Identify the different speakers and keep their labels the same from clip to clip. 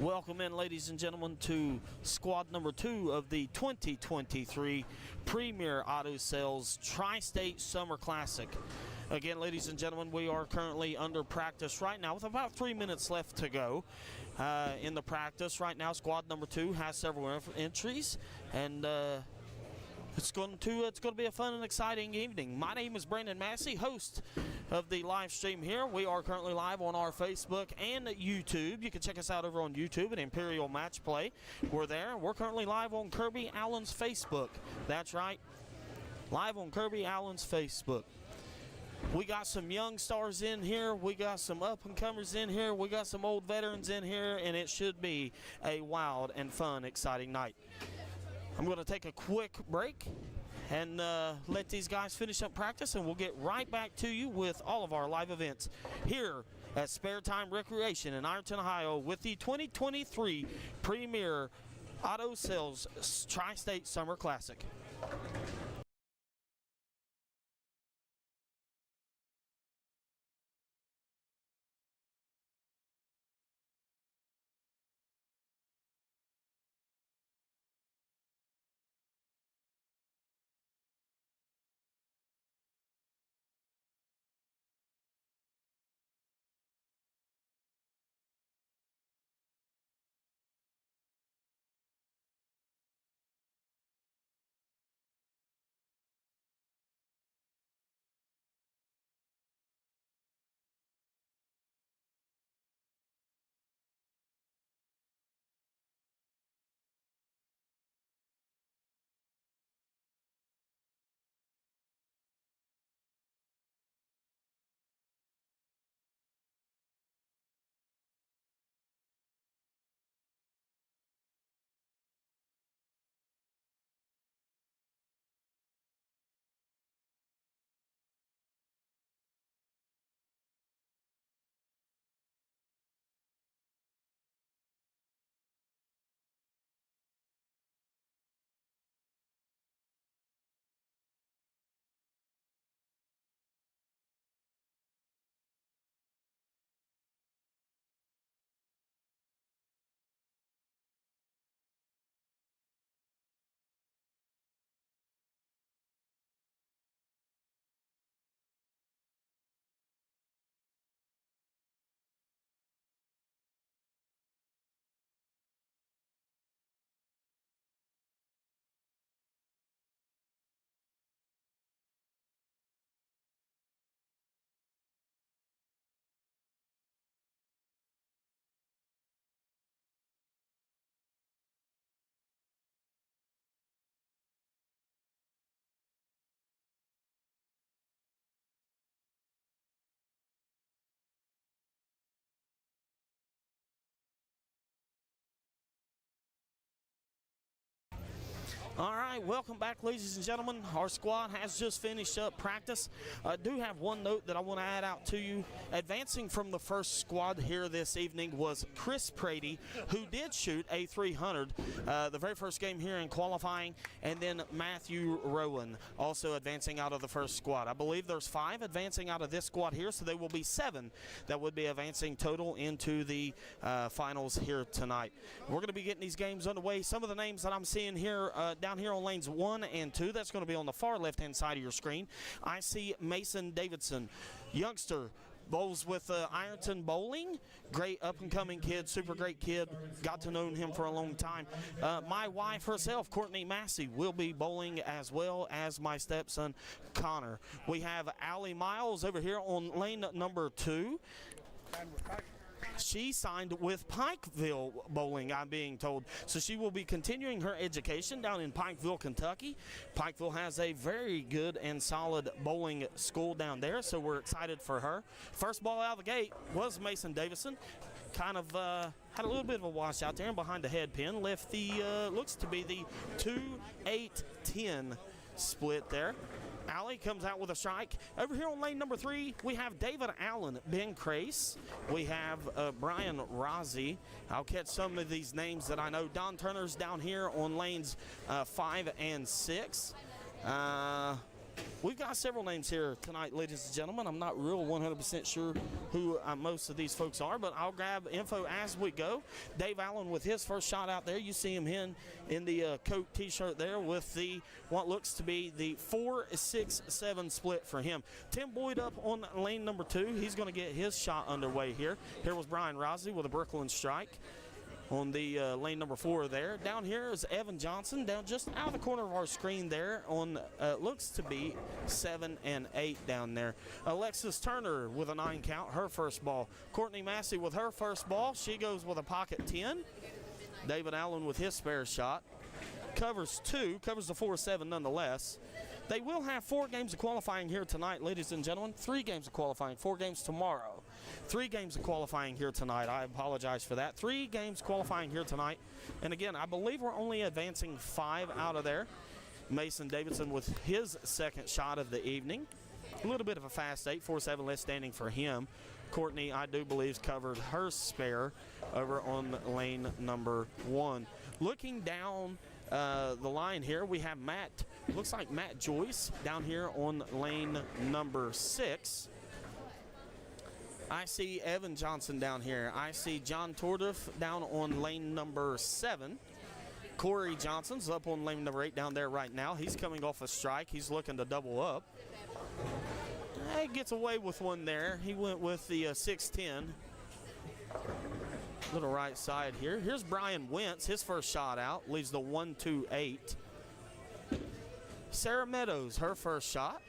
Speaker 1: Welcome in, ladies and gentlemen, to squad number 2 of the 2023 Premier Auto Sales Tri-State Summer Classic. Again, ladies and gentlemen, we are currently under practice right now with about 3 minutes left to go in the practice. Right now, squad number 2 has several entries, and it's going to be a fun and exciting evening. My name is Brandon Massey, host of the live stream here. We are currently live on our Facebook and YouTube. You can check us out over on YouTube at Imperial Match Play. We're there. We're currently live on Kirby Allen's Facebook. That's right, live on Kirby Allen's Facebook. We got some young stars in here. We got some up-and-comers in here. We got some old veterans in here, and it should be a wild and fun, exciting night. I'm going to take a quick break and let these guys finish up practice, and we'll get right back to you with all of our live events here at Spare Time Recreation in Ironton, Ohio with the 2023 Premier Auto Sales Tri-State Summer Classic. All right, welcome back, ladies and gentlemen. Our squad has just finished up practice. I do have one note that I want to add out to you. Advancing from the first squad here this evening was Chris Prady, who did shoot a 300 the very first game here in qualifying, and then Matthew Rowan also advancing out of the first squad. I believe there's 5 advancing out of this squad here, so there will be 7 that would be advancing total into the finals here tonight. We're going to be getting these games underway. Some of the names that I'm seeing here down here on lanes 1 and 2, that's going to be on the far left-hand side of your screen. I see Mason Davidson, youngster, bowls with Ironton Bowling. Great up-and-coming kid, super great kid. Got to know him for a long time. My wife herself, Courtney Massey, will be bowling as well as my stepson, Connor. We have Allie Miles over here on lane number 2. She signed with Pikeville Bowling, I'm being told. So she will be continuing her education down in Pikeville, Kentucky. Pikeville has a very good and solid bowling school down there, so we're excited for her. First ball out of the gate was Mason Davison. Kind of had a little bit of a wash out there, and behind the head pin left the, looks to be the 2-8-10 split there. Allie comes out with a strike. Over here on lane number 3, we have David Allen, Ben Crace. We have Brian Rozzi. I'll catch some of these names that I know. Don Turner's down here on lanes 5 and 6. We've got several names here tonight, ladies and gentlemen. I'm not real 100% sure who most of these folks are, but I'll grab info as we go. Dave Allen with his first shot out there. You see him in the coat T-shirt there with the what looks to be the 4-6-7 split for him. Tim Boyd up on lane number 2. He's going to get his shot underway here. Here was Brian Rossi with a Brooklyn strike on the lane number 4 there. Down here is Evan Johnson, down just out of the corner of our screen there on looks to be 7 and 8 down there. Alexis Turner with a 9 count, her first ball. Courtney Massey with her first ball. She goes with a pocket 10. David Allen with his spare shot. Covers 2, covers the 4-7 nonetheless. They will have 4 games of qualifying here tonight, ladies and gentlemen. 3 games of qualifying, 4 games tomorrow. 3 games of qualifying here tonight. I apologize for that. 3 games qualifying here tonight. And again, I believe we're only advancing 5 out of there. Mason Davidson with his second shot of the evening. A little bit of a fast 8, 4-7 less standing for him. Courtney, I do believe, covered her spare over on lane number 1. Looking down the line here, we have Matt, looks like Matt Joyce down here on lane number 6. I see Evan Johnson down here. I see John Tordiff down on lane number 7. Corey Johnson's up on lane number 8 down there right now. He's coming off a strike. He's looking to double up. He gets away with one there. He went with the 6-10. Little right side here. Here's Brian Wentz. His first shot out leaves the 1-2-8. Sarah Meadows, her first shot.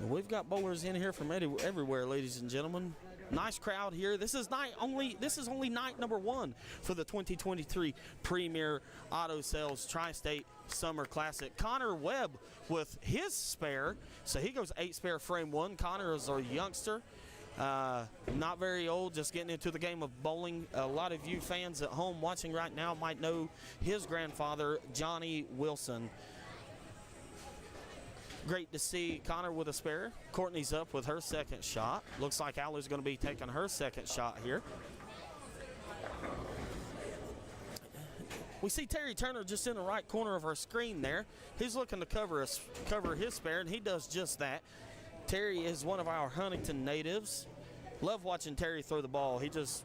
Speaker 1: We've got bowlers in here from everywhere, ladies and gentlemen. Nice crowd here. This is only night number 1 for the 2023 Premier Auto Sales Tri-State Summer Classic. Connor Webb with his spare, so he goes 8 spare frame 1. Connor is a youngster, not very old, just getting into the game of bowling. A lot of you fans at home watching right now might know his grandfather, Johnny Wilson. Great to see Connor with a spare. Courtney's up with her second shot. Looks like Allie's going to be taking her second shot here. We see Terry Turner just in the right corner of our screen there. He's looking to cover his spare, and he does just that. Terry is one of our Huntington natives. Love watching Terry throw the ball. He just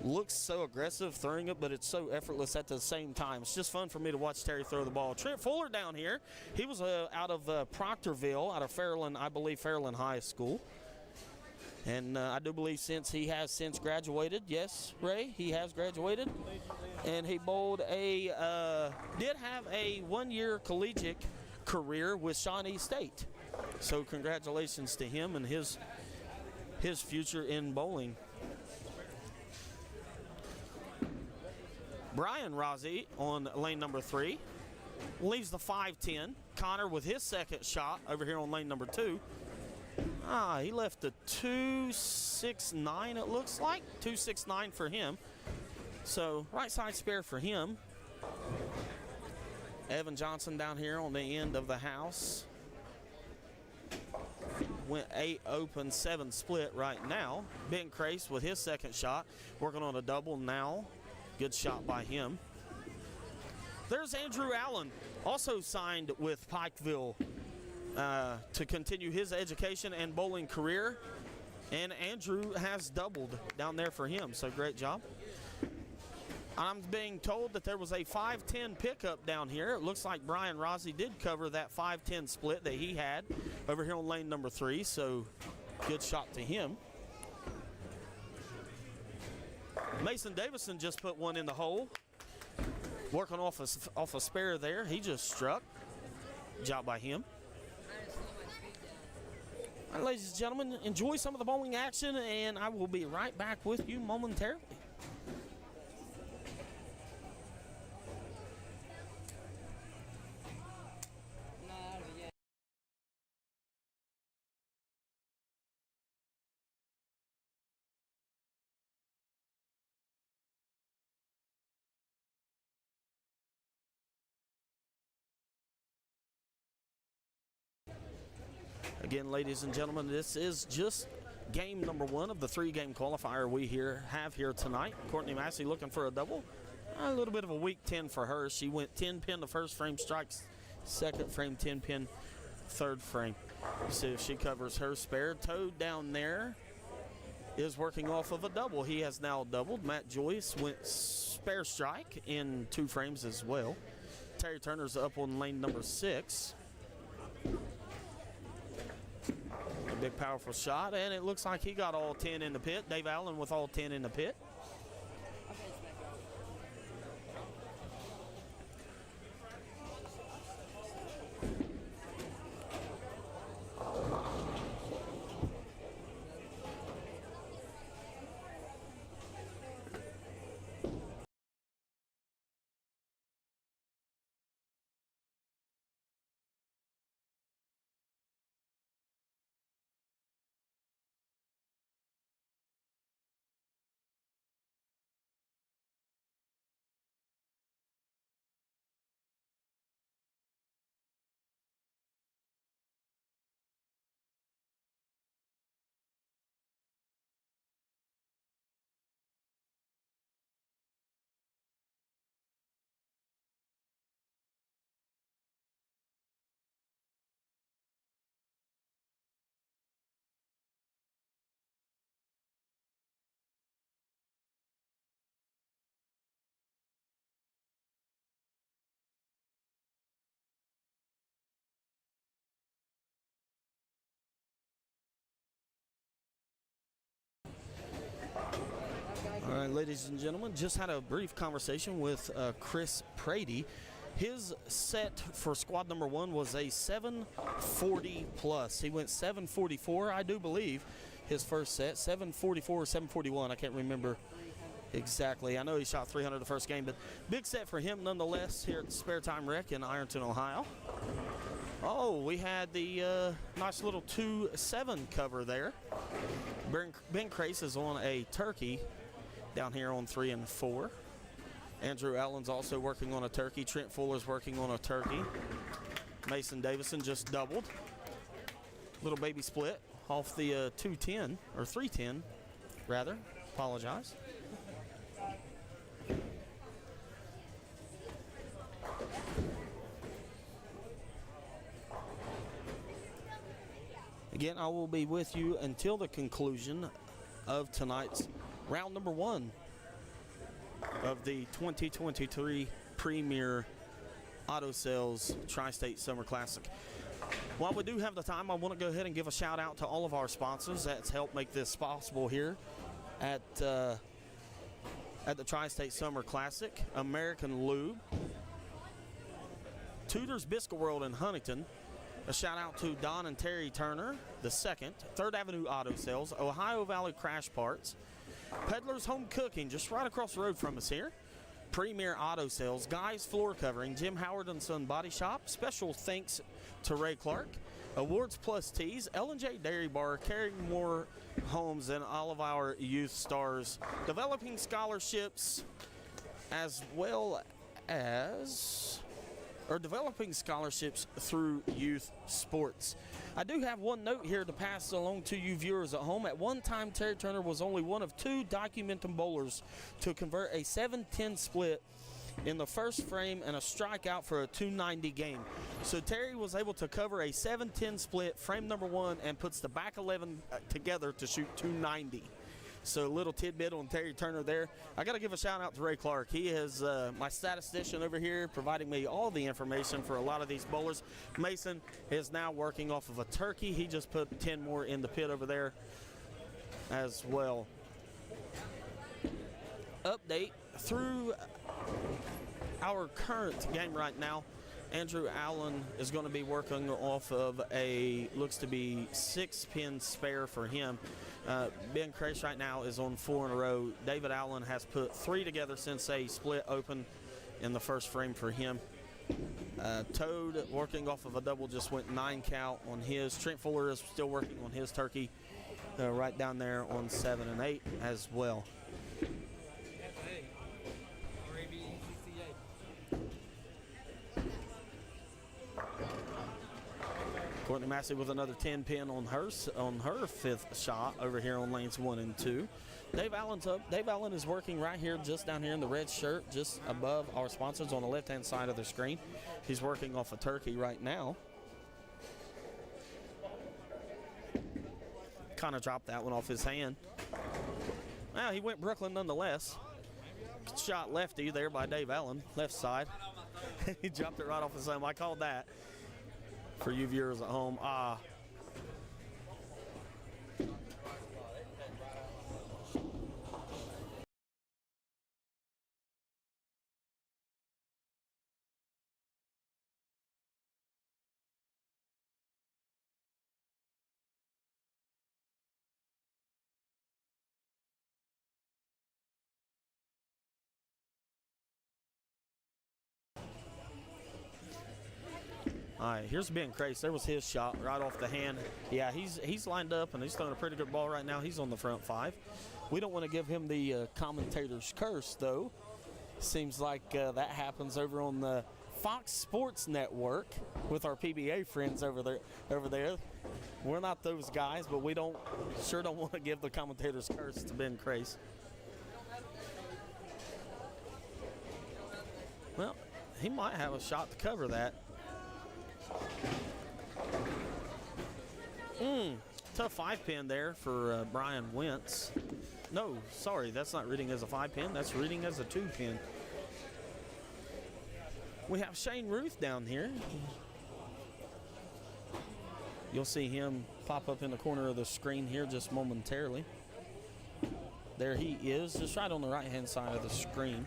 Speaker 1: looks so aggressive throwing it, but it's so effortless at the same time. It's just fun for me to watch Terry throw the ball. Trent Fuller down here. He was out of Proctorville, out of Fairland, I believe Fairland High School. And I do believe he has since graduated. Yes, Ray, he has graduated. And he bowled did have a 1-year collegiate career with Shawnee State. So congratulations to him and his future in bowling. Brian Rossi on lane number 3 leaves the 5-10. Connor with his second shot over here on lane number 2. He left the 2-6-9, it looks like. 2-6-9 for him. So right side spare for him. Evan Johnson down here on the end of the house. Went 8 open, 7 split right now. Ben Crace with his second shot. Working on a double now. Good shot by him. There's Andrew Allen, also signed with Pikeville to continue his education and bowling career. And Andrew has doubled down there for him, so great job. I'm being told that there was a 5-10 pickup down here. It looks like Brian Rossi did cover that 5-10 split that he had over here on lane number 3, so good shot to him. Mason Davison just put one in the hole. Working off a spare there. He just struck. Job by him. All right, ladies and gentlemen, enjoy some of the bowling action, and I will be right back with you momentarily. Again, ladies and gentlemen, this is just game number 1 of the 3-game qualifier we have here tonight. Courtney Massey looking for a double. A little bit of a weak 10 for her. She went 10 pin the first frame, strikes second frame, 10 pin third frame. See if she covers her spare. Toad down there is working off of a double. He has now doubled. Matt Joyce went spare strike in 2 frames as well. Terry Turner's up on lane number 6. A big powerful shot, and it looks like he got all 10 in the pit. Dave Allen with all 10 in the pit. All right, ladies and gentlemen, just had a brief conversation with Chris Prady. His set for squad number 1 was a 740 plus. He went 744, I do believe, his first set. 744 or 741, I can't remember exactly. I know he shot 300 the first game, but big set for him nonetheless here at the Spare Time Rec in Ironton, Ohio. Oh, we had the nice little 2-7 cover there. Ben Crace is on a turkey down here on 3 and 4. Andrew Allen's also working on a turkey. Trent Fuller's working on a turkey. Mason Davison just doubled. Little baby split off the 210, or 310, rather. Apologize. Again, I will be with you until the conclusion of tonight's round number 1 of the 2023 Premier Auto Sales Tri-State Summer Classic. While we do have the time, I want to go ahead and give a shout out to all of our sponsors that's helped make this possible here at the Tri-State Summer Classic. American Lube, Tudor's Biscuit World in Huntington. A shout out to Don and Terry Turner, the second, 3rd Avenue Auto Sales, Ohio Valley Crash Parts, Peddler's Home Cooking, just right across the road from us here, Premier Auto Sales, Guy's Floor Covering, Jim Howard & Son Body Shop. Special thanks to Ray Clark, Awards Plus Tees, L&J Dairy Bar, Carringmore Homes, and all of our youth stars, developing scholarships as well as developing scholarships through youth sports. I do have one note here to pass along to you viewers at home. At one time, Terry Turner was only one of 2 documentum bowlers to convert a 7-10 split in the first frame and a strikeout for a 290 game. So Terry was able to cover a 7-10 split, frame number 1, and puts the back 11 together to shoot 290. So a little tidbit on Terry Turner there. I got to give a shout out to Ray Clark. He is my statistician over here, providing me all the information for a lot of these bowlers. Mason is now working off of a turkey. He just put 10 more in the pit over there as well. Update through our current game right now. Andrew Allen is going to be working off of a, looks to be 6-pin spare for him. Ben Crace right now is on 4 in a row. David Allen has put 3 together since a split open in the first frame for him. Toad working off of a double just went 9 count on his. Trent Fuller is still working on his turkey right down there on 7 and 8 as well. Courtney Massey with another 10 pin on her 5th shot over here on lanes 1 and 2. Dave Allen's up. Dave Allen is working right here, just down here in the red shirt, just above our sponsors on the left-hand side of the screen. He's working off a turkey right now. Kind of dropped that one off his hand. Well, he went Brooklyn nonetheless. Shot lefty there by Dave Allen, left side. He dropped it right off his hand. I called that for you viewers at home. All right, here's Ben Crace. There was his shot right off the hand. Yeah, he's lined up, and he's throwing a pretty good ball right now. He's on the front 5. We don't want to give him the commentator's curse, though. Seems like that happens over on the Fox Sports Network with our PBA friends over there. We're not those guys, but we sure don't want to give the commentator's curse to Ben Crace. Well, he might have a shot to cover that. Tough 5-pin there for Brian Wentz. No, sorry, that's not reading as a 5-pin. That's reading as a 2-pin. We have Shane Ruth down here. You'll see him pop up in the corner of the screen here just momentarily. There he is, just right on the right-hand side of the screen.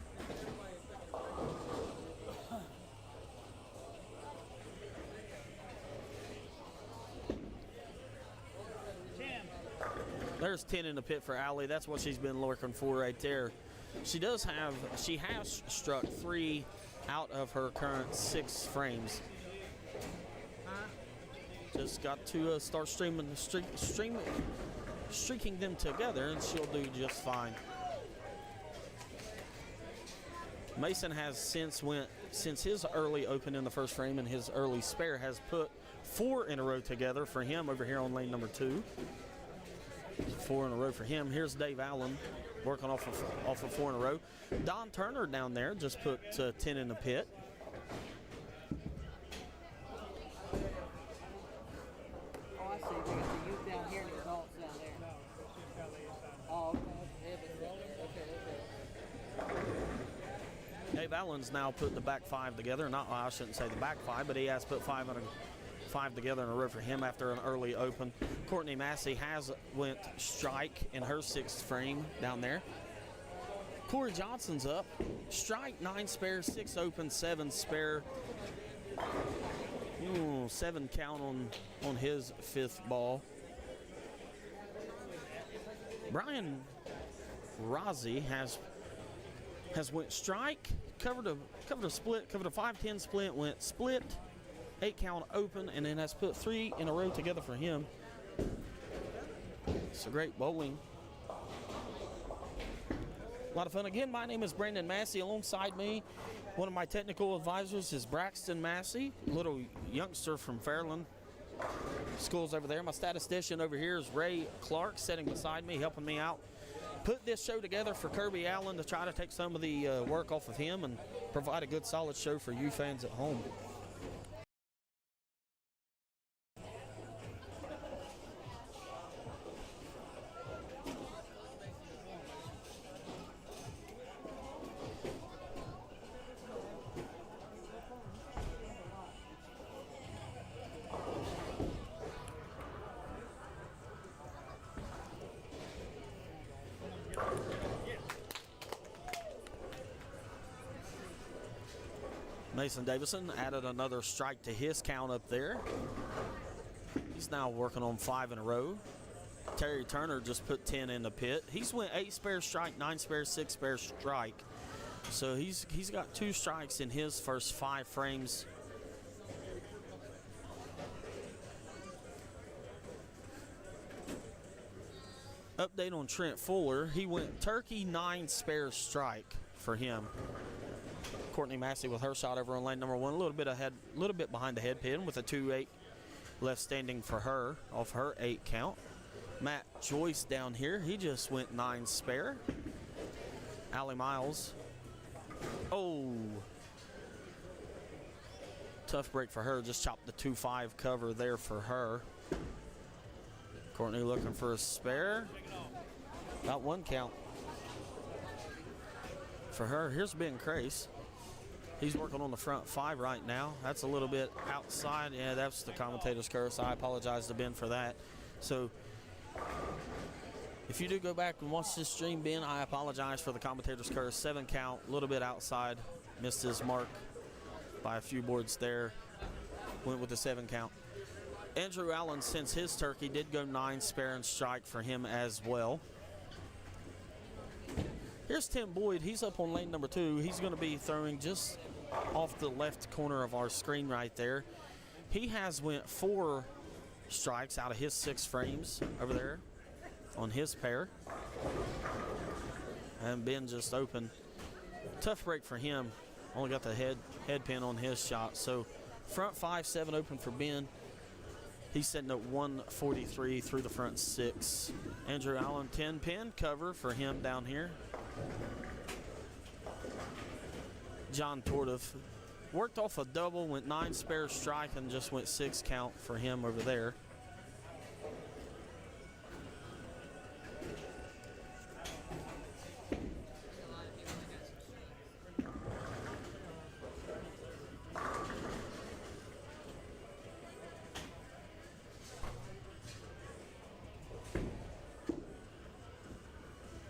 Speaker 1: There's 10 in the pit for Allie. That's what she's been looking for right there. She has struck 3 out of her current 6 frames. Just got to start streaking them together, and she'll do just fine. Mason has since his early open in the first frame and his early spare has put 4 in a row together for him over here on lane number 2. 4 in a row for him. Here's Dave Allen working off of 4 in a row. Don Turner down there just put 10 in the pit.
Speaker 2: Oh, I see. We got the youth down here and the adults down there. No, she's got the oh, okay.
Speaker 1: Dave Allen's now put the back 5 together. I shouldn't say the back 5, but he has put 5 together in a row for him after an early open. Courtney Massey has went strike in her 6th frame down there. Corey Johnson's up. Strike, 9 spare, 6 open, 7 spare. 7 count on his 5th ball. Brian Rozzi has went strike, covered a split, covered a 5-10 split, went split, 8 count open, and then has put 3 in a row together for him. It's a great bowling. A lot of fun. Again, my name is Brandon Massey. Alongside me, one of my technical advisors is Braxton Massey, little youngster from Fairland. School's over there. My statistician over here is Ray Clark, sitting beside me, helping me out. Put this show together for Kirby Allen to try to take some of the work off of him and provide a good, solid show for you fans at home. Mason Davison added another strike to his count up there. He's now working on 5 in a row. Terry Turner just put 10 in the pit. He's went 8 spare strike, 9 spare, 6 spare strike. So he's got 2 strikes in his first 5 frames. Update on Trent Fuller. He went turkey, 9 spare strike for him. Courtney Massey with her shot over on lane number 1, a little bit behind the head pin with a 2-8 left standing for her off her 8 count. Matt Joyce down here, he just went 9 spare. Allie Miles. Oh. Tough break for her, just chopped the 2-5 cover there for her. Courtney looking for a spare. Got 1 count for her. Here's Ben Crace. He's working on the front 5 right now. That's a little bit outside. Yeah, that's the commentator's curse. I apologize to Ben for that. So if you do go back and watch this stream, Ben, I apologize for the commentator's curse. 7 count, a little bit outside. Missed his mark by a few boards there. Went with the 7 count. Andrew Allen, since his turkey, did go 9 spare and strike for him as well. Here's Tim Boyd. He's up on lane number 2. He's going to be throwing just off the left corner of our screen right there. He has went 4 strikes out of his 6 frames over there on his pair. And Ben just open. Tough break for him. Only got the head pin on his shot. So front 5-7 open for Ben. He's setting up 143 through the front 6. Andrew Allen 10 pin cover for him down here. John Tortoff worked off a double, went 9 spare strike, and just went 6 count for him over there.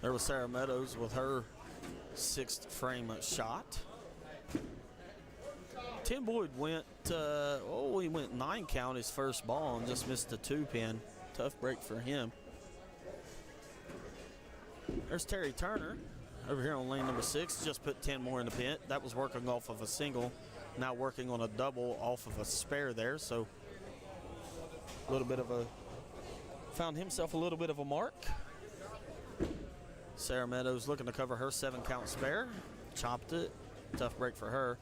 Speaker 1: There was Sarah Meadows with her 6th frame shot. Tim Boyd went, he went 9 count his first ball and just missed the 2 pin. Tough break for him. There's Terry Turner over here on lane number 6. Just put 10 more in the pit. That was working off of a single. Now working on a double off of a spare there. So a little bit of a, found himself a little bit of a mark. Sarah Meadows looking to cover her 7 count spare. Chopped it. Tough break for her.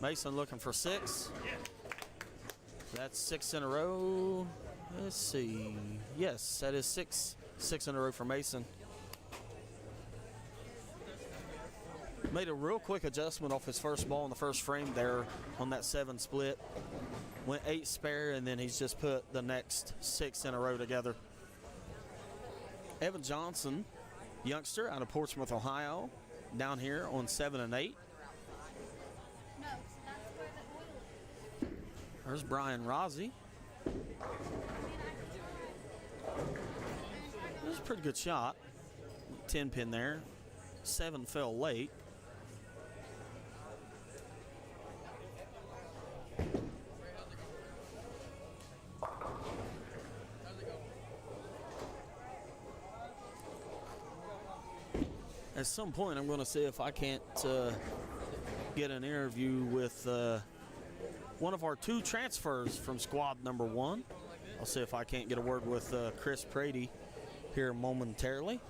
Speaker 1: Mason looking for 6. That's 6 in a row. Let's see. Yes, that is 6. 6 in a row for Mason. Made a real quick adjustment off his first ball in the first frame there on that 7 split. Went 8 spare, and then he's just put the next 6 in a row together. Evan Johnson, youngster out of Portsmouth, Ohio, down here on 7 and 8. There's Brian Rossi. It was a pretty good shot. 10 pin there. 7 fell late. At some point, I'm going to see if I can't get an interview with one of our 2 transfers from squad number 1. I'll see if I can't get a word with Chris Prady here momentarily.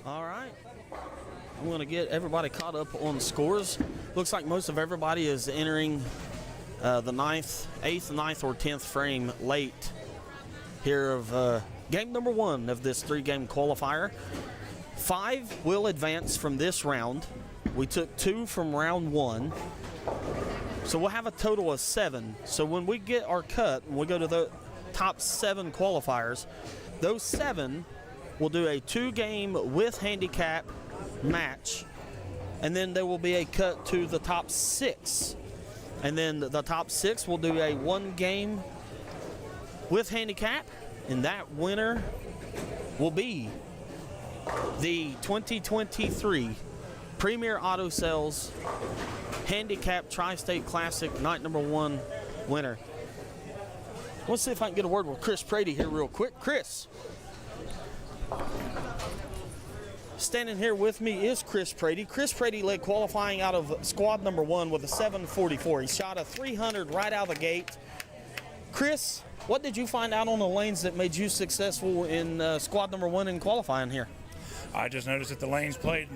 Speaker 1: All right. I'm going to get everybody caught up on scores. Looks like most of everybody is entering the 8th, 9th, or 10th frame late here of game number 1 of this 3-game qualifier. 5 will advance from this round. We took 2 from round 1. So we'll have a total of 7. So when we get our cut and we go to the top 7 qualifiers, those 7 will do a 2-game with handicap match, and then there will be a cut to the top 6. And then the top 6 will do a 1-game with handicap, and that winner will be the 2023 Premier Auto Sales Handicap Tri-State Classic Night number 1 winner. Let's see if I can get a word with Chris Prady here real quick. Chris. Standing here with me is Chris Prady. Chris Prady led qualifying out of squad number 1 with a 744. He shot a 300 right out of the gate. Chris, what did you find out on the lanes that made you successful in squad number 1 in qualifying here?
Speaker 3: I just noticed that the lanes played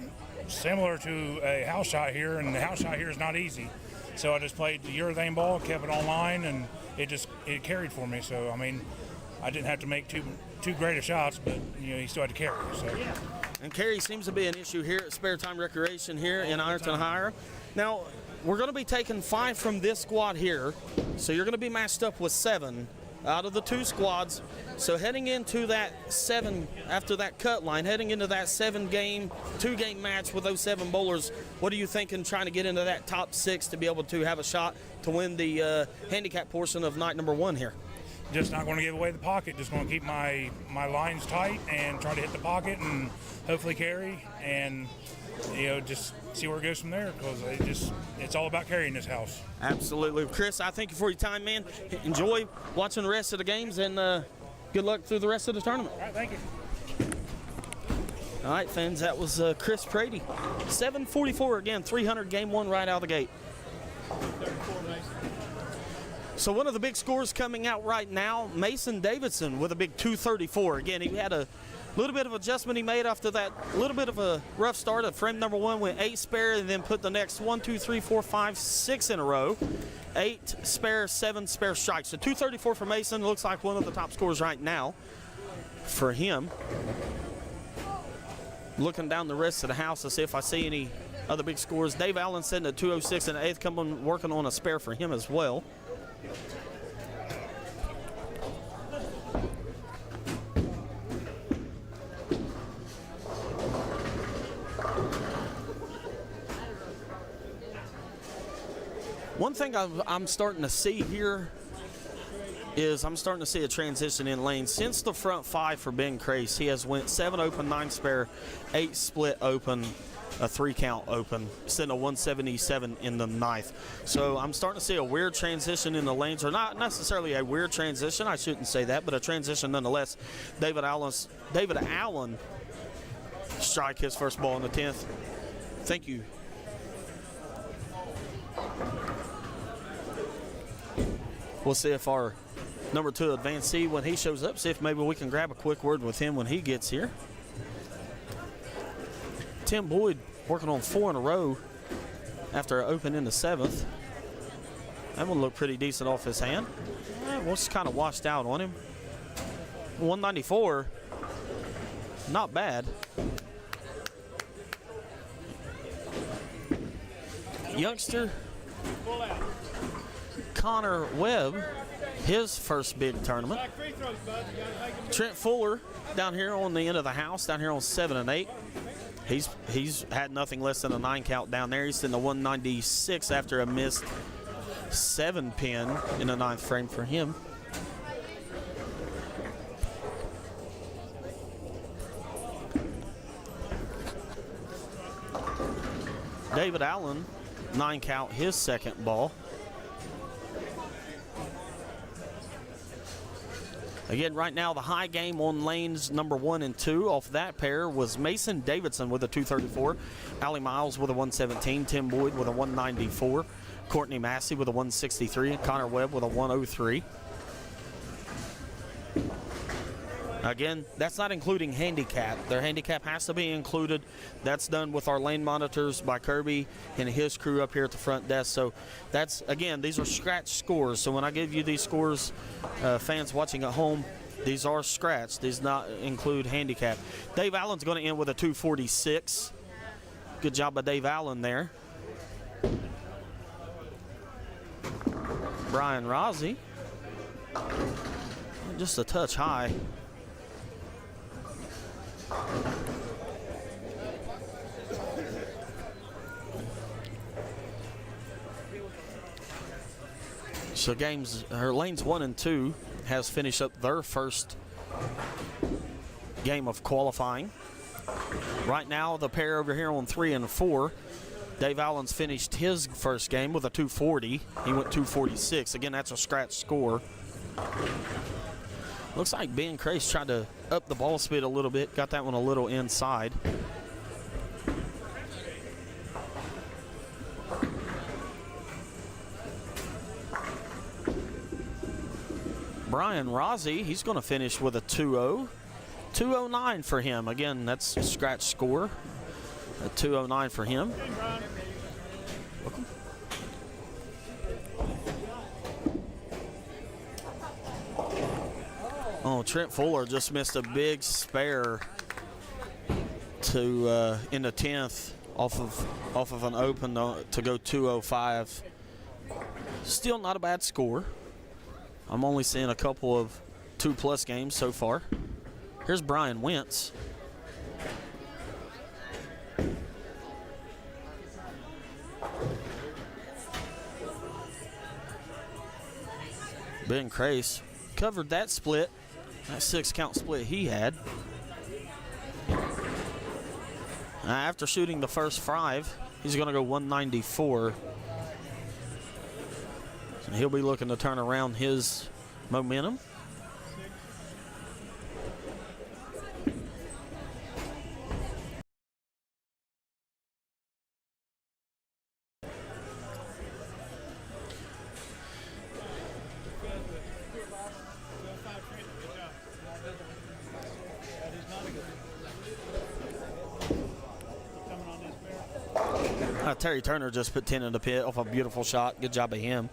Speaker 3: similar to a house shot here, and the house shot here is not easy. So I just played the urethane ball, kept it on line, and it carried for me. So, I mean, I didn't have to make too great of shots, but, you know, he still had to carry. So.
Speaker 1: And carry seems to be an issue here at Spare Time Recreation here in Ironton Higher. Now, we're going to be taking 5 from this squad here, so you're going to be matched up with 7 out of the 2 squads. So heading into that 7, after that cut line, heading into that 7-game, 2-game match with those 7 bowlers, what are you thinking trying to get into that top 6 to be able to have a shot to win the handicap portion of night number 1 here?
Speaker 3: Just not going to give away the pocket. Just going to keep my lines tight and try to hit the pocket and hopefully carry, and, you know, just see where it goes from there, because it's all about carrying this house.
Speaker 1: Absolutely. Chris, I thank you for your time, man. Enjoy watching the rest of the games, and good luck through the rest of the tournament.
Speaker 3: All right, thank you.
Speaker 1: All right, fans, that was Chris Prady. 744 again, 300 game 1 right out of the gate. So one of the big scores coming out right now, Mason Davidson with a big 234. Again, he had a little bit of adjustment he made after that little bit of a rough start. At frame number 1 went 8 spare, and then put the next 1, 2, 3, 4, 5, 6 in a row. 8 spare, 7 spare strikes. So 234 for Mason. Looks like one of the top scores right now for him. Looking down the rest of the house to see if I see any other big scores. Dave Allen sitting at 206 in the 8th, coming working on a spare for him as well. One thing I'm starting to see here is I'm starting to see a transition in lanes. Since the front 5 for Ben Crace, he has went 7 open, 9 spare, 8 split open, a 3 count open, sitting a 177 in the 9th. So I'm starting to see a weird transition in the lanes, or not necessarily a weird transition, I shouldn't say that, but a transition nonetheless. David Allen strike his first ball in the 10th. Thank you. We'll see if our number 2 advancee, when he shows up, see if maybe we can grab a quick word with him when he gets here. Tim Boyd working on 4 in a row after an open in the 7th. That one looked pretty decent off his hand. Well, just kind of washed out on him. 194, not bad. Youngster Connor Webb, his first big tournament. Trent Fuller down here on the end of the house, down here on 7 and 8. He's had nothing less than a 9 count down there. He's in the 196 after a missed 7 pin in the 9th frame for him. David Allen, 9 count, his second ball. Again, right now, the high game on lanes number 1 and 2 off that pair was Mason Davidson with a 234, Allie Miles with a 117, Tim Boyd with a 194, Courtney Massey with a 163, and Connor Webb with a 103. Again, that's not including handicap. Their handicap has to be included. That's done with our lane monitors by Kirby and his crew up here at the front desk. So that's, again, these are scratch scores. So when I give you these scores, fans watching at home, these are scratch. These not include handicap. Dave Allen's going to end with a 246. Good job by Dave Allen there. Brian Rossi, just a touch high. So lanes 1 and 2 has finished up their first game of qualifying. Right now, the pair over here on 3 and 4, Dave Allen's finished his first game with a 240. He went 246. Again, that's a scratch score. Looks like Ben Crace tried to up the ball speed a little bit. Got that one a little inside. Brian Rossi, he's going to finish with a 2-0. 209 for him. Again, that's a scratch score. A 209 for him. Welcome. Oh, Trent Fuller just missed a big spare to in the 10th off of an open to go 205. Still not a bad score. I'm only seeing a couple of 2+ games so far. Here's Brian Wentz. Ben Crace covered that split, that 6-count split he had. After shooting the first 5, he's going to go 194. And he'll be looking to turn around his momentum. Terry Turner just put 10 in the pit off a beautiful shot. Good job of him.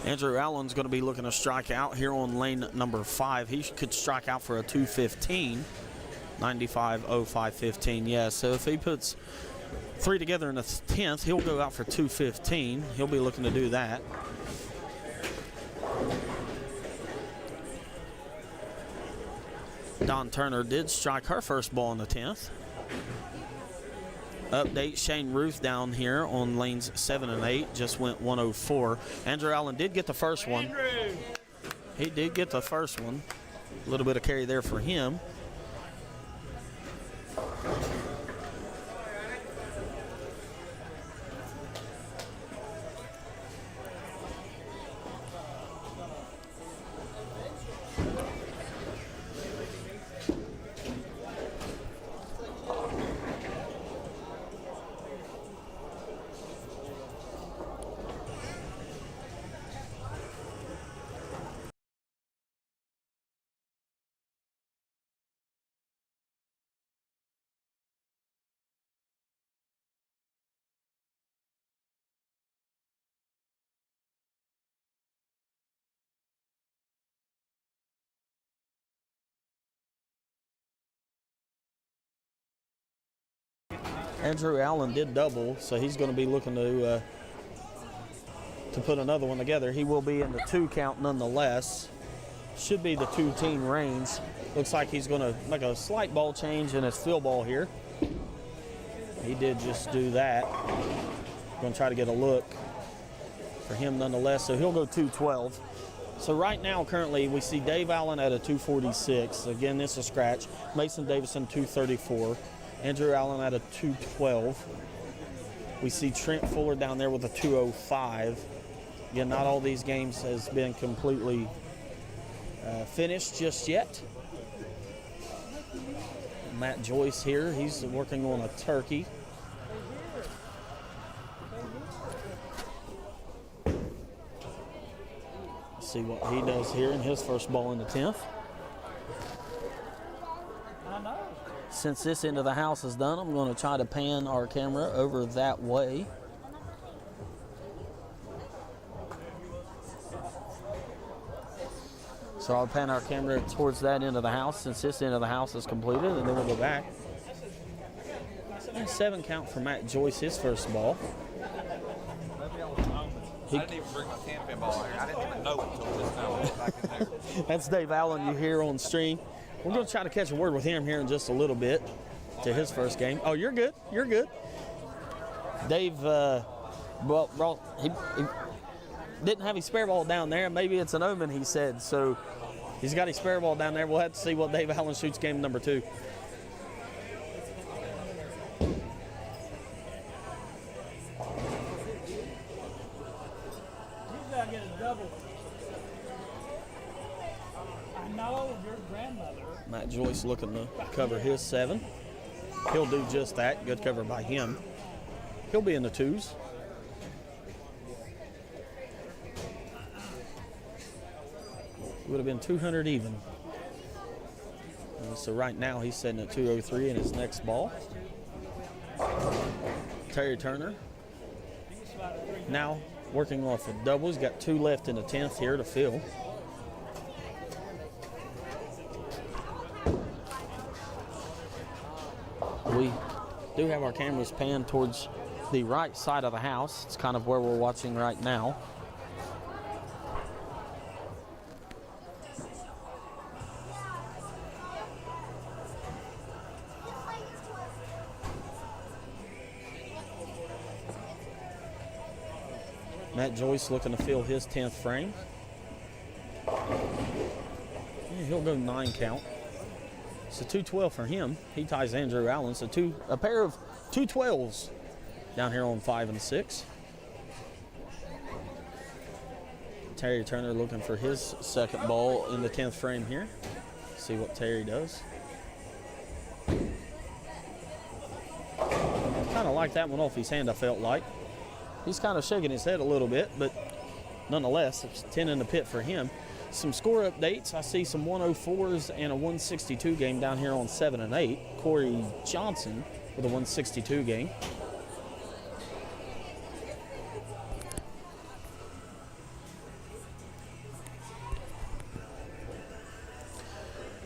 Speaker 1: Andrew Allen's going to be looking to strike out here on lane number 5. He could strike out for a 215, 95.0515. Yeah, so if he puts 3 together in the 10th, he'll go out for 215. He'll be looking to do that. Don Turner did strike her first ball in the 10th. Update, Shane Ruth down here on lanes 7 and 8 just went 104. Andrew Allen did get the first one. He did get the first one. A little bit of carry there for him. Andrew Allen did double, so he's going to be looking to put another one together. He will be in the 2 count nonetheless. Should be the 2-team range. Looks like he's going to make a slight ball change in his field ball here. He did just do that. Going to try to get a look for him nonetheless, so he'll go 212. So right now, currently, we see Dave Allen at a 246. Again, this is a scratch. Mason Davison, 234. Andrew Allen at a 212. We see Trent Fuller down there with a 205. Again, not all these games has been completely finished just yet. Matt Joyce here, he's working on a turkey. See what he does here in his first ball in the 10th. Since this end of the house is done, I'm going to try to pan our camera over that way. So I'll pan our camera towards that end of the house since this end of the house is completed, and then we'll go back. 7 count for Matt Joyce, his first ball.
Speaker 4: I didn't even bring my 10-pin ball here. I didn't even know it until this time I went back in there.
Speaker 1: That's Dave Allen you hear on stream. We're going to try to catch a word with him here in just a little bit to his first game. Oh, you're good. You're good. Dave, he didn't have his spare ball down there. Maybe it's an omen, he said. So he's got his spare ball down there. We'll have to see what Dave Allen shoots game number 2. Matt Joyce looking to cover his 7. He'll do just that. Good cover by him. He'll be in the 2s. Would have been 200 even. So right now he's sitting at 203 in his next ball. Terry Turner now working off a double. He's got 2 left in the 10th here to fill. We do have our cameras panned towards the right side of the house. It's kind of where we're watching right now. Matt Joyce looking to fill his 10th frame. Yeah, he'll go 9 count. It's a 212 for him. He ties Andrew Allen. So a pair of 212s down here on 5 and 6. Terry Turner looking for his second ball in the 10th frame here. See what Terry does. Kind of like that one off his hand, I felt like. He's kind of shaking his head a little bit, but nonetheless, it's 10 in the pit for him. Some score updates. I see some 104s and a 162 game down here on 7 and 8. Corey Johnson with a 162 game.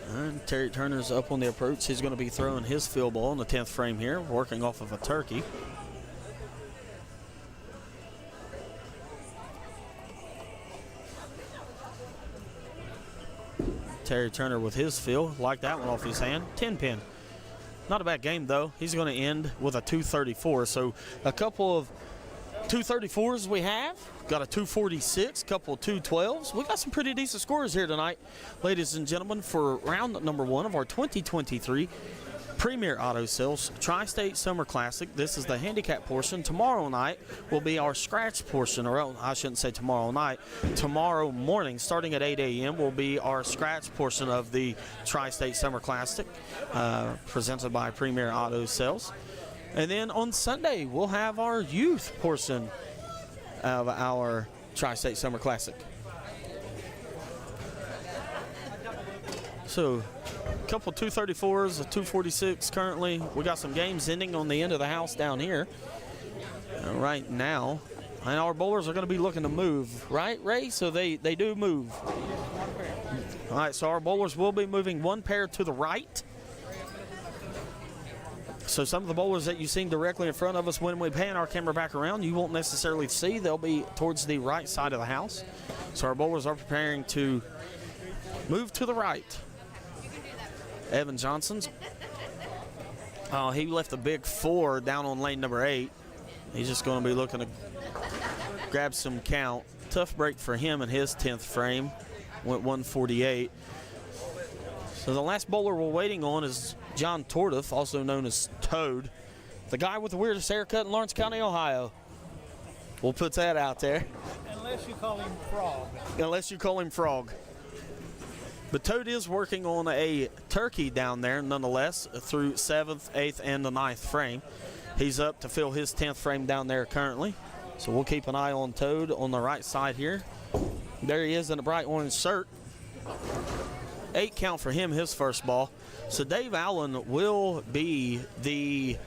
Speaker 1: And Terry Turner's up on the approach. He's going to be throwing his field ball in the 10th frame here, working off of a turkey. Terry Turner with his field, like that one off his hand, 10-pin. Not a bad game, though. He's going to end with a 234. So a couple of 234s we have. Got a 246, couple of 212s. We got some pretty decent scores here tonight, ladies and gentlemen, for round number 1 of our 2023 Premier Auto Sales Tri-State Summer Classic. This is the handicap portion. Tomorrow night will be our scratch portion, or I shouldn't say tomorrow night. Tomorrow morning, starting at 8 a.m., will be our scratch portion of the Tri-State Summer Classic, presented by Premier Auto Sales. And then on Sunday, we'll have our youth portion of our Tri-State Summer Classic. So, a couple 234s, a 246 currently. We got some games ending on the end of the house down here right now. And our bowlers are going to be looking to move, right, Ray? So they do move. All right, so our bowlers will be moving 1 pair to the right. So some of the bowlers that you've seen directly in front of us, when we pan our camera back around, you won't necessarily see. They'll be towards the right side of the house. So our bowlers are preparing to move to the right. Evan Johnson's. Oh, he left a big 4 down on lane number 8. He's just going to be looking to grab some count. Tough break for him in his 10th frame. Went 148. So the last bowler we're waiting on is John Tortoff, also known as Toad. the guy with the weirdest haircut in Lawrence County, Ohio. We'll put that out there.
Speaker 5: Unless you call him Frog.
Speaker 1: Unless you call him Frog. But Toad is working on a turkey down there, nonetheless, through 7th, 8th, and the 9th frame. He's up to fill his 10th frame down there currently. So we'll keep an eye on Toad on the right side here. There he is in a bright orange shirt. 8 count for him, his first ball. So Dave Allen will be the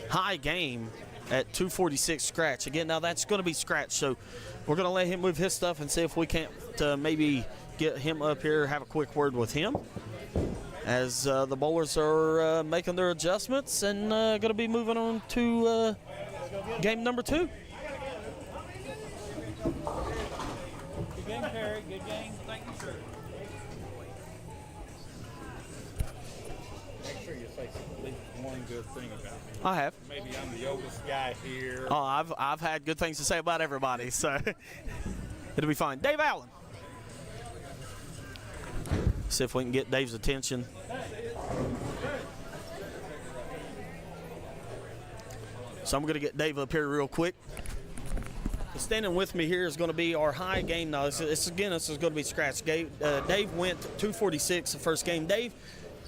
Speaker 1: high game at 246 scratch. Again, now that's going to be scratch, so we're going to let him move his stuff and see if we can't maybe get him up here, have a quick word with him as the bowlers are making their adjustments and going to be moving on to game number 2.
Speaker 5: Good game, Perry. Good game. Thank you, sir. Make sure you say at least one good thing about me.
Speaker 1: I have.
Speaker 5: Maybe I'm the oldest guy here.
Speaker 1: Oh, I've had good things to say about everybody, so it'll be fine. Dave Allen. See if we can get Dave's attention. So I'm going to get Dave up here real quick. Standing with me here is going to be our high game now. This is going to be scratch. Dave went 246 the first game. Dave,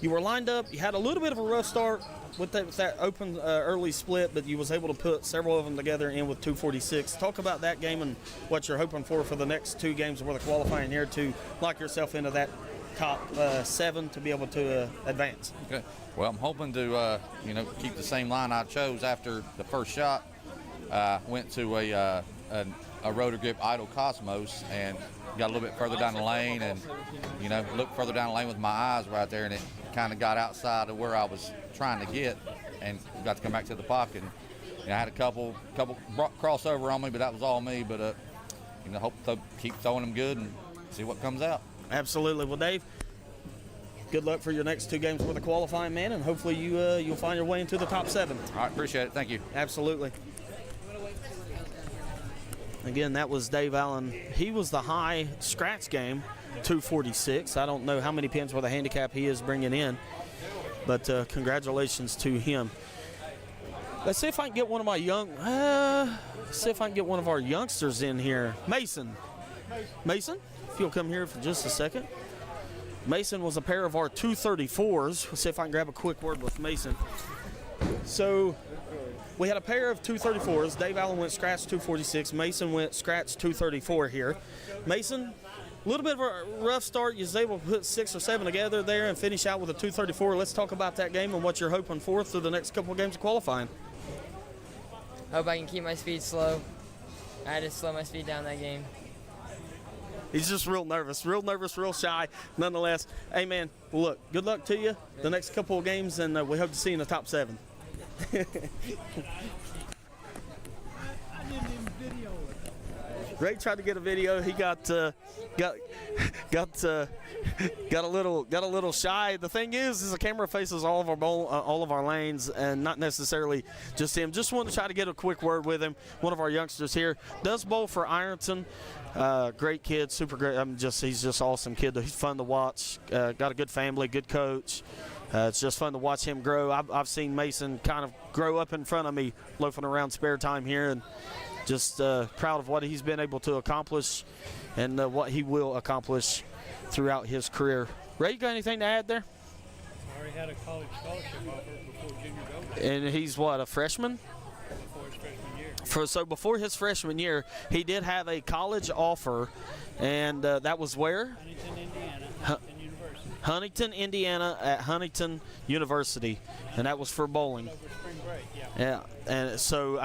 Speaker 1: you were lined up. You had a little bit of a rough start with that open early split, but you was able to put several of them together in with 246. Talk about that game and what you're hoping for the next 2 games where the qualifying here to lock yourself into that top 7 to be able to advance.
Speaker 4: Okay. Well, I'm hoping to, keep the same line I chose after the first shot. Went to a rotor grip Idle Cosmos and got a little bit further down the lane and, looked further down the lane with my eyes right there, and it kind of got outside of where I was trying to get and got to come back to the pocket. And, I had a couple crossover on me, but that was all me. But, hope to keep throwing them good and see what comes out.
Speaker 1: Absolutely. Well, Dave, good luck for your next 2 games with the qualifying, man, and hopefully you'll find your way into the top 7.
Speaker 4: All right, appreciate it. Thank you.
Speaker 1: Absolutely. Again, that was Dave Allen. He was the high scratch game, 246. I don't know how many pins with a handicap he is bringing in, but congratulations to him. Let's see if I can get one of my our youngsters in here. Mason, if you'll come here for just a second. Mason was a pair of our 234s. Let's see if I can grab a quick word with Mason. So we had a pair of 234s. Dave Allen went scratch 246. Mason went scratch 234 here. Mason, a little bit of a rough start. You was able to put 6 or 7 together there and finish out with a 234. Let's talk about that game and what you're hoping for through the next couple of games of qualifying.
Speaker 6: Hope I can keep my speed slow. I had to slow my speed down that game.
Speaker 1: He's just real nervous, real shy. Nonetheless, hey, man, well, look, good luck to you the next couple of games, and we hope to see you in the top 7.
Speaker 5: I didn't even video it.
Speaker 1: Ray tried to get a video. He got a little shy. The thing is the camera faces all of our lanes, and not necessarily just him. Just wanted to try to get a quick word with him. One of our youngsters here does bowl for Ironton. Great kid, super great. He's just awesome kid. He's fun to watch. Got a good family, good coach. It's just fun to watch him grow. I've seen Mason kind of grow up in front of me, loafing around spare time here, and just proud of what he's been able to accomplish and what he will accomplish throughout his career. Ray, you got anything to add there?
Speaker 5: I already had a college scholarship offer before junior gold.
Speaker 1: And he's what, a freshman?
Speaker 5: Before his freshman year.
Speaker 1: So before his freshman year, he did have a college offer, and that was where?
Speaker 5: Huntington, Indiana. University.
Speaker 1: Huntington, Indiana at Huntington University, and that was for bowling.
Speaker 5: Over spring break, yeah.
Speaker 1: Yeah, and so,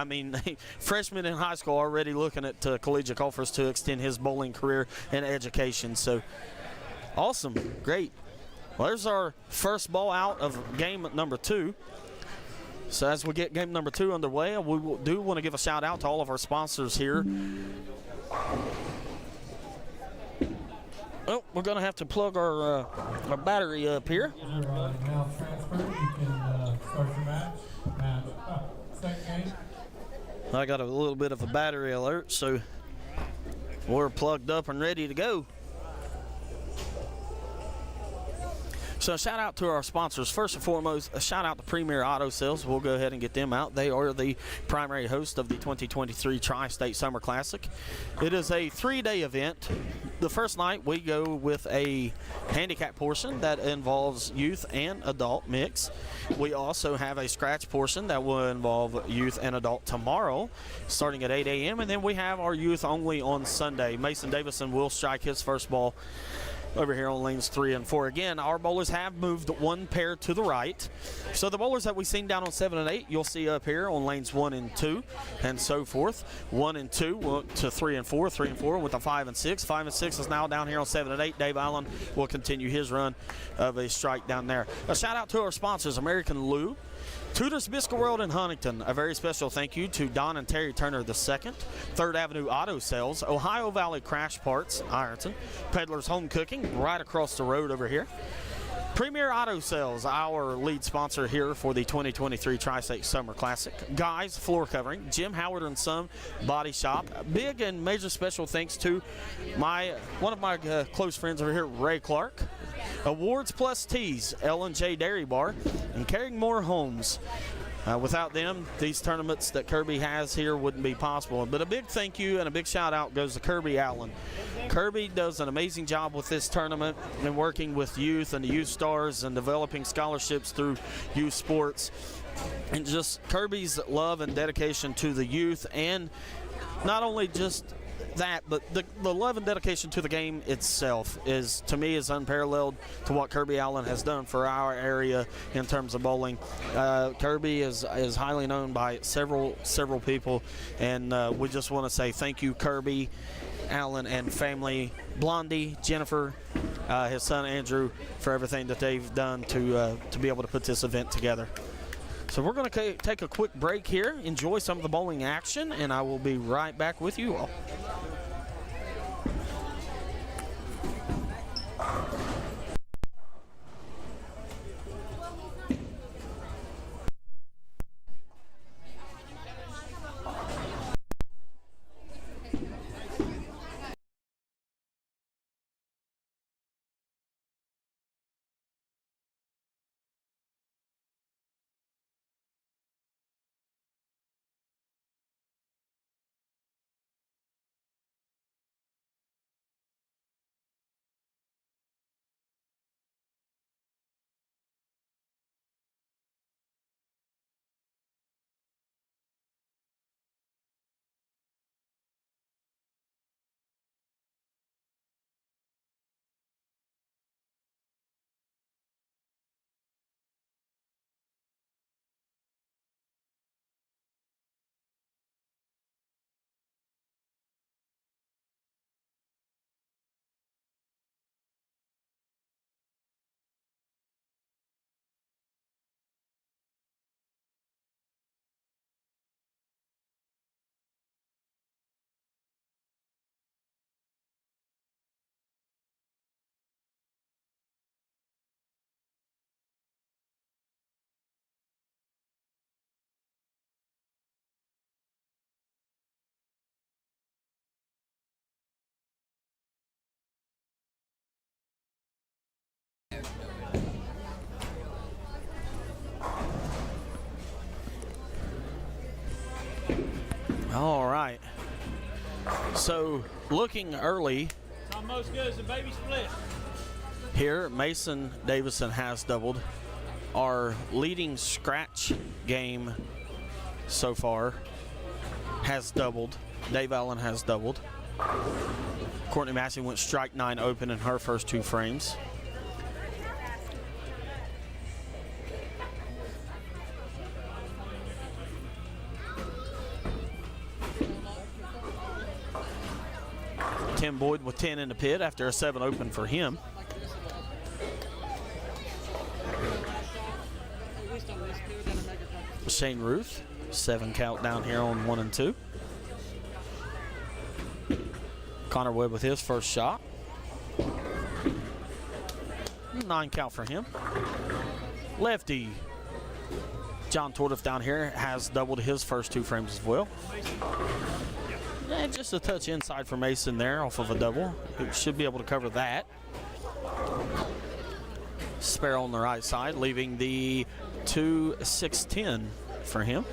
Speaker 1: freshman in high school already looking at collegiate offers to extend his bowling career and education. So, awesome, great. Well, there's our first ball out of game number 2. So as we get game number 2 underway, we do want to give a shout out to all of our sponsors here. Oh, we're going to have to plug our battery up here.
Speaker 7: Now transfer, you can start your match. And second game.
Speaker 1: I got a little bit of a battery alert, so we're plugged up and ready to go. So So a shout out to our sponsors. First and foremost, a shout out to Premier Auto Sales. We'll go ahead and get them out. They are the primary host of the 2023 Tri-State Summer Classic. It is a 3-day event. The first night we go with a handicap portion that involves youth and adult mix. We also have a scratch portion that will involve youth and adult tomorrow starting at 8 a.m. And then we have our youth only on Sunday. Mason Davison will strike his first ball over here on lanes 3 and 4. Again, our bowlers have moved one pair to the right. So the bowlers that we've seen down on 7 and 8, you'll see up here on lanes 1 and 2 and so forth. 1 and 2 to 3 and 4, 3 and 4 with a 5 and 6. 5 and 6 is now down here on 7 and 8. Dave Allen will continue his run of a strike down there. A shout out to our sponsors, American Lou, Tudor's Biscuit World in Huntington. A very special thank you to Don and Terry Turner II, 3rd Avenue Auto Sales, Ohio Valley Crash Parts, Ironton, Peddler's Home Cooking, right across the road over here. Premier Auto Sales, our lead sponsor here for the 2023 Tri-State Summer Classic. Guys Floor Covering, Jim Howard & Son Body Shop. Big and major special thanks to one of my close friends over here, Ray Clark. Awards Plus Tees, L&J Dairy Bar, and Carringmore Homes. Without them, these tournaments that Kirby has here wouldn't be possible. But a big thank you and a big shout out goes to Kirby Allen. Kirby does an amazing job with this tournament and working with youth and the youth stars and developing scholarships through youth sports. And just Kirby's love and dedication to the youth, and not only just that, but the love and dedication to the game itself is, to me, is unparalleled to what Kirby Allen has done for our area in terms of bowling. Kirby is highly known by several people, and we just want to say thank you, Kirby Allen and family, Blondie, Jennifer, his son Andrew, for everything that they've done to be able to put this event together. So we're going to take a quick break here, enjoy some of the bowling action, and I will be right back with you all. All right. So looking early.
Speaker 5: It's almost good as a baby split.
Speaker 1: Here, Mason Davison has doubled. Our leading scratch game so far has doubled. Dave Allen has doubled. Courtney Massey went strike 9 open in her first 2 frames. Tim Boyd with 10 in the pit after a 7 open for him. Shane Ruth, 7 count down here on 1 and 2. Connor Webb with his first shot. 9 count for him. Lefty John Tordiff down here has doubled his first 2 frames as well. Yeah, just a touch inside for Mason there off of a double. He should be able to cover that. spare on the right side, leaving the 2-6-10 for him.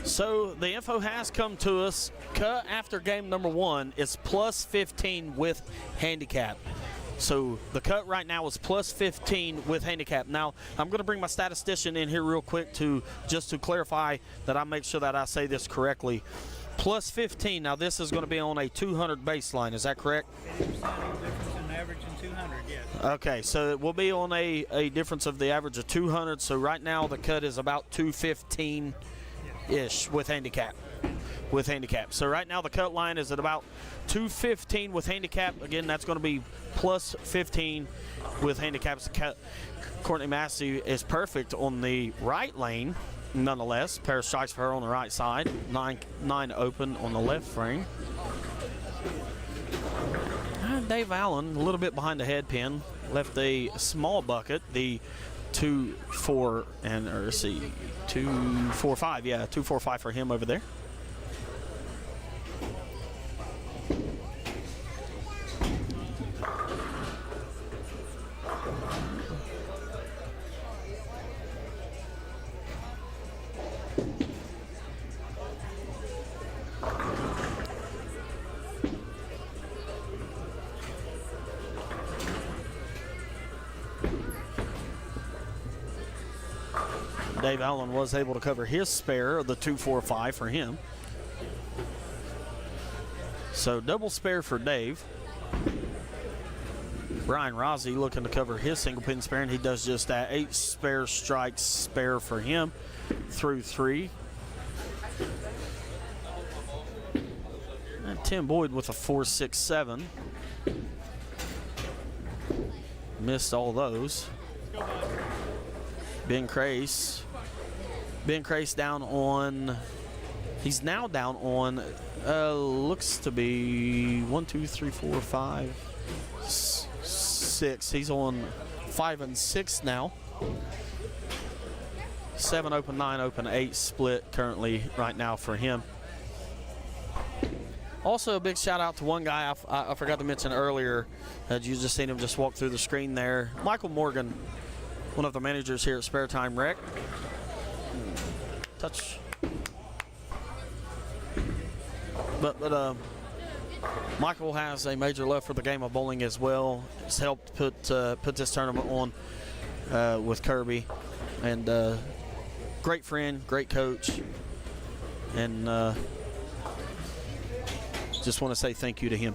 Speaker 1: So the info has come to us. Cut after game number 1 is plus 15 with handicap. So the cut right now is plus 15 with handicap. Now I'm going to bring my statistician in here real quick to clarify that I make sure that I say this correctly. Plus 15. Now this is going to be on a 200 baseline. Is that correct?
Speaker 5: 80% difference in average and 200. Yes.
Speaker 1: Okay, so it will be on a difference of the average of 200. So right now the cut is about 215. Ish with handicap. So right now the cut line is at about 215 with handicap. Again, that's going to be plus 15 with handicaps. Courtney Massey is perfect on the right lane. Nonetheless, pair of strikes for her on the right side. 9 open on the left frame. Dave Allen a little bit behind the head pin. Left a small bucket. The 2-4 and or let's see 2-4-5, yeah, 2-4-5 for him over there. Dave Allen was able to cover his spare of the 2-4-5 for him. So double spare for Dave. Brian Rossi looking to cover his single pin spare, and he does just that. 8 spare strikes spare for him through 3. And Tim Boyd with a 4-6-7. Missed all those. Ben Crace down on, he's now down on, looks to be 1, 2, 3, 4, 5, 6. He's on 5 and 6 now. 7 open, 9 open, 8 split currently right now for him. Also a big shout out to one guy I forgot to mention earlier. You just seen him just walk through the screen there. Michael Morgan, one of the managers here at Spare Time Rec. Touch. But Michael has a major love for the game of bowling as well. He's helped put this tournament on with Kirby, and great friend, great coach, and just want to say thank you to him.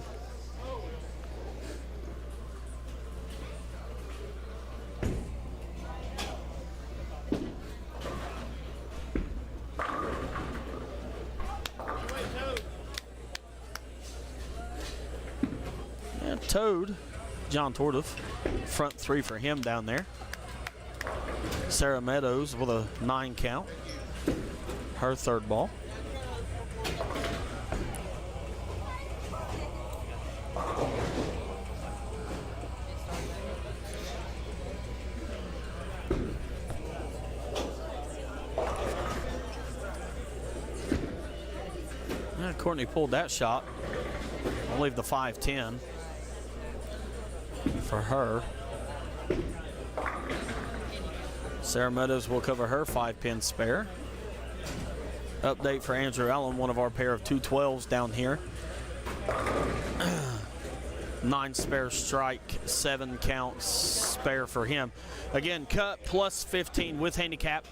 Speaker 1: Toad, John Tordoff, front 3 for him down there. Sarah Meadows with a 9 count, her 3rd ball. Courtney pulled that shot. I'll leave the 5-10 for her. Sarah Meadows will cover her 5-pin spare. Update for Andrew Allen, one of our pair of 212s down here. 9 spare strike, 7 counts spare for him. Again, cut plus 15 with handicap.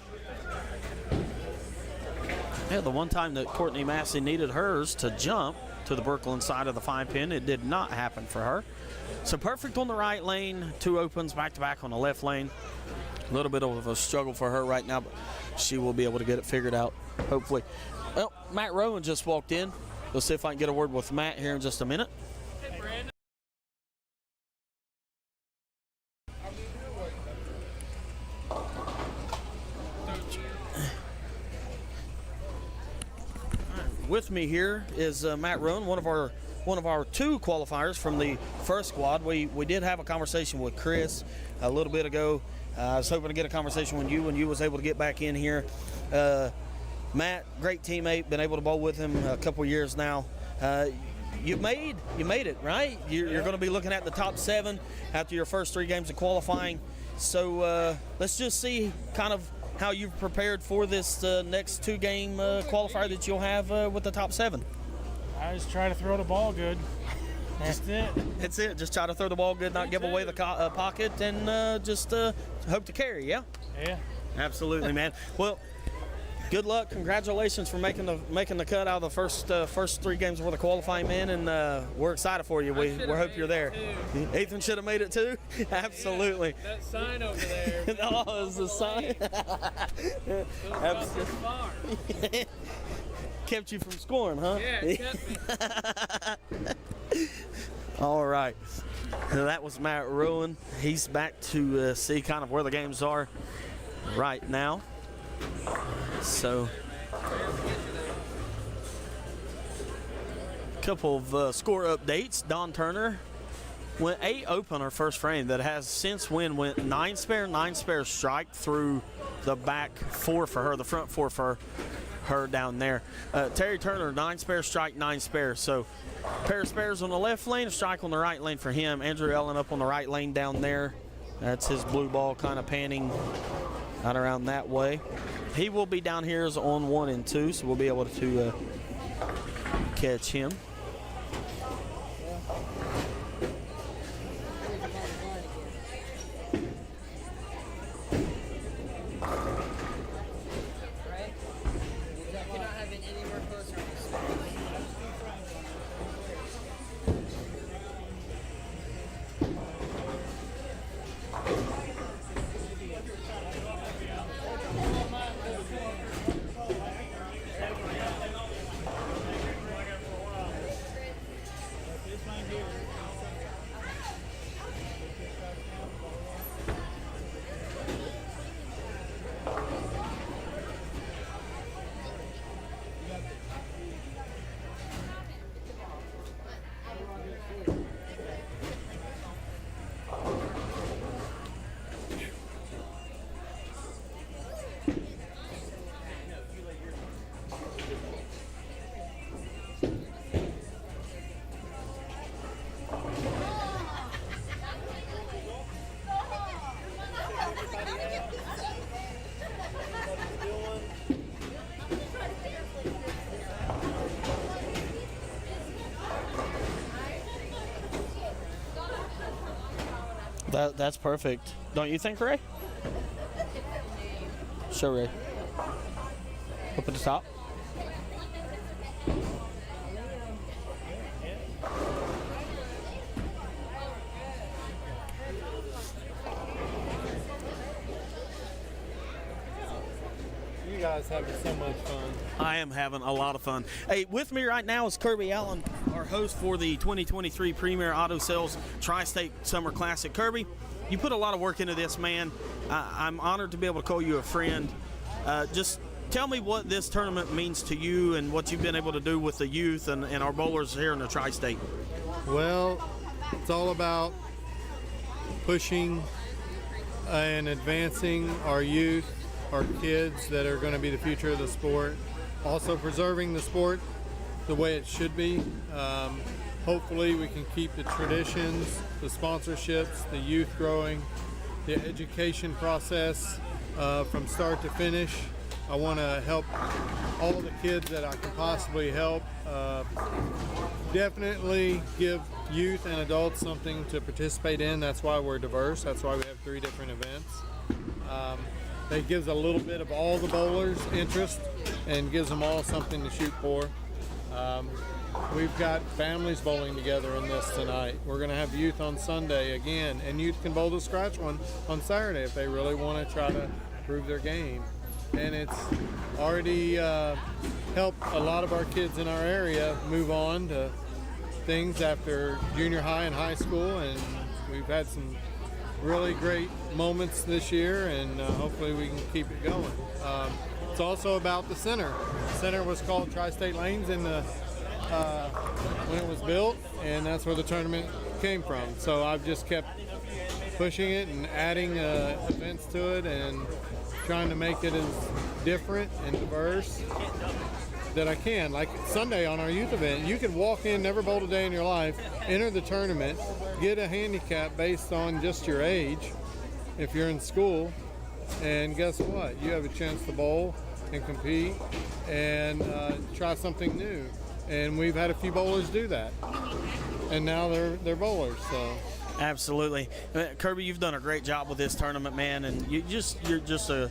Speaker 1: Yeah, the one time that Courtney Massey needed hers to jump to the Brooklyn side of the 5-pin, it did not happen for her. So perfect on the right lane, 2 opens back-to-back on the left lane. A little bit of a struggle for her right now, but she will be able to get it figured out, hopefully. Well, Matt Rowan just walked in. Let's see if I can get a word with Matt here in just a minute. with me here is Matt Rowan, one of our two qualifiers from the first squad. We did have a conversation with Chris a little bit ago. I was hoping to get a conversation with you when you was able to get back in here. Matt, great teammate, been able to bowl with him a couple years now. You made it, right? You're going to be looking at the top 7 after your first 3 games of qualifying. So let's just see kind of how you've prepared for this next 2-game qualifier that you'll have with the top 7.
Speaker 5: I just try to throw the ball good. That's it.
Speaker 1: That's it. Just try to throw the ball good, not give away the pocket, and just hope to carry. Yeah.
Speaker 5: Yeah.
Speaker 1: Absolutely, man. Well, good luck. Congratulations for making the cut out of the first 3 games for the qualifying, man, and we're excited for you. We hope you're there. Ethan should have made it too. Absolutely.
Speaker 5: Yeah, that sign over there.
Speaker 1: Oh, it's a sign. Kept you from scoring, huh?
Speaker 5: Yeah, it kept me.
Speaker 1: All right. That was Matt Rowan. He's back to see kind of where the games are right now. So, a couple of score updates. Dawn Turner went 8 open her first frame. That has since went 9 spare strike through the back 4 for her, the front 4 for her down there. Terry Turner, 9 spare strike, 9 spare. So, pair of spares on the left lane, a strike on the right lane for him. Andrew Ellen up on the right lane down there. That's his blue ball kind of panning out around that way. He will be down here as on 1 and 2, so we'll be able to catch him. That's perfect. Don't you think, Ray? Sure, Ray. Up at the top.
Speaker 5: You guys having so much fun.
Speaker 1: I am having a lot of fun. Hey, with me right now is Kirby Allen, our host for the 2023 Premier Auto Sales Tri-State Summer Classic. Kirby, you put a lot of work into this, man. I'm honored to be able to call you a friend. Just tell me what this tournament means to you and what you've been able to do with the youth and our bowlers here in the Tri-State.
Speaker 8: Well, it's all about pushing and advancing our youth, our kids that are going to be the future of the sport. Also preserving the sport the way it should be. Hopefully we can keep the traditions, the sponsorships, the youth growing, the education process from start to finish. I want to help all the kids that I can possibly help. Definitely give youth and adults something to participate in. That's why we're diverse. That's why we have 3 different events. That gives a little bit of all the bowlers interest and gives them all something to shoot for. We've got families bowling together in this tonight. We're going to have youth on Sunday again, and youth can bowl the scratch one on Saturday if they really want to try to prove their game. And it's already helped a lot of our kids in our area move on to things after junior high and high school, and we've had some really great moments this year, and hopefully we can keep it going. It's also about the center. The center was called Tristate Lanes in the when it was built, and that's where the tournament came from. So I've just kept pushing it and adding events to it and trying to make it as different and diverse that I can. Like Sunday on our youth event, you can walk in, never bowled a day in your life, enter the tournament, get a handicap based on just your age if you're in school, and guess what? You have a chance to bowl and compete and try something new. And we've had a few bowlers do that, and now they're bowlers. So.
Speaker 1: Absolutely. Kirby, you've done a great job with this tournament, man, and you're just a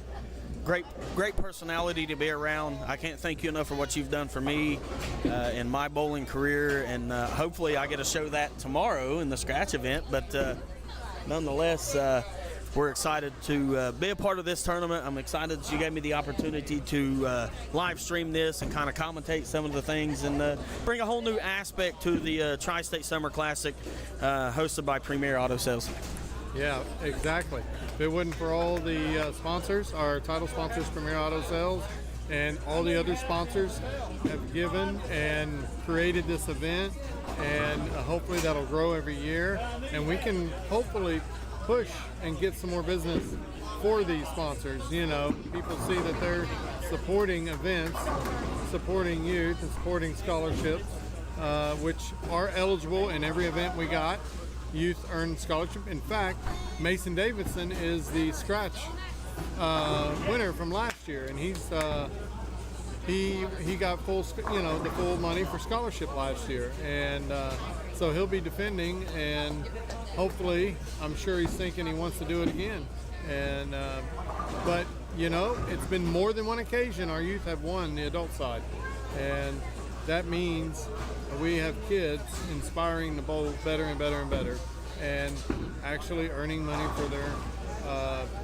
Speaker 1: great personality to be around. I can't thank you enough for what you've done for me in my bowling career, and hopefully I get to show that tomorrow in the scratch event. But nonetheless, we're excited to be a part of this tournament. I'm excited that you gave me the opportunity to live stream this and kind of commentate some of the things and bring a whole new aspect to the Tri-State Summer Classic hosted by Premier Auto Sales.
Speaker 8: Yeah, exactly. If it wasn't for all the sponsors, our title sponsors, Premier Auto Sales, and all the other sponsors have given and created this event, and hopefully that'll grow every year, and we can hopefully push and get some more business for these sponsors. You know, people see that they're supporting events, supporting youth, and supporting scholarships, which are eligible in every event we got. Youth earn scholarship. In fact, Mason Davidson is the scratch winner from last year, and he got the full money for scholarship last year, and so he'll be defending, and hopefully, I'm sure he's thinking he wants to do it again. And but you know, it's been more than one occasion our youth have won the adult side, and that means we have kids inspiring to bowl better and better and better, and actually earning money for their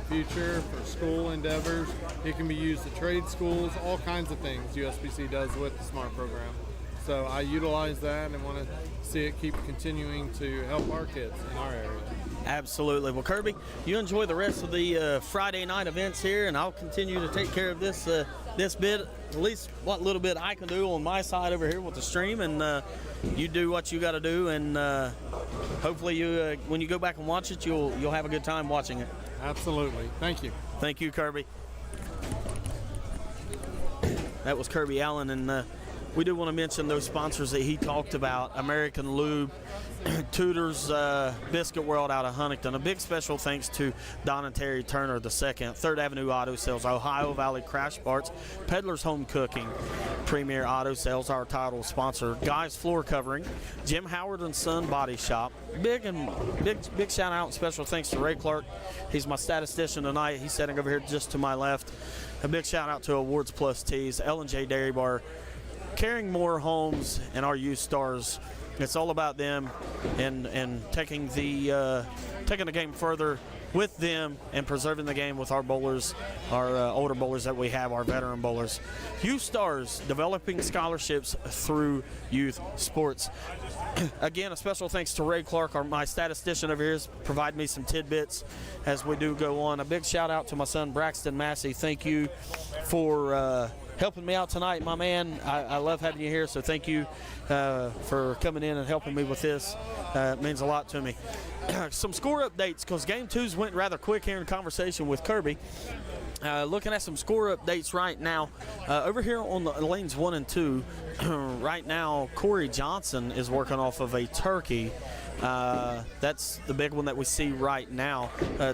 Speaker 8: future, for school endeavors. It can be used at trade schools, all kinds of things USBC does with the SMART program. So I utilize that and want to see it keep continuing to help our kids in our area.
Speaker 1: Absolutely. Well, Kirby, you enjoy the rest of the Friday night events here, and I'll continue to take care of this bit, at least what little bit I can do on my side over here with the stream, and you do what you got to do, and hopefully you, when you go back and watch it, you'll have a good time watching it.
Speaker 8: Absolutely. Thank you.
Speaker 1: Thank you, Kirby. That was Kirby Allen, and we do want to mention those sponsors that he talked about: American Lube, Tudor's Biscuit World out of Huntington. A big special thanks to Don and Terry Turner II, 3rd Avenue Auto Sales, Ohio Valley Crash Parts, Peddler's Home Cooking, Premier Auto Sales, our title sponsor, Guys Floor Covering, Jim Howard and Son Body Shop. Big shout out and special thanks to Ray Clark. He's my statistician tonight. He's sitting over here just to my left. A big shout out to Awards Plus Tees, L&J Dairy Bar, Caring More Homes, and our youth stars. It's all about them and taking the game further with them and preserving the game with our bowlers, our older bowlers that we have, our veteran bowlers. Youth stars, developing scholarships through youth sports. Again, a special thanks to Ray Clark, my statistician over here, has provided me some tidbits as we do go on. A big shout out to my son Braxton Massey. Thank you for helping me out tonight, my man. I love having you here, so thank you for coming in and helping me with this. It means a lot to me. Some score updates, because Game 2's went rather quick here in conversation with Kirby. Looking at some score updates right now. Over here on the lanes 1 and 2, right now, Corey Johnson is working off of a turkey. That's the big one that we see right now.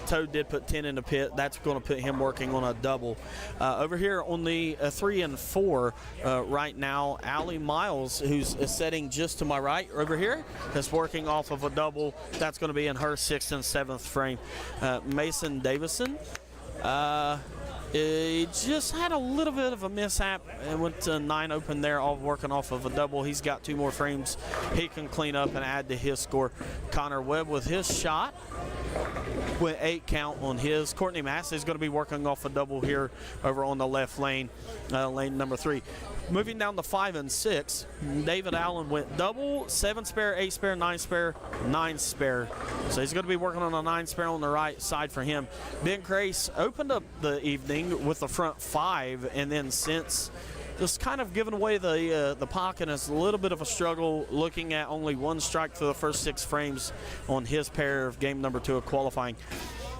Speaker 1: Toad did put 10 in the pit. That's going to put him working on a double. Over here on the 3 and 4 right now, Allie Miles, who's setting just to my right over here, is working off of a double. That's going to be in her 6th and 7th frame. Mason Davison, he just had a little bit of a mishap and went to 9 open there, all working off of a double. He's got 2 more frames he can clean up and add to his score. Connor Webb with his shot. Went 8 count on his. Courtney Massey is going to be working off a double here over on the left lane, lane number 3. Moving down to 5 and 6, David Allen went double, 7 spare, 8 spare, 9 spare, 9 spare. So he's going to be working on a 9 spare on the right side for him. Ben Grace opened up the evening with the front 5, and then since just kind of giving away the pocket is a little bit of a struggle, looking at only 1 strike for the first 6 frames on his pair of game number 2 of qualifying.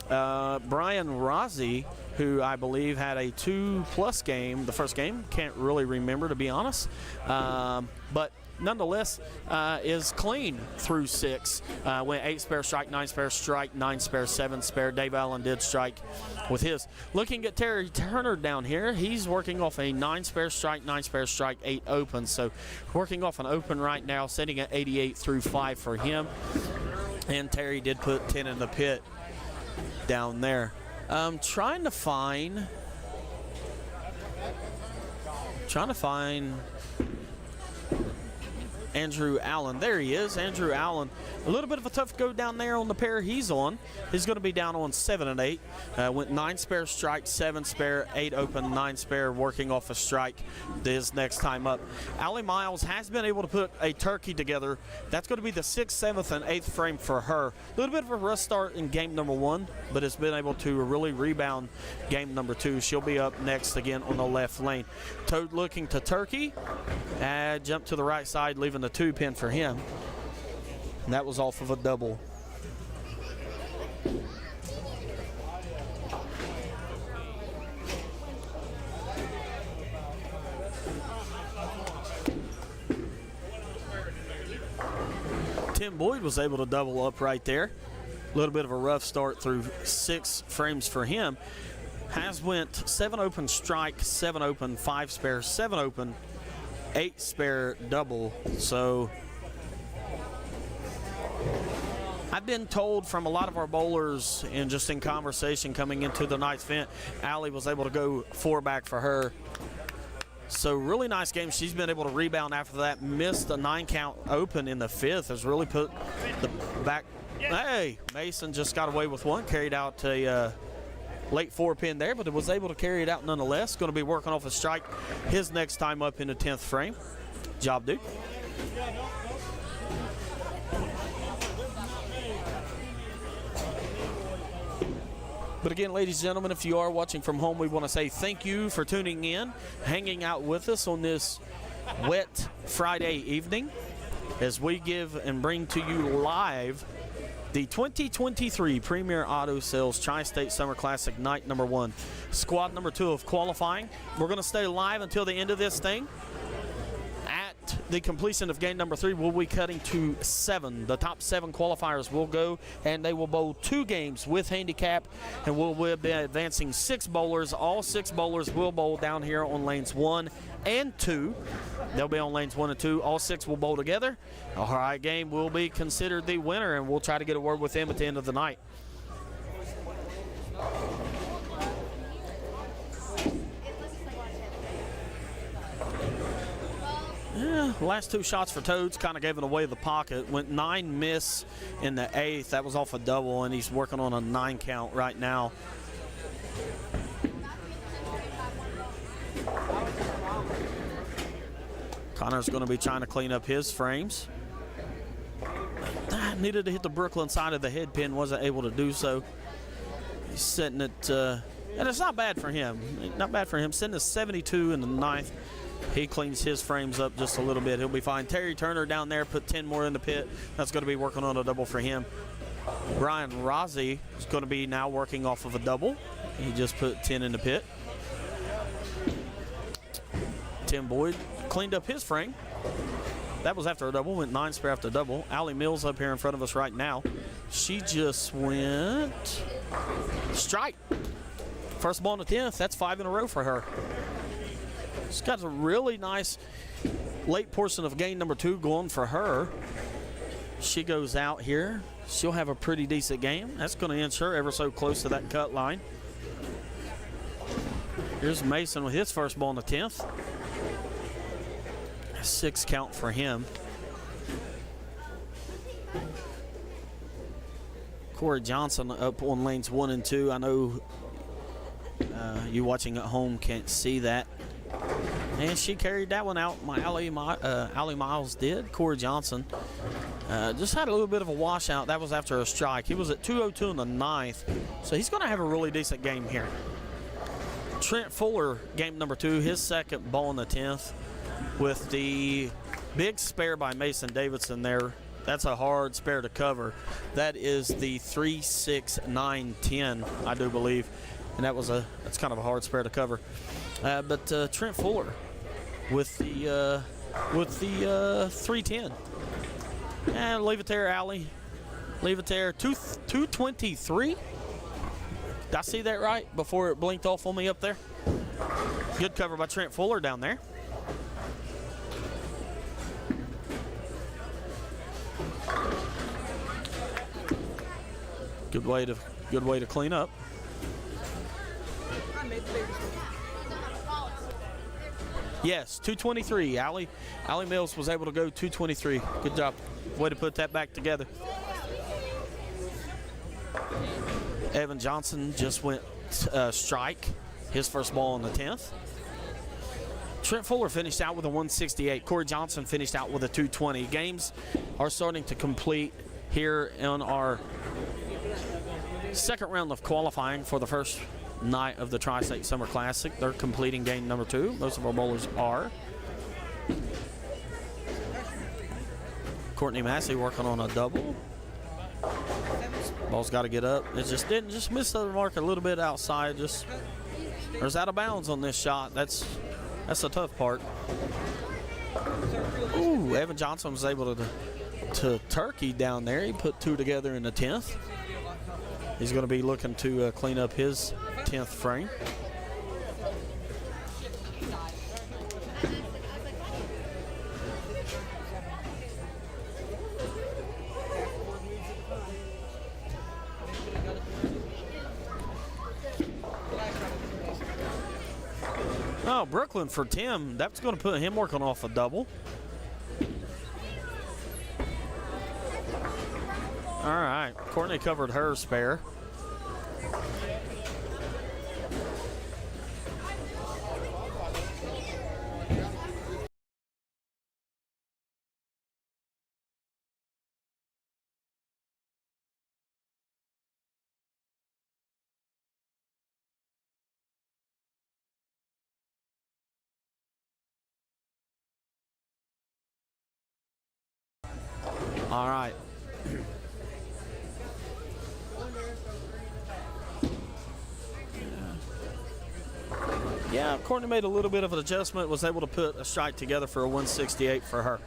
Speaker 1: Brian Rossi, who I believe had a 2+ game, the first game, can't really remember to be honest, but nonetheless is clean through 6. Went 8 spare, strike, 9 spare, strike, 9 spare, 7 spare. Dave Allen did strike with his. Looking at Terry Turner down here, he's working off a 9 spare, strike, 9 spare, strike, 8 open. So working off an open right now, sitting at 88 through 5 for him. And Terry did put 10 in the pit down there. Trying to find Andrew Allen. There he is, Andrew Allen. A little bit of a tough go down there on the pair he's on. He's going to be down on 7 and 8. Went 9 spare, strike, 7 spare, 8 open, 9 spare, working off a strike his next time up. Allie Miles has been able to put a turkey together. That's going to be the 6th, 7th, and 8th frame for her. A little bit of a rough start in game number 1, but has been able to really rebound game number 2. She'll be up next again on the left lane. Toad looking to turkey. Jump to the right side, leaving the 2 pin for him. And that was off of a double. Tim Boyd was able to double up right there. A little bit of a rough start through 6 frames for him. Has went 7 open, strike, 7 open, 5 spare, 7 open, 8 spare, double. So I've been told from a lot of our bowlers and just in conversation coming into the night's event, Allie was able to go 4 back for her. So really nice game. She's been able to rebound after that. Missed a 9 count open in the 5th. Has really put the back. Hey, Mason just got away with 1. Carried out a late 4 pin there, but it was able to carry it out nonetheless. Going to be working off a strike his next time up in the 10th frame. Job, Duke. But again, ladies and gentlemen, if you are watching from home, we want to say thank you for tuning in, hanging out with us on this wet Friday evening as we give and bring to you live the 2023 Premier Auto Sales Tri-State Summer Classic Night number 1, squad number 2 of qualifying. We're going to stay live until the end of this thing. At the completion of game number 3, we'll be cutting to 7. The top 7 qualifiers will go, and they will bowl 2 games with handicap, and we'll be advancing 6 bowlers. All 6 bowlers will bowl down here on lanes 1 and 2. They'll be on lanes 1 and 2. All 6 will bowl together. A high game will be considered the winner, and we'll try to get a word with them at the end of the night. Yeah, last 2 shots for Toads kind of gave it away the pocket. Went 9 miss in the 8th. That was off a double, and he's working on a 9 count right now. Connor's going to be trying to clean up his frames. Needed to hit the Brooklyn side of the head pin, wasn't able to do so. He's setting it, and it's not bad for him. Not bad for him. Sitting at 72 in the 9th. He cleans his frames up just a little bit. He'll be fine. Terry Turner down there put 10 more in the pit. That's going to be working on a double for him. Brian Rossi is going to be now working off of a double. He just put 10 in the pit. Tim Boyd cleaned up his frame. That was after a double. Went 9 spare after double. Allie Mills up here in front of us right now. She just went strike. First ball in the 10th. That's 5 in a row for her. She's got a really nice late portion of game number 2 going for her. She goes out here. She'll have a pretty decent game. That's going to inch her ever so close to that cut line. Here's Mason with his first ball in the 10th. 6 count for him. Corey Johnson up on lanes 1 and 2. I know you watching at home can't see that. And she carried that one out. Allie Miles did. Corey Johnson just had a little bit of a washout. That was after a strike. He was at 202 in the 9th, so he's going to have a really decent game here. Trent Fuller, game number 2, his second ball in the 10th with the big spare by Mason Davidson there. That's a hard spare to cover. That is the 3-6-9-10, I do believe, and that's kind of a hard spare to cover. But Trent Fuller with the 310. And leave it there, Allie. Leave it there. 223. Did I see that right before it blinked off on me up there? Good cover by Trent Fuller down there. Good way to clean up. Yes, 223. Allie Mills was able to go 223. Good job. Way to put that back together. Evan Johnson just went strike, his first ball in the 10th. Trent Fuller finished out with a 168. Corey Johnson finished out with a 220. Games are starting to complete here on our second round of qualifying for the first night of the Tri-State Summer Classic. They're completing game number 2. Most of our bowlers are. Courtney Massey working on a double. Ball's got to get up. It just didn't, just missed the mark a little bit outside. Just there's out of bounds on this shot. That's the tough part. Ooh, Evan Johnson was able to turkey down there. He put 2 together in the 10th. He's going to be looking to clean up his 10th frame. Oh, Brooklyn for Tim. That's going to put him working off a double. All right, Courtney covered her spare. All right. Yeah, Courtney made a little bit of an adjustment, was able to put a strike together for a 168 for her.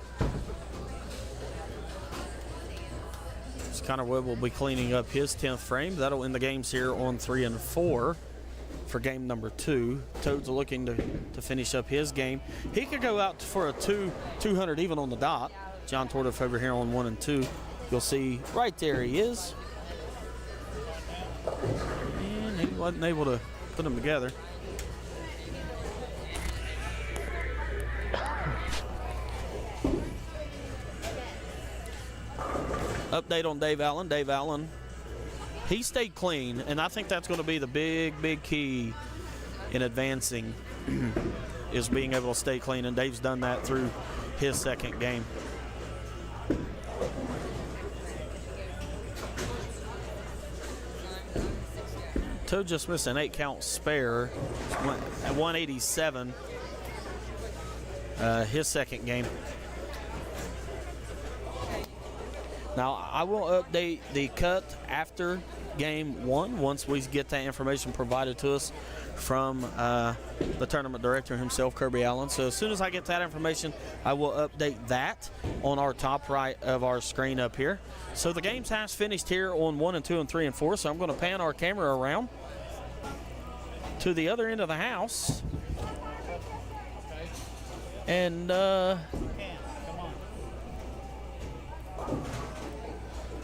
Speaker 1: It's kind of where we'll be cleaning up his 10th frame. That'll end the games here on 3 and 4 for game number 2. Toad's looking to finish up his game. He could go out for a 200 even on the dot. John Tordoff over here on 1 and 2. You'll see right there he is. And he wasn't able to put them together. Update on Dave Allen. Dave Allen, he stayed clean, and I think that's going to be the big key in advancing is being able to stay clean, and Dave's done that through his second game. Toad just missed an 8-count spare at 187, his second game. Now, I will update the cut after game 1 once we get that information provided to us from the tournament director himself, Kirby Allen. So as soon as I get that information, I will update that on our top right of our screen up here. So the games has finished here on 1 and 2 and 3 and 4. So I'm going to pan our camera around to the other end of the house. And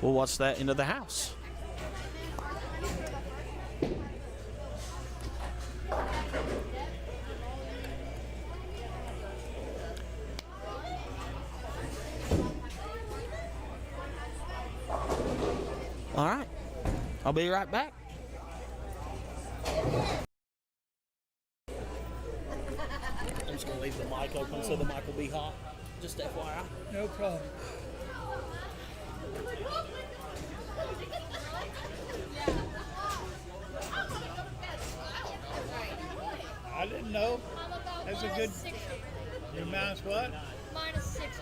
Speaker 1: we'll watch that end of the house. All right. I'll be right back. I'm just going to leave the mic open so the mic will be hot. Just FYI.
Speaker 5: No problem. I didn't know. That's a good. Your minus what?
Speaker 9: Minus 60.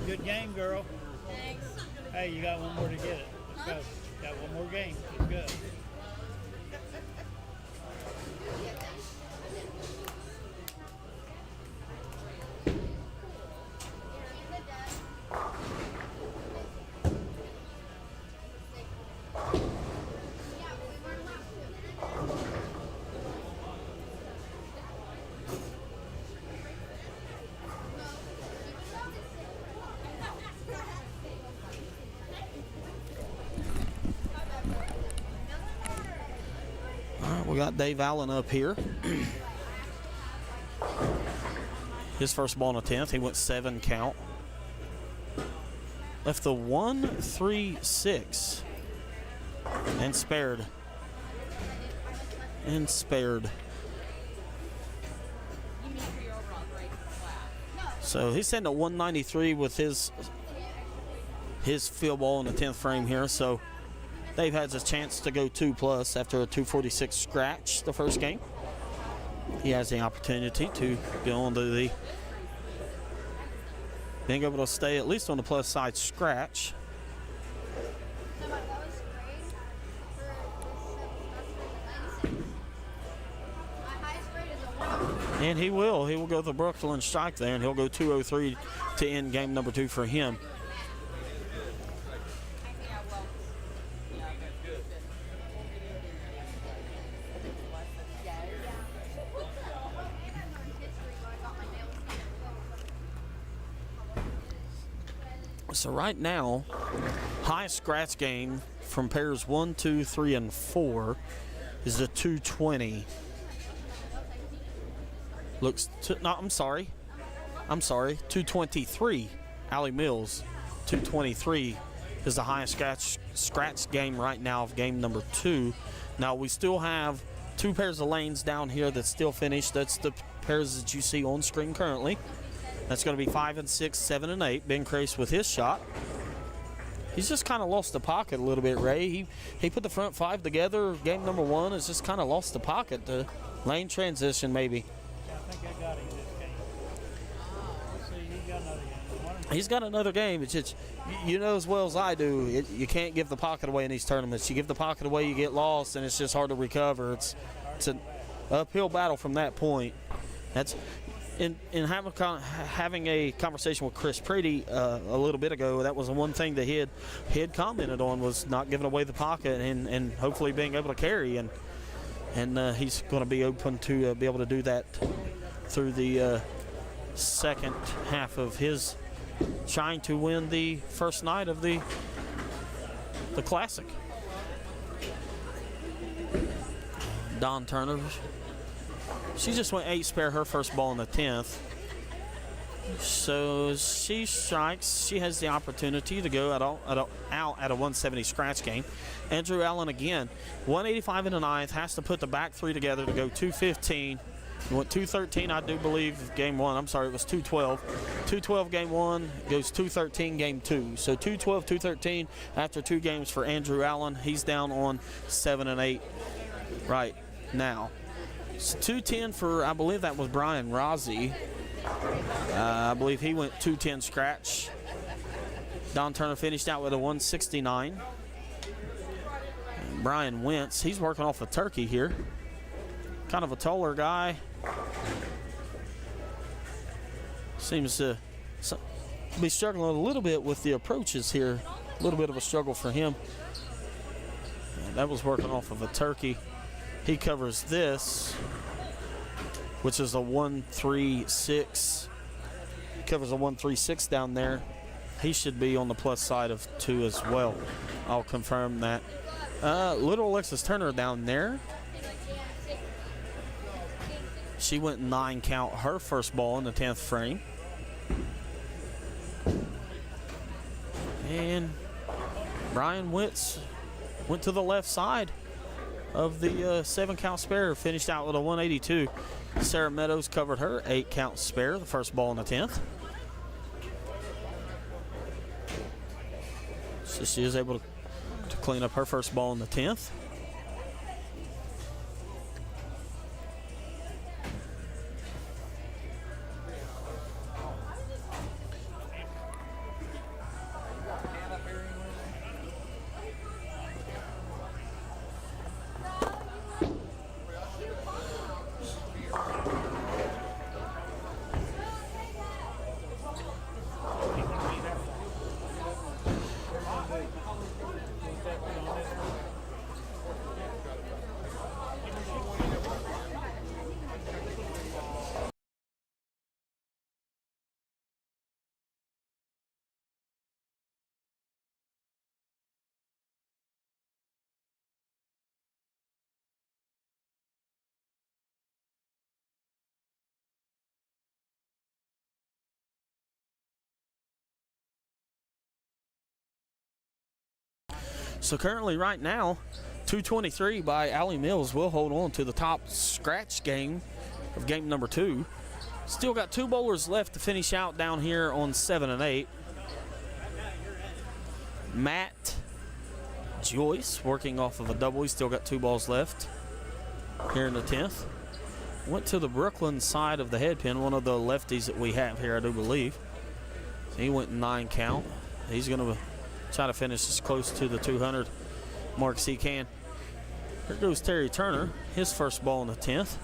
Speaker 5: Good game, girl.
Speaker 9: Thanks.
Speaker 5: Hey, you got one more to get it. Let's go. Got one more game. It's good.
Speaker 1: We got Dave Allen up here. His first ball in the 10th. He went 7 count. Left the 1-3-6. And spared. So he's sitting at 193 with his field ball in the 10th frame here. So Dave has a chance to go 2+ after a 246 scratch the first game. He has the opportunity to go on to the being able to stay at least on the plus side scratch. And he will go the Brooklyn strike there, and he'll go 203 to end game number 2 for him. So right now, highest scratch game from pairs 1, 2, 3, and 4 is a 220. I'm sorry, 223. Allie Mills, 223 is the highest scratch game right now of game number 2. Now we still have 2 pairs of lanes down here that still finished. That's the pairs that you see on screen currently. That's going to be 5 and 6, 7 and 8. Ben Crace with his shot. He's just kind of lost the pocket a little bit, Ray. He put the front 5 together. Game number 1 has just kind of lost the pocket. The lane transition, maybe.
Speaker 5: Yeah, I think I got him this game. Let's see, he got another game.
Speaker 1: He's got another game. It's just, you know as well as I do, you can't give the pocket away in these tournaments. You give the pocket away, you get lost, and it's just hard to recover. It's an uphill battle from that point. That's in having a conversation with Chris Prady a little bit ago. That was the one thing that he had commented on, was not giving away the pocket and hopefully being able to carry, and he's going to be open to be able to do that through the second half of his trying to win the first night of the Classic. Dawn Turner, she just went 8 spare her first ball in the 10th. So she strikes. She has the opportunity to go out at a 170 scratch game. Andrew Allen again, 185 in the 9th, has to put the back 3 together to go 215. He went 213, I do believe, game 1. I'm sorry, it was 212. 212 game 1, goes 213 game 2. So 212, 213 after 2 games for Andrew Allen. He's down on 7 and 8 right now. So 210 for, I believe that was Brian Rossi. I believe he went 210 scratch. Don Turner finished out with a 169. And Brian Wentz, he's working off a turkey here. Kind of a taller guy. Seems to be struggling a little bit with the approaches here. A little bit of a struggle for him. And that was working off of a turkey. He covers this, which is a 136. Covers a 136 down there. He should be on the plus side of 2 as well. I'll confirm that. Little Alexis Turner down there. She went 9 count her first ball in the 10th frame. And Brian Wentz went to the left side of the 7-count spare, finished out with a 182. Sarah Meadows covered her 8-count spare, the first ball in the 10th. So she is able to clean up her first ball in the 10th. So currently right now, 223 by Allie Mills will hold on to the top scratch game of game number 2. Still got 2 bowlers left to finish out down here on 7 and 8. Matt Joyce working off of a double. He's still got 2 balls left here in the 10th. Went to the Brooklyn side of the head pin, one of the lefties that we have here, I do believe. So he went 9 count. He's going to try to finish as close to the 200 mark as he can. Here goes Terry Turner, his first ball in the 10th.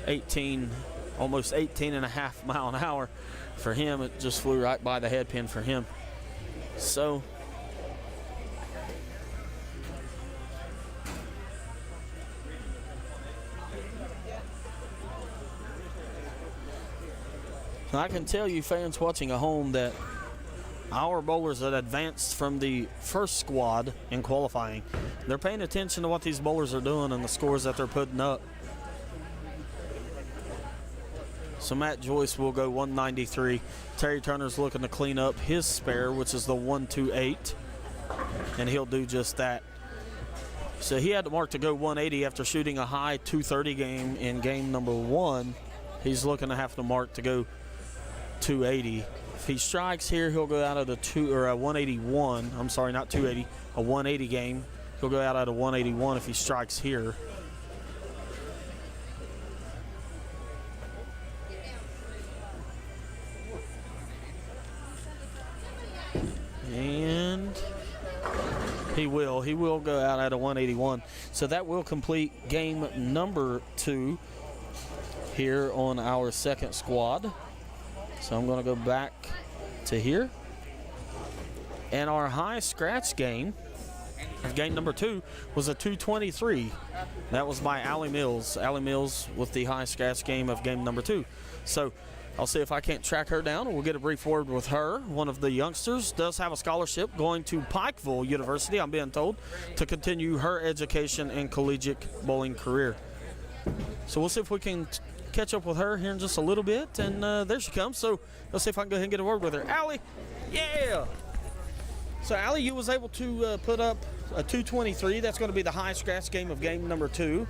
Speaker 1: 18, almost 18.5 mile an hour for him. It just flew right by the head pin for him. So I can tell you fans watching at home that our bowlers that advanced from the first squad in qualifying, they're paying attention to what these bowlers are doing and the scores that they're putting up. So Matt Joyce will go 193. Terry Turner's looking to clean up his spare, which is the 128, and he'll do just that. So he had to mark to go 180 after shooting a high 230 game in game number 1. He's looking to have to mark to go 280. If he strikes here, he'll go out of the 181. I'm sorry, not 280, a 180 game. He'll go out at a 181 if he strikes here. And he will go out at a 181. So that will complete game number 2 here on our second squad. So I'm going to go back to here. And our high scratch game of game number 2 was a 223. That was by Allie Mills. Allie Mills with the high scratch game of game number 2. So I'll see if I can't track her down, and we'll get a brief word with her. One of the youngsters does have a scholarship going to Pikeville University, I'm being told, to continue her education and collegiate bowling career. So we'll see if we can catch up with her here in just a little bit, and there she comes. So let's see if I can go ahead and get a word with her. Allie, yeah. So Allie, you was able to put up a 223. That's going to be the high scratch game of game number 2.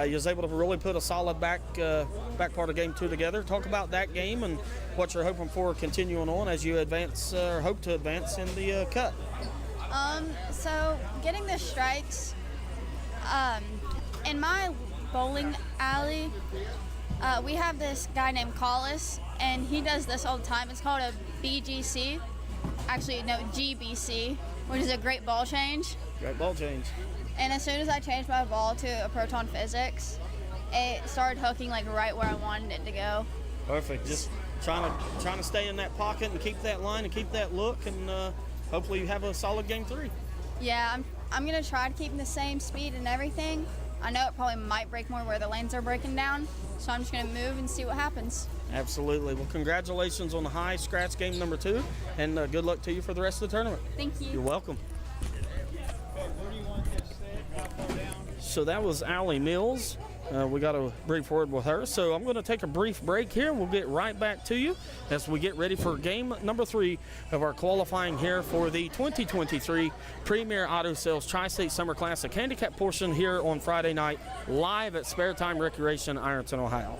Speaker 1: You was able to really put a solid back part of game 2 together. Talk about that game and what you're hoping for continuing on as you advance or hope to advance in the cut.
Speaker 9: So getting the strikes in my bowling alley, we have this guy named Collis, and he does this all the time. It's called a BGC. Actually, no, GBC, which is a great ball change.
Speaker 1: Great ball change.
Speaker 9: And as soon as I changed my ball to a proton physics, it started hooking like right where I wanted it to go.
Speaker 1: Perfect. Just trying to stay in that pocket and keep that line and keep that look, and hopefully you have a solid game 3.
Speaker 9: Yeah, I'm gonna try to keep the same speed and everything. I know it probably might break more where the lanes are breaking down, so I'm just gonna move and see what happens.
Speaker 1: Absolutely. Well, congratulations on the high scratch game number 2, and good luck to you for the rest of the tournament.
Speaker 9: Thank you.
Speaker 1: You're welcome. So that was Allie Mills, We got a brief word with her. So I'm going to take a brief break here. We'll get right back to you as we get ready for game number 3 of our qualifying here for the 2023 Premier Auto Sales Tri-State Summer Classic Handicap portion here on Friday night, live at Spare Time Recreation, Ironton, Ohio.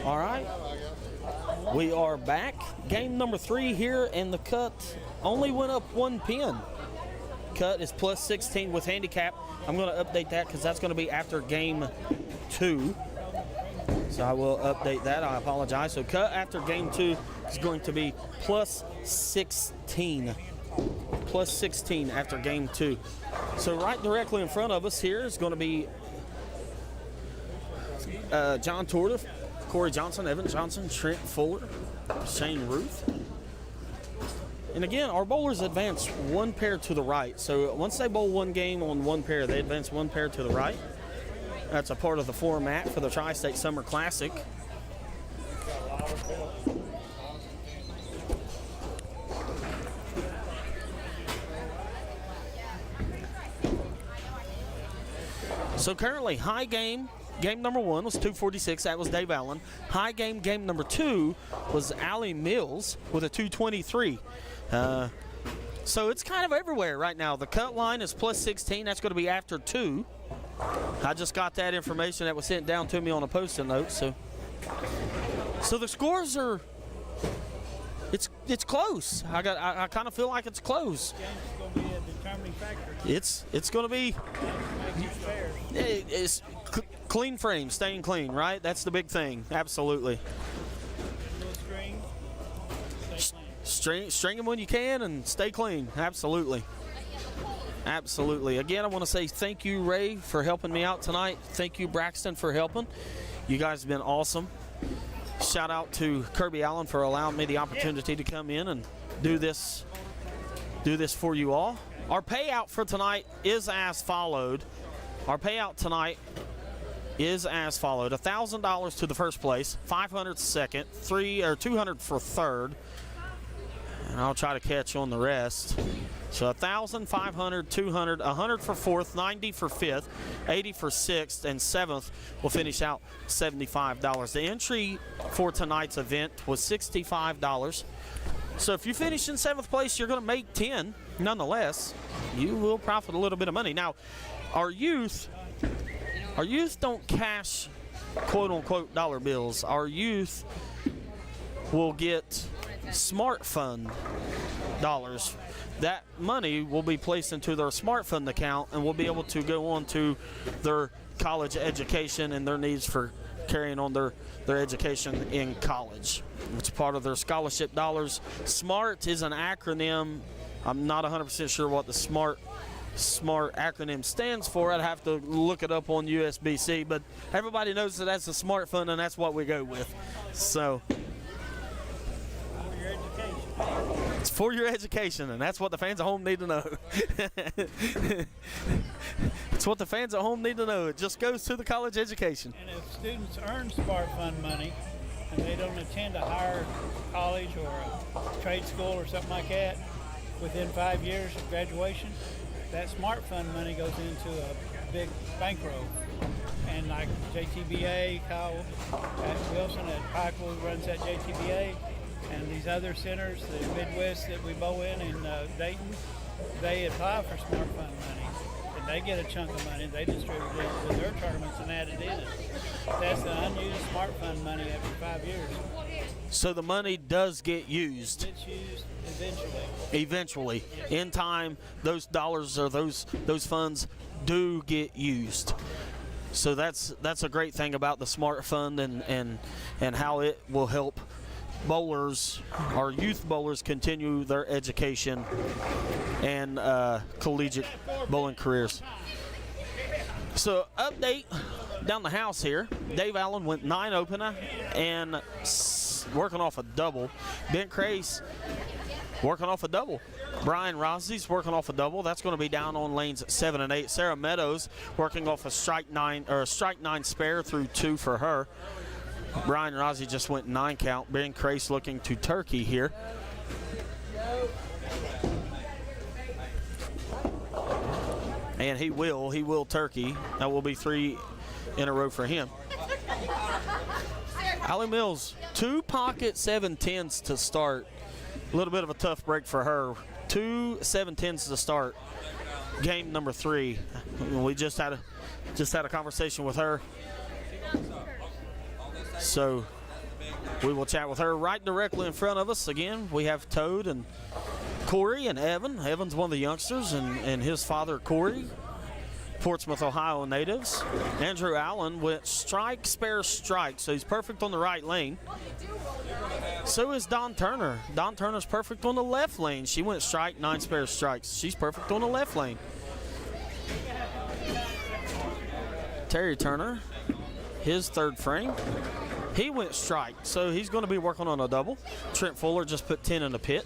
Speaker 1: All right, we are back. Game number 3 here, and the cut only went up 1 pin. Cut is plus 16 with handicap. I'm going to update that because that's going to be after game 2. So I will update that. I apologize. So cut after game 2 is going to be plus 16. Plus 16 after game 2. So right directly in front of us here is going to be John Torda, Corey Johnson, Evan Johnson, Trent Fuller, Shane Ruth. And again, our bowlers advance 1 pair to the right. So once they bowl 1 game on 1 pair, they advance 1 pair to the right. That's a part of the format for the Tri-State Summer Classic. So currently, high game number 1 was 246. That was Dave Allen. High game number 2 was Allie Mills with a 223. So it's kind of everywhere right now. The cut line is plus 16. That's going to be after 2. I just got that information that was sent down to me on a post-it note. So the scores are. It's close. I kind of feel like it's close.
Speaker 5: It's going to be a determining factor.
Speaker 1: It's going to be. It's clean frame, staying clean, right? That's the big thing. Absolutely. String them when you can and stay clean. Absolutely. Absolutely. Again, I want to say thank you, Ray, for helping me out tonight. Thank you, Braxton, for helping. You guys have been awesome. Shout out to Kirby Allen for allowing me the opportunity to come in and do this for you all. Our payout for tonight is as followed. Our payout tonight is as followed: $1,000 to the first place, $500 second, $200 for third, and I'll try to catch on the rest. So 1,000, 500, 200, 100 for fourth, 90 for fifth, 80 for sixth, and seventh will finish out $75. The entry for tonight's event was $65. So if you finish in seventh place, you're going to make 10. Nonetheless, you will profit a little bit of money. Now, our youth don't cash quote-unquote dollar bills. Our youth will get Smart Fund dollars. That money will be placed into their Smart Fund account and will be able to go on to their college education and their needs for carrying on their education in college. It's part of their scholarship dollars. SMART is an acronym. I'm not 100% sure what the SMART acronym stands for. I'd have to look it up on USBC, but everybody knows that that's a Smart Fund, and that's what we go with. So it's for your education, and that's what the fans at home need to know. It's what the fans at home need to know. It just goes to the college education.
Speaker 5: And if students earn Smart Fund money and they don't attend a higher college or a trade school or something like that within 5 years of graduation, that Smart Fund money goes into a big bankroll. And like JTBA, Kyle Wilson at Pikeville runs that JTBA, and these other centers, the Midwest that we bow in Dayton, they apply for Smart Fund money, and they get a chunk of money. They distribute it to their tournaments and add it in. That's the unused Smart Fund money after 5 years.
Speaker 1: So the money does get used.
Speaker 5: It's used eventually.
Speaker 1: Eventually, in time, those dollars or those funds do get used. So that's a great thing about the Smart Fund and how it will help bowlers, our youth bowlers, continue their education and collegiate bowling careers. So update down the house here. Dave Allen went 9 opener and working off a double. Ben Crace working off a double. Brian Rossey's working off a double. That's going to be down on lanes 7 and 8. Sarah Meadows working off a strike 9 spare through 2 for her. Brian Rossi just went 9 count. Ben Crace looking to turkey here. And he will turkey. That will be 3 in a row for him. Allie Mills, 2 pocket 7-10s to start. A little bit of a tough break for her. 2 7-10s to start. Game number 3. We just had a conversation with her. So we will chat with her right directly in front of us. Again, we have Toad and Corey and Evan. Evan's one of the youngsters, and his father, Corey, Portsmouth, Ohio natives. Andrew Allen went strike, spare, strike, so he's perfect on the right lane. So is Don Turner. Don Turner's perfect on the left lane. She went strike, 9 spare strikes. She's perfect on the left lane. Terry Turner, his 3rd frame. He went strike, so he's going to be working on a double. Trent Fuller just put 10 in the pit.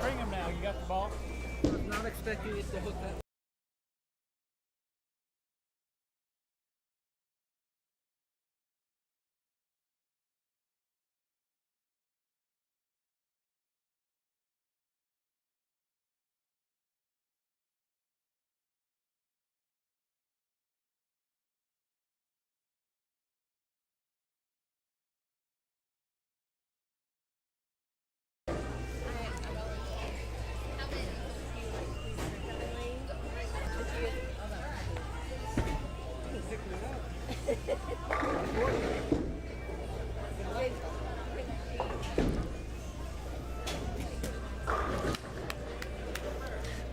Speaker 5: Bring him now. You got the ball?
Speaker 2: I was not expecting it to hook up.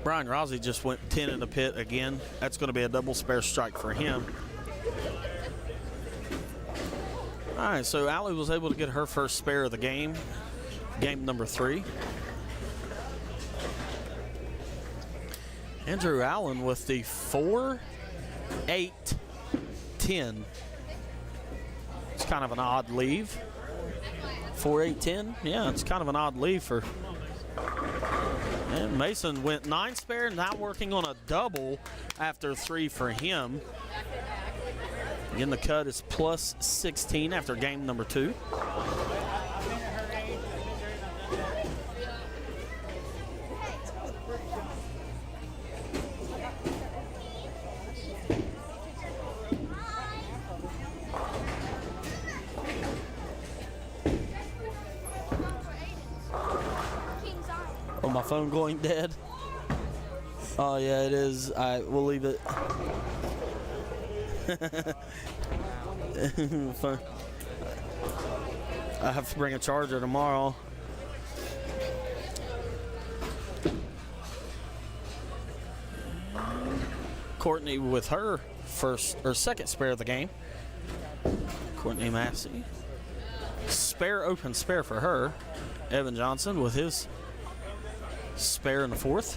Speaker 1: Brian Rossi just went 10 in the pit again. That's going to be a double spare strike for him. All right, so Allie was able to get her first spare of the game, game number 3. Andrew Allen with the 4, 8, 10. It's kind of an odd leave. 4, 8, 10. Yeah, it's kind of an odd leave for. And Mason went 9 spare, now working on a double after 3 for him. Again, the cut is plus 16 after game number 2. Oh, my phone going dead? Oh, yeah, it is. We'll leave it. I have to bring a charger tomorrow. Courtney with her second spare of the game. Courtney Massey. Spare, open spare for her. Evan Johnson with his spare in the 4th.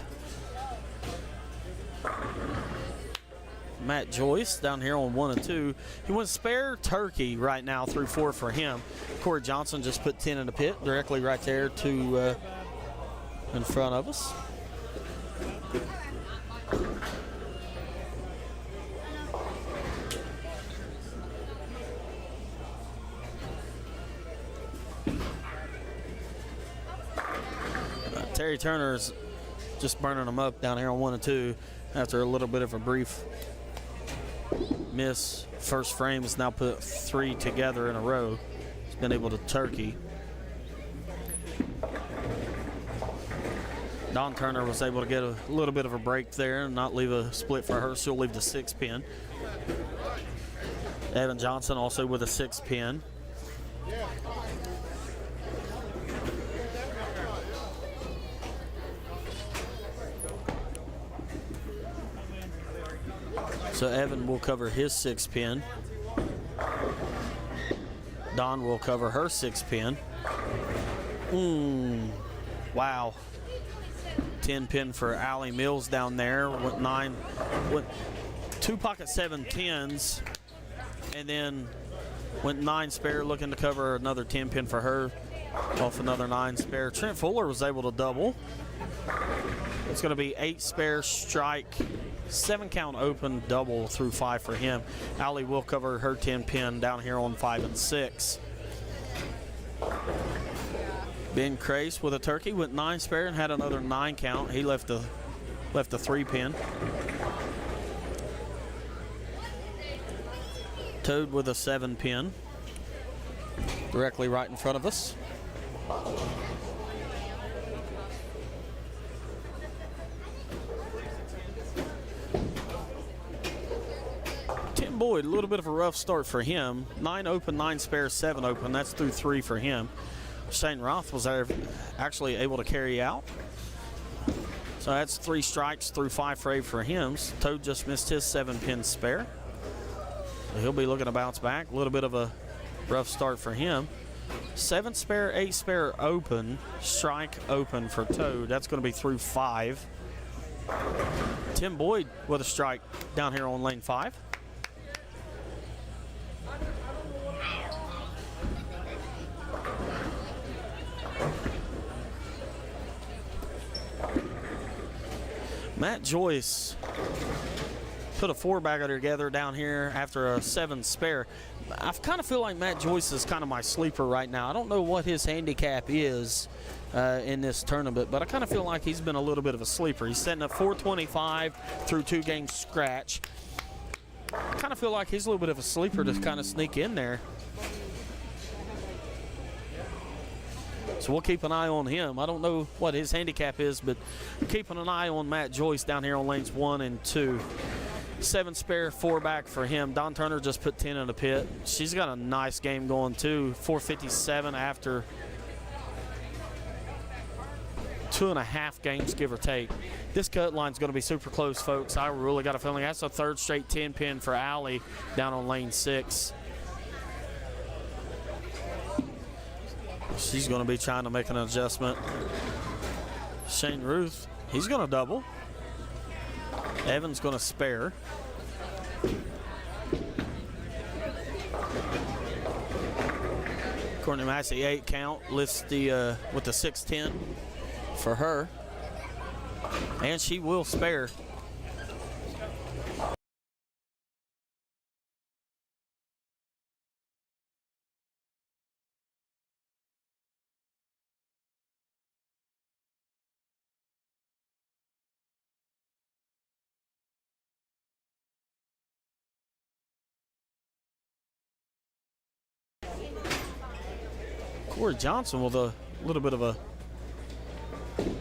Speaker 1: Matt Joyce down here on 1 and 2. He went spare turkey right now through 4 for him. Corey Johnson just put 10 in the pit directly right there to in front of us. Terry Turner's just burning them up down here on 1 and 2 after a little bit of a brief miss. First frame has now put 3 together in a row. He's been able to turkey. Dawn Turner was able to get a little bit of a break there and not leave a split for her. She'll leave the 6 pin. Evan Johnson also with a 6 pin. So Evan will cover his 6 pin. Dawn will cover her 6 pin. Wow. 10 pin for Allie Mills down there. Went 2 pocket 7 10s, and then went 9 spare, looking to cover another 10 pin for her off another 9 spare. Trent Fuller was able to double. It's going to be 8 spare strike, 7 count open, double through 5 for him. Allie will cover her 10 pin down here on 5 and 6. Ben Crace with a turkey went 9 spare and had another 9 count. He left the 3 pin. Toad with a 7 pin directly right in front of us. Tim Boyd, a little bit of a rough start for him. 9 open, 9 spare, 7 open. That's through 3 for him. Shane Roth was actually able to carry out. So that's 3 strikes through 5 for 8 for him. Toad just missed his 7 pin spare. So he'll be looking to bounce back. A little bit of a rough start for him. 7 spare, 8 spare open, strike open for Toad. That's going to be through 5. Tim Boyd with a strike down here on lane 5. Matt Joyce put a 4-bagger together down here after a 7 spare. I kind of feel like Matt Joyce is kind of my sleeper right now. I don't know what his handicap is in this tournament, but I kind of feel like he's been a little bit of a sleeper. He's setting up 425 through 2 games scratch. I kind of feel like he's a little bit of a sleeper to kind of sneak in there. So we'll keep an eye on him. I don't know what his handicap is, but keeping an eye on Matt Joyce down here on lanes 1 and 2. 7 spare, 4 back for him. Dawn Turner just put 10 in the pit. She's got a nice game going too. 457 after 2.5 games, give or take. This cut line's going to be super close, folks. I really got a feeling that's a 3rd straight 10 pin for Allie down on lane 6. She's going to be trying to make an adjustment. Shane Ruth, he's going to double. Evan's going to spare. Of Courtney Massey, 8 count, lifts the with the 6'10" for her. And she will spare. Corey Johnson with a little bit of a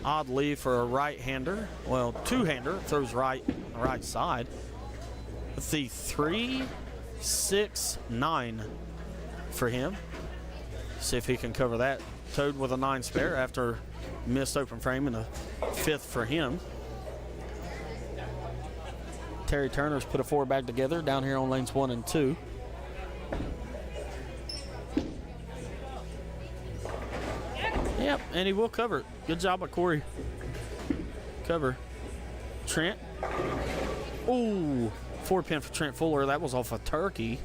Speaker 1: odd lead for a right-hander. Well, two-hander, throws right on the right side. With the 3-6-9 for him. See if he can cover that. Towed with a 9 spare after missed open frame and a 5th for him. Terry Turner's put a 4 bag together down here on lanes 1 and 2. Yep, and he will cover it. Good job by Corey. Cover. Trent. Ooh, 4-pin for Trent Fuller. That was off a turkey.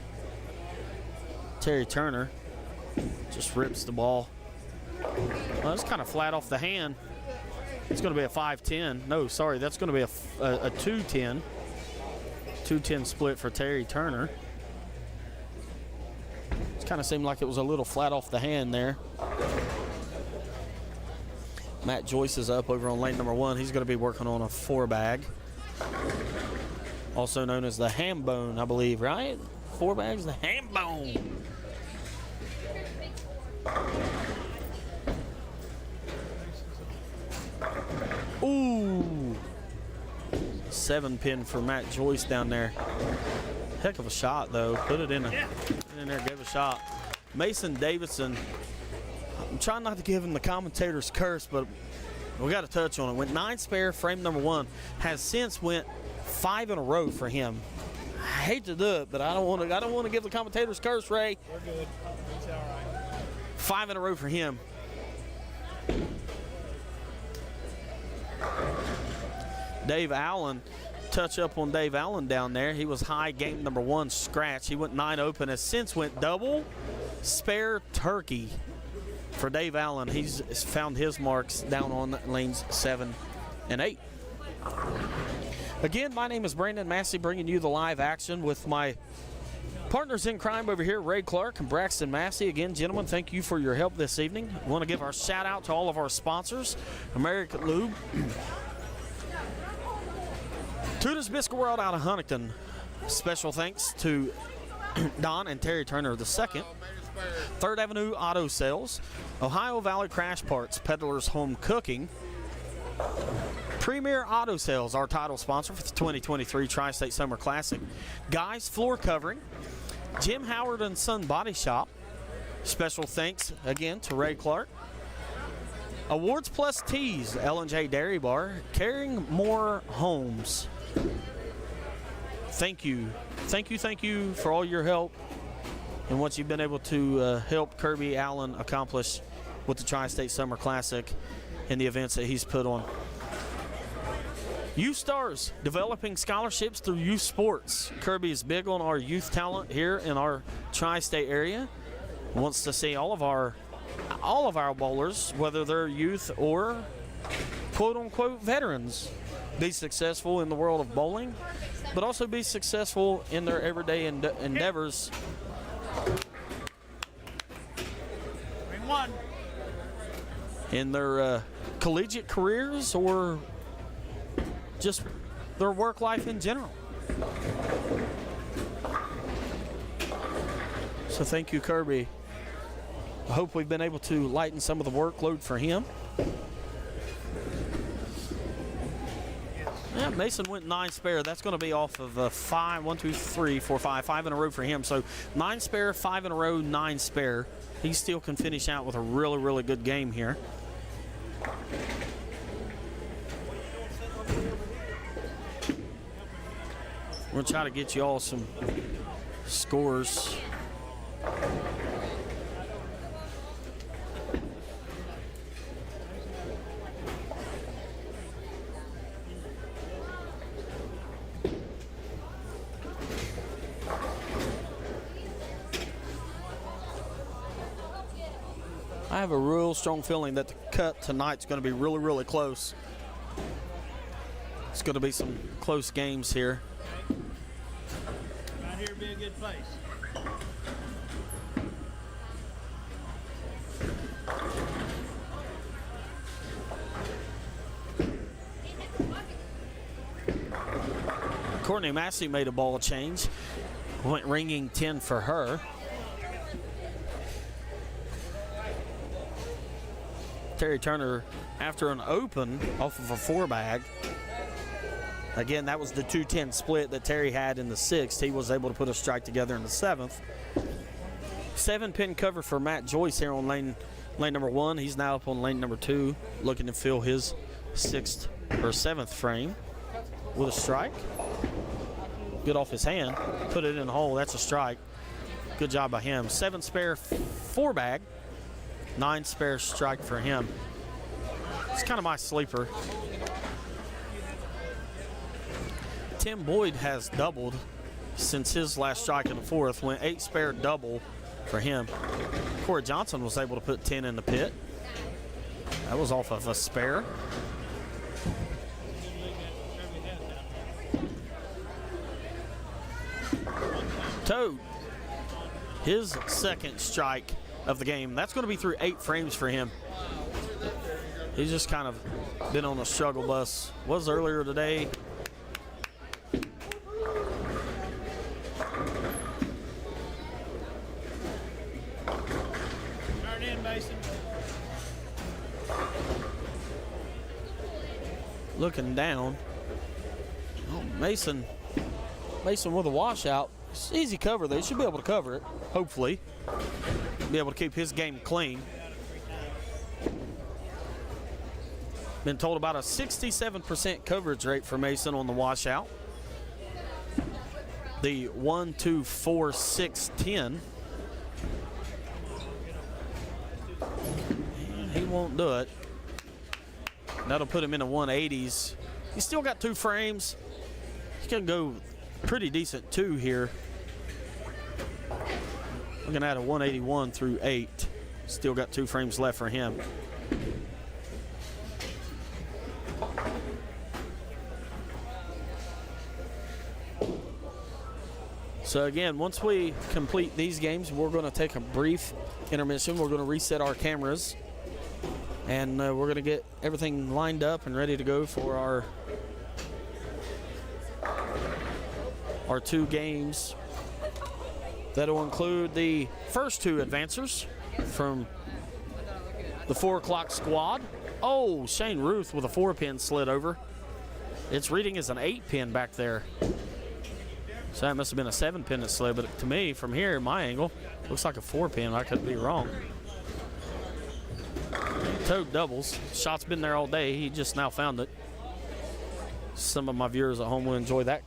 Speaker 1: Terry Turner just rips the ball. Well, that's kind of flat off the hand. It's going to be a 5-10. No, sorry, that's going to be a 2-10. 2-10 split for Terry Turner. It kind of seemed like it was a little flat off the hand there. Matt Joyce is up over on lane number 1. He's going to be working on a 4 bag. Also known as the ham bone, I believe, right? 4 bags, the ham bone. Ooh. 7-pin for Matt Joyce down there. Heck of a shot, though. Put it in there, gave a shot. Mason Davidson. I'm trying not to give him the commentator's curse, but we got to touch on it. Went 9 spare, frame number 1. Has since went 5 in a row for him. I hate to do it, but I don't want to give the commentator's curse, Ray.
Speaker 5: We're good. It's all right.
Speaker 1: 5 in a row for him. Dave Allen, touch up on Dave Allen down there. He was high game number 1 scratch. He went 9 open. Has since went double spare turkey. For Dave Allen, he's found his marks down on lanes 7 and 8. Again, my name is Brandon Massey, bringing you the live action with my partners in crime over here, Ray Clark and Braxton Massey. Again, gentlemen, thank you for your help this evening. I want to give our shout out to all of our sponsors, American Lube, Tooter's Biscuit World out of Huntington. Special thanks to Don and Terry Turner II. 3rd Avenue Auto Sales, Ohio Valley Crash Parts, Peddler's Home Cooking, Premier Auto Sales, our title sponsor for the 2023 Tri-State Summer Classic, Guys Floor Covering, Jim Howard and Son Body Shop. Special thanks again to Ray Clark. Awards Plus Tees, L&J Dairy Bar, Caring More Homes. Thank you for all your help and what you've been able to help Kirby Allen accomplish with the Tri-State Summer Classic and the events that he's put on. Youth Stars, developing scholarships through youth sports. Kirby is big on our youth talent here in our Tri-State area. Wants to see all of our bowlers, whether they're youth or quote-unquote veterans, be successful in the world of bowling, but also be successful in their everyday endeavors. In their collegiate careers or just their work life in general. So thank you, Kirby. I hope we've been able to lighten some of the workload for him. Yeah, Mason went 9 spare. That's going to be off of 5, 1, 2, 3, 4, 5 in a row for him. So 9 spare, 5 in a row, 9 spare. He still can finish out with a really, really good game here. We'll try to get you all some scores. have a real strong feeling that the cut tonight's going to be really, really close. It's going to be some close games here.
Speaker 5: Right here would be a good place.
Speaker 1: Courtney Massey made a ball change. Went ringing 10 for her. Terry Turner, after an open off of a 4-bag. Again, that was the 2-10 split that Terry had in the 6th. He was able to put a strike together in the 7th. 7-pin cover for Matt Joyce here on lane number 1. He's now up on lane number 2, looking to fill his 6th or 7th frame with a strike. Good off his hand, put it in the hole. That's a strike. Good job by him. 7 spare 4-bag, 9 spare strike for him. It's kind of my sleeper. Tim Boyd has doubled since his last strike in the 4th. Went 8 spare double for him. Corey Johnson was able to put 10 in the pit. That was off of a spare. Toad, his 2nd strike of the game. That's going to be through 8 frames for him. He's just kind of been on a struggle bus. Was earlier today.
Speaker 5: Turn in, Mason.
Speaker 1: Looking down. Oh, Mason with a washout. It's easy cover though. He should be able to cover it, hopefully. Be able to keep his game clean. Been told about a 67% coverage rate for Mason on the washout. The 1, 2, 4, 6, 10. And he won't do it. That'll put him in the 180s. He's still got 2 frames. He's gonna go pretty decent 2 here. Looking at a 181 through 8. Still got 2 frames left for him. So again, once we complete these games, we're going to take a brief intermission. We're going to reset our cameras, and we're going to get everything lined up and ready to go for our 2 games. That'll include the first 2 advancers from the 4 o'clock squad. Oh, Shane Ruth with a 4-pin slid over. It's reading as an 8-pin back there. So that must have been a 7-pin that slid, but to me, from here, my angle, looks like a 4-pin. I could be wrong. Toad doubles. Shot's been there all day. He just now found it. Some of my viewers at home will enjoy that.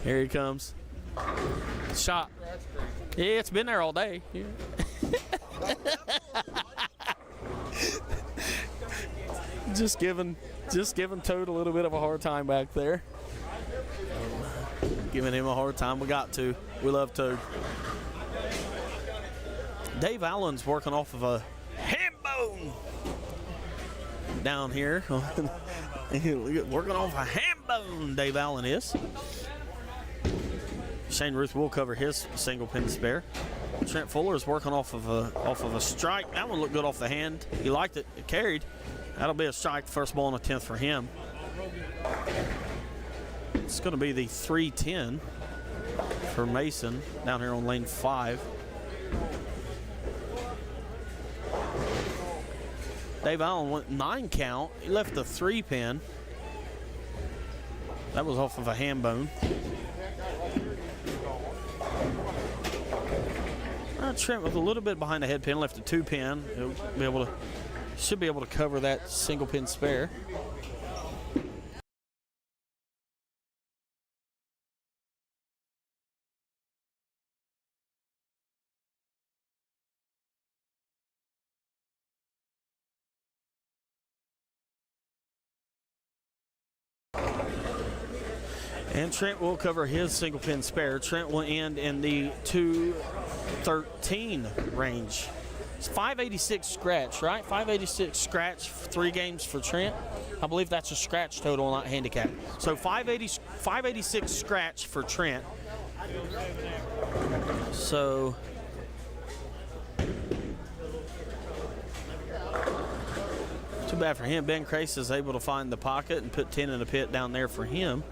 Speaker 1: Here he comes. Shot. Yeah, it's been there all day. Yeah. Just giving Toad a little bit of a hard time back there. Giving him a hard time. We got to. We love Toad. Dave Allen's working off of a ham bone down here. Working off a ham bone, Dave Allen is. Shane Ruth will cover his single pin spare. Trent Fuller is working off of a strike. That one looked good off the hand. He liked it. It carried. That'll be a strike. First ball in the 10th for him. It's going to be the 3-10 for Mason down here on lane 5. Dave Allen went 9 count. He left the 3-pin. That was off of a ham bone. Trent with a little bit behind the head pin, left a 2-pin. He'll should be able to cover that single pin spare. And Trent will cover his single pin spare. Trent will end in the 13 range. It's 586 scratch, right? 586 scratch, 3 games for Trent. I believe that's a scratch total, not handicap. So 586 scratch for Trent. So too bad for him. Ben Crace is able to find the pocket and put 10 in the pit down there for him.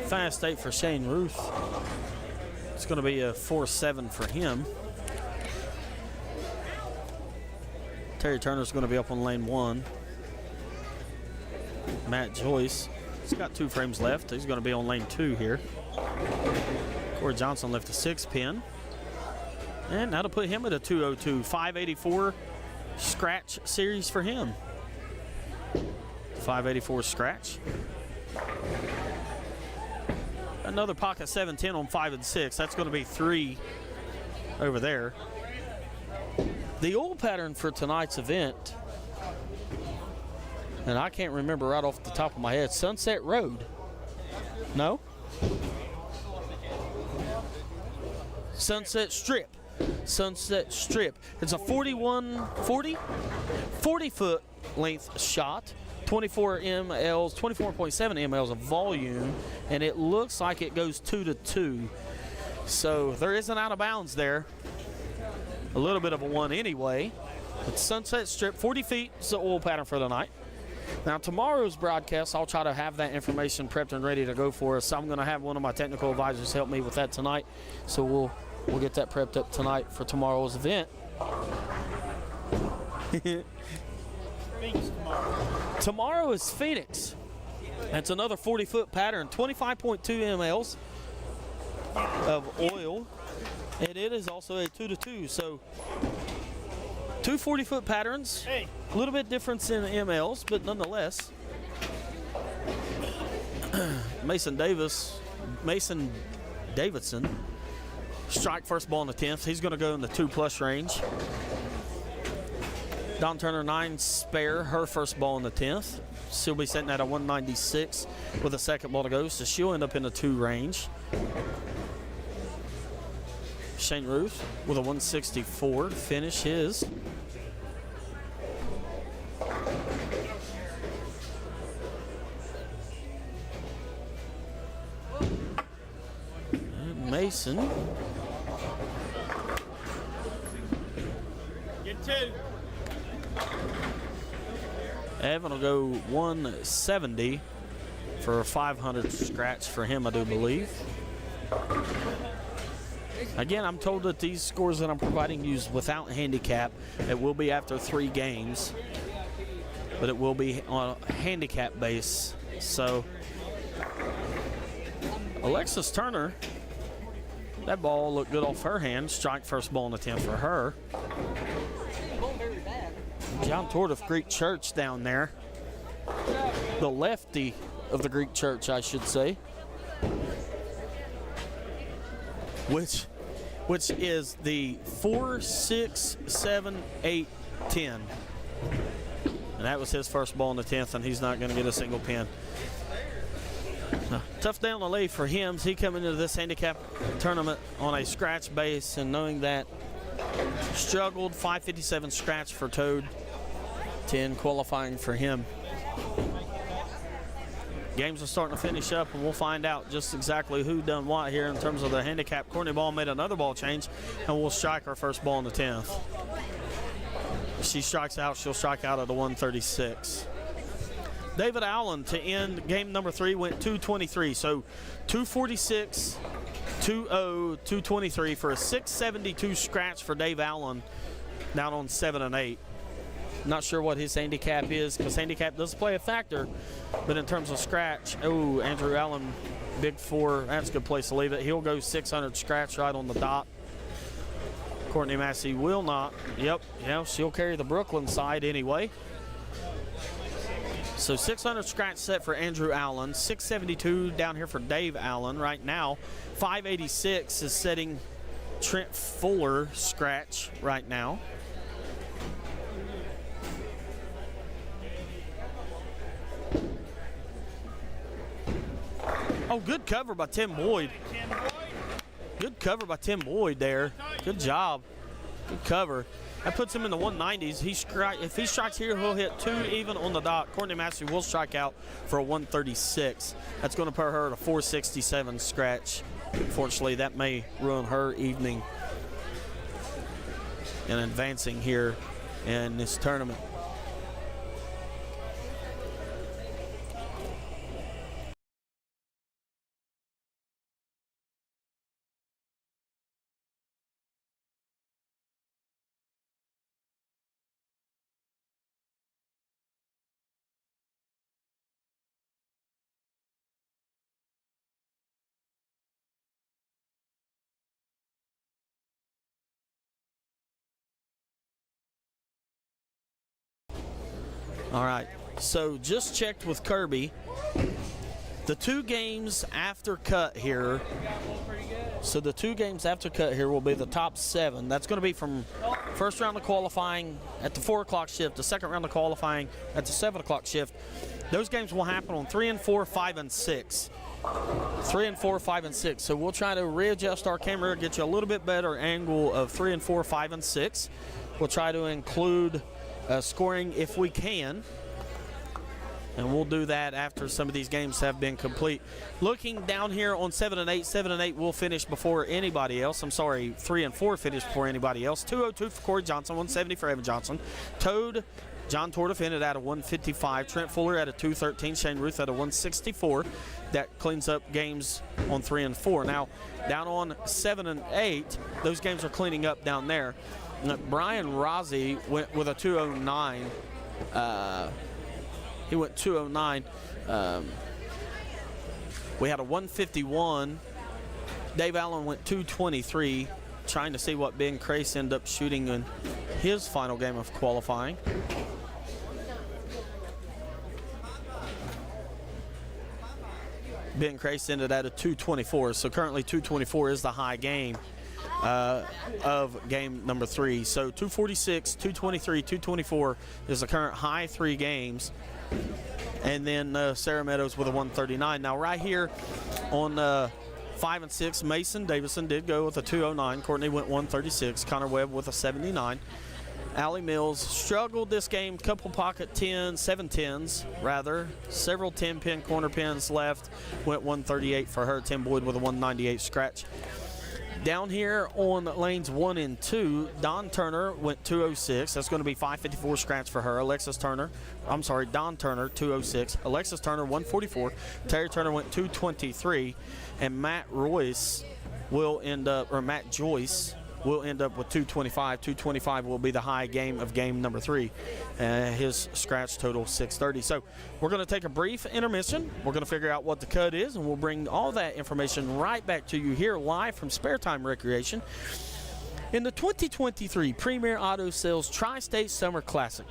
Speaker 1: Fast 8 for Shane Ruth. It's going to be a 4-7 for him. Terry Turner's going to be up on lane 1. Matt Joyce, he's got 2 frames left. He's going to be on lane 2 here. Corey Johnson left a 6-pin. And that'll put him at a 202. 584 scratch series for him. 584 scratch. Another pocket 710 on 5 and 6. That's going to be 3 over there. The oil pattern for tonight's event, and I can't remember right off the top of my head, Sunset Road. No? Sunset Strip. Sunset Strip. It's a 40-foot length shot. 24 mLs, 24.7 mLs of volume, and it looks like it goes 2-2. So there is an out of bounds there. A little bit of a one anyway. But Sunset Strip, 40 feet is the oil pattern for the night. Now tomorrow's broadcast, I'll try to have that information prepped and ready to go for us. I'm going to have one of my technical advisors help me with that tonight. So we'll get that prepped up tonight for tomorrow's event. Tomorrow is Phoenix. That's another 40-foot pattern, 25.2 mLs of oil, and it is also a 2-2. So 2 40-foot patterns, a little bit difference in mLs, but nonetheless. Mason Davidson, strike first ball in the 10th. He's going to go in the 2+ range. Dawn Turner 9 spare, her first ball in the 10th. She'll be sitting at a 196 with a second ball to go, so she'll end up in the 2 range. Shane Ruth with a 164 to finish his. And Mason.
Speaker 5: Get 2.
Speaker 1: Evan will go 170 for a 500 scratch for him, I do believe. Again, I'm told that these scores that I'm providing you without handicap. It will be after 3 games, but it will be on a handicap base. So Alexis Turner, that ball looked good off her hand. Strike first ball in the 10th for her. John Tort of Greek Church down there. The lefty of the Greek Church, I should say. Which is the 4, 6, 7, 8, 10. And that was his first ball in the 10th, and he's not going to get a single pin. Tough day on the lay for him. He come into this handicap tournament on a scratch base, and knowing that, struggled. 557 scratch for Toad. 10 qualifying for him. Games are starting to finish up, and we'll find out just exactly who done what here in terms of the handicap. Courtney Ball made another ball change, and we'll strike her first ball in the 10th. If she strikes out, she'll strike out at the 136. David Allen to end game number 3 went 223. So 246, 2-0, 223 for a 672 scratch for Dave Allen down on 7 and 8. Not sure what his handicap is, because handicap does play a factor, but in terms of scratch, oh, Andrew Allen, big 4, that's a good place to leave it. He'll go 600 scratch right on the dot. Courtney Massey will not. Yep, she'll carry the Brooklyn side anyway. So 600 scratch set for Andrew Allen, 672 down here for Dave Allen right now. 586 is setting Trent Fuller scratch right now. Oh, good cover by Tim Boyd. Good cover by Tim Boyd there. Good job. Good cover. That puts him in the 190s. If he strikes here, he'll hit 2 even on the dot. Courtney Massey will strike out for a 136. That's going to put her at a 467 scratch. Unfortunately, that may ruin her evening in advancing here in this tournament. All right, so just checked with Kirby. The 2 games after cut here, so the 2 games after cut here will be the top 7. That's going to be from first round of qualifying at the 4 o'clock shift, the second round of qualifying at the 7 o'clock shift. Those games will happen on 3 and 4, 5 and 6. 3 and 4, 5 and 6. So we'll try to readjust our camera, get you a little bit better angle of 3 and 4, 5 and 6. We'll try to include scoring if we can, and we'll do that after some of these games have been complete. Looking down here on 7 and 8, 7 and 8 will finish before anybody else. I'm sorry, 3 and 4 finish before anybody else. 202 for Corey Johnson, 170 for Evan Johnson. Toad John Tordoff ended at a 155. Trent Fuller at a 213. Shane Ruth at a 164. That cleans up games on 3 and 4. Now, down on 7 and 8, those games are cleaning up down there. Brian Rossi went with a 209. He went 209. We had a 151. Dave Allen went 223, trying to see what Ben Crace ended up shooting in his final game of qualifying. Ben Crace ended at a 224, so currently 224 is the high game of game number 3. So 246, 223, 224 is the current high 3 games. And then Sarah Meadows with a 139. Now right here on 5 and 6, Mason Davison did go with a 209. Courtney went 136. Connor Webb with a 79. Allie Mills struggled this game, couple pocket 10s, 7-10s rather. Several 10-pin corner pins left. Went 138 for her. Tim Boyd with a 198 scratch. Down here on lanes 1 and 2, Don Turner went 206. That's going to be 554 scratch for her. Don Turner, 206. Alexis Turner, 144. Terry Turner went 223. And Matt Joyce will end up with 225. 225 will be the high game of game number 3. His scratch total 630. So we're going to take a brief intermission. We're going to figure out what the cut is, and we'll bring all that information right back to you here live from Spare Time Recreation in the 2023 Premier Auto Sales Tri-State Summer Classic.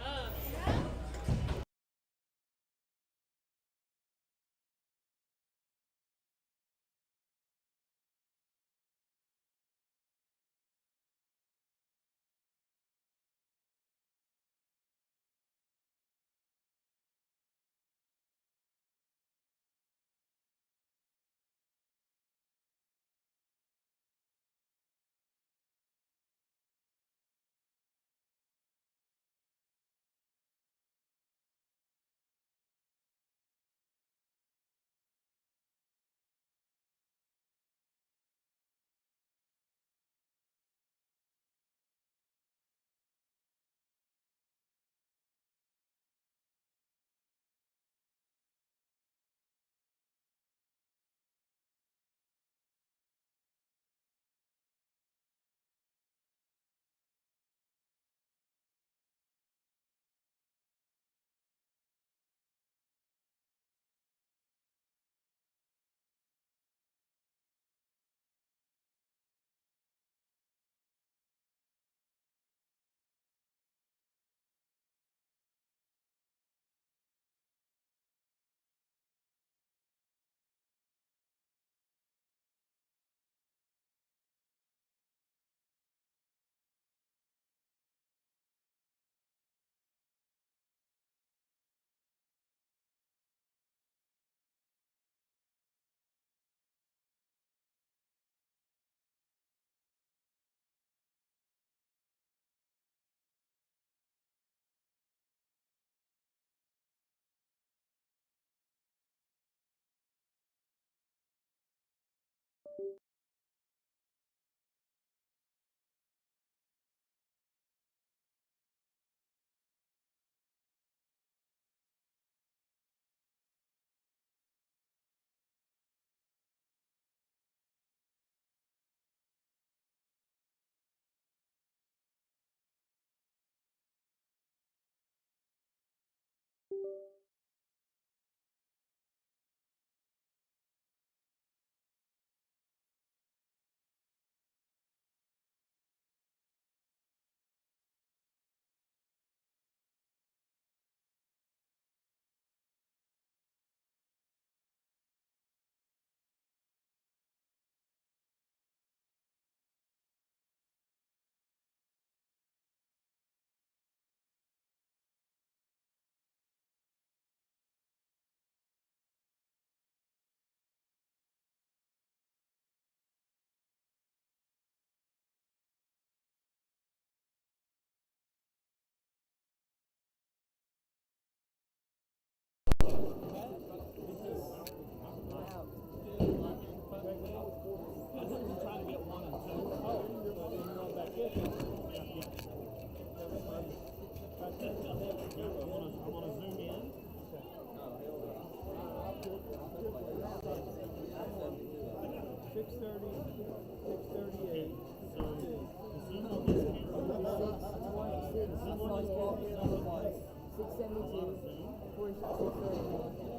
Speaker 2: 672. 40 shot 630.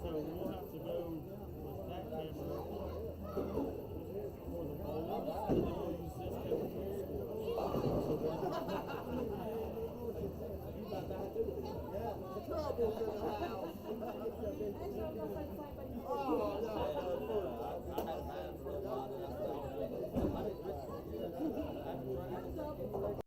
Speaker 1: So we'll have to go with that camera for the bowlers, and then we'll use this camera for the scores.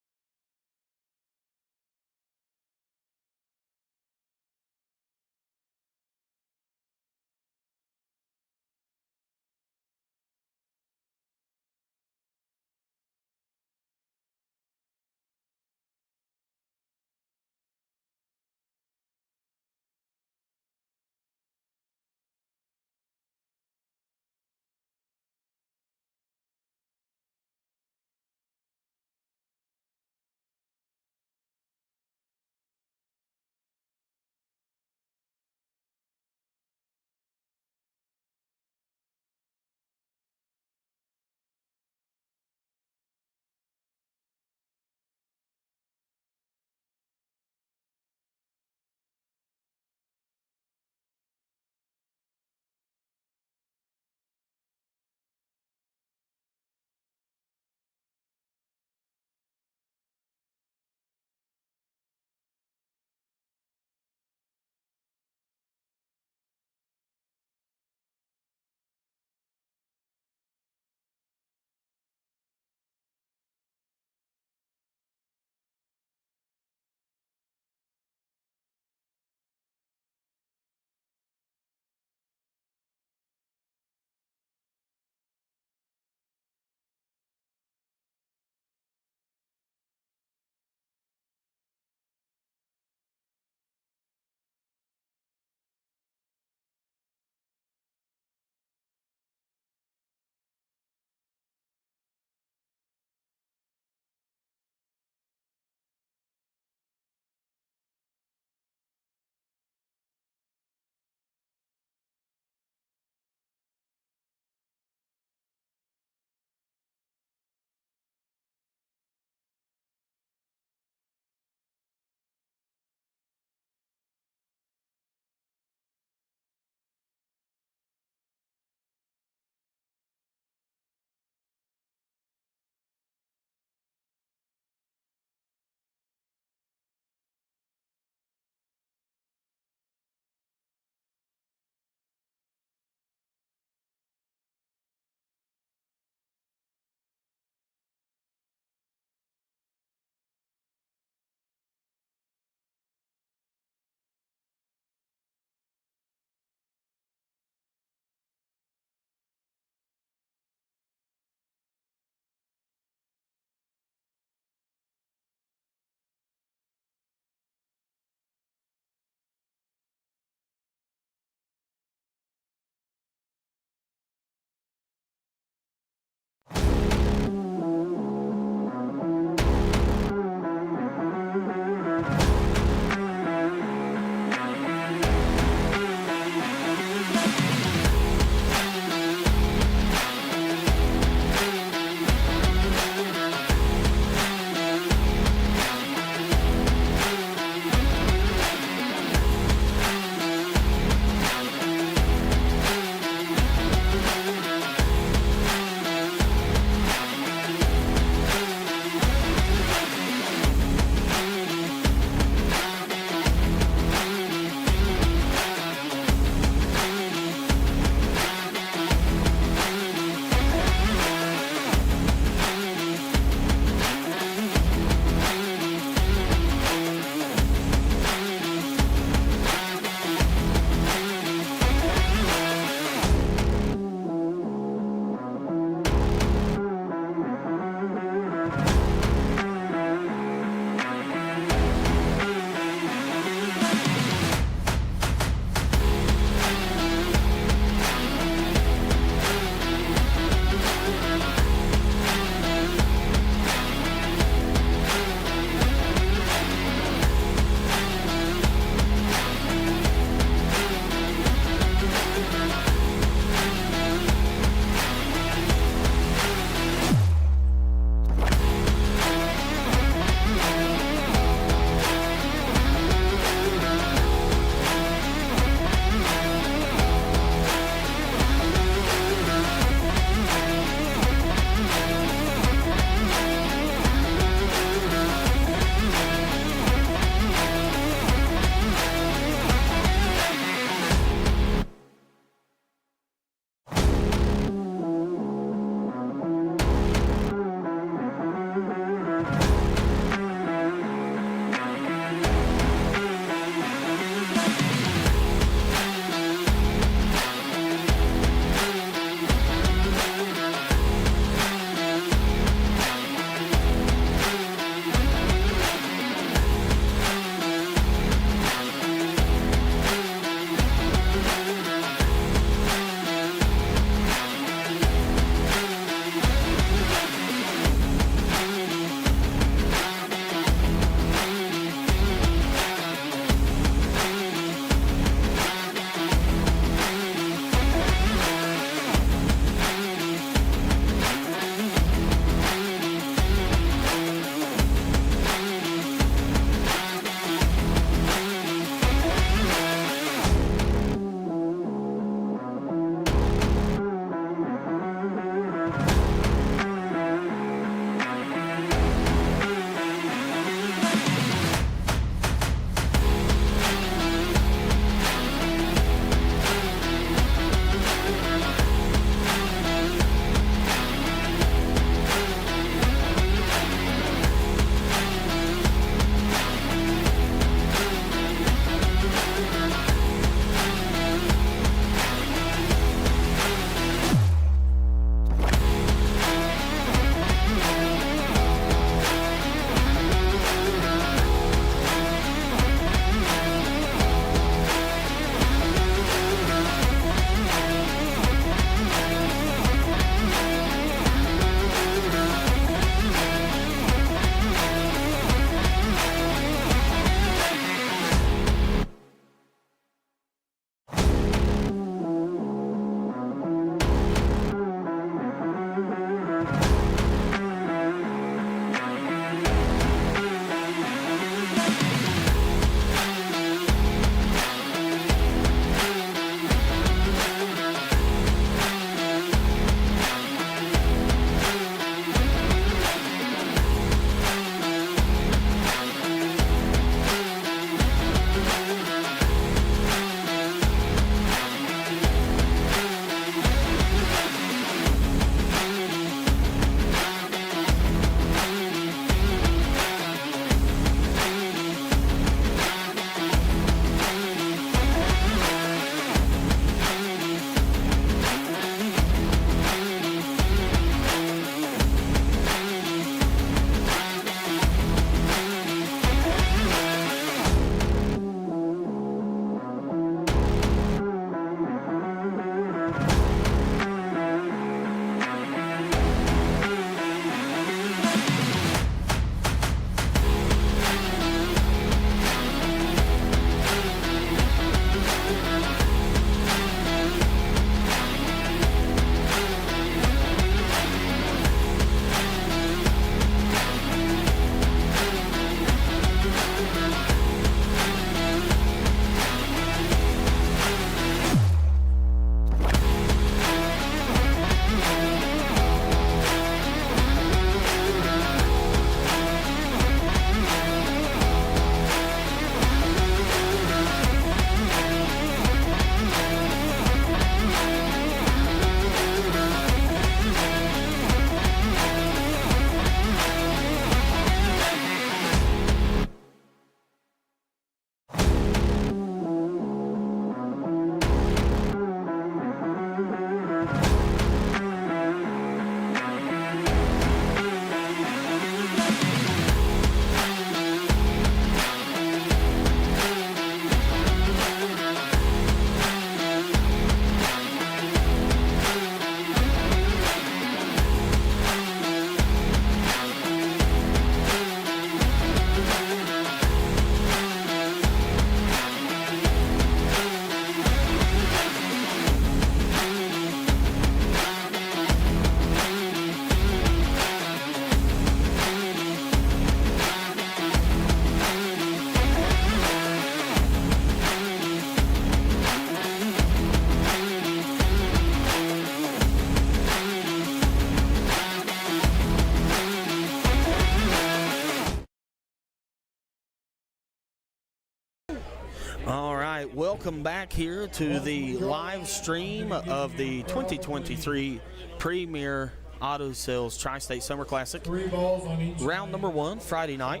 Speaker 1: welcome back here to the live stream of the 2023 Premier Auto Sales Tri-State Summer Classic.
Speaker 7: 3 balls on each.
Speaker 1: Round number 1, Friday night.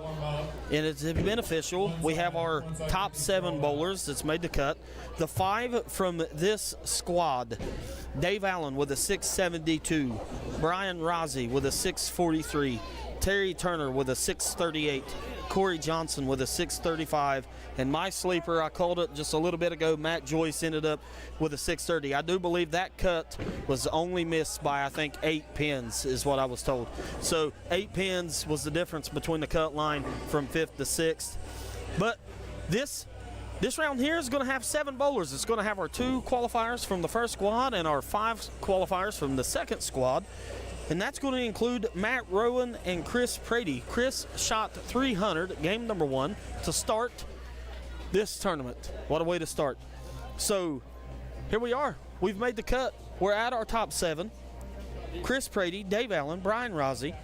Speaker 1: And it's been official. We have our top 7 bowlers that's made the cut. The 5 from this squad: Dave Allen with a 672, Brian Rozzi with a 643, Terry Turner with a 638, Corey Johnson with a 635, and my sleeper, I called it just a little bit ago, Matt Joyce ended up with a 630. I do believe that cut was only missed by, I think, 8 pins is what I was told. So 8 pins was the difference between the cut line from 5th to 6th. But this round here is going to have 7 bowlers. It's going to have our 2 qualifiers from the first squad and our 5 qualifiers from the second squad. And that's going to include Matt Rowan and Chris Prady. Chris shot 300, game number 1, to start this tournament. What a way to start. So here we are. We've made the cut. We're at our top 7. Chris Prady, Dave Allen, Brian Rozzi,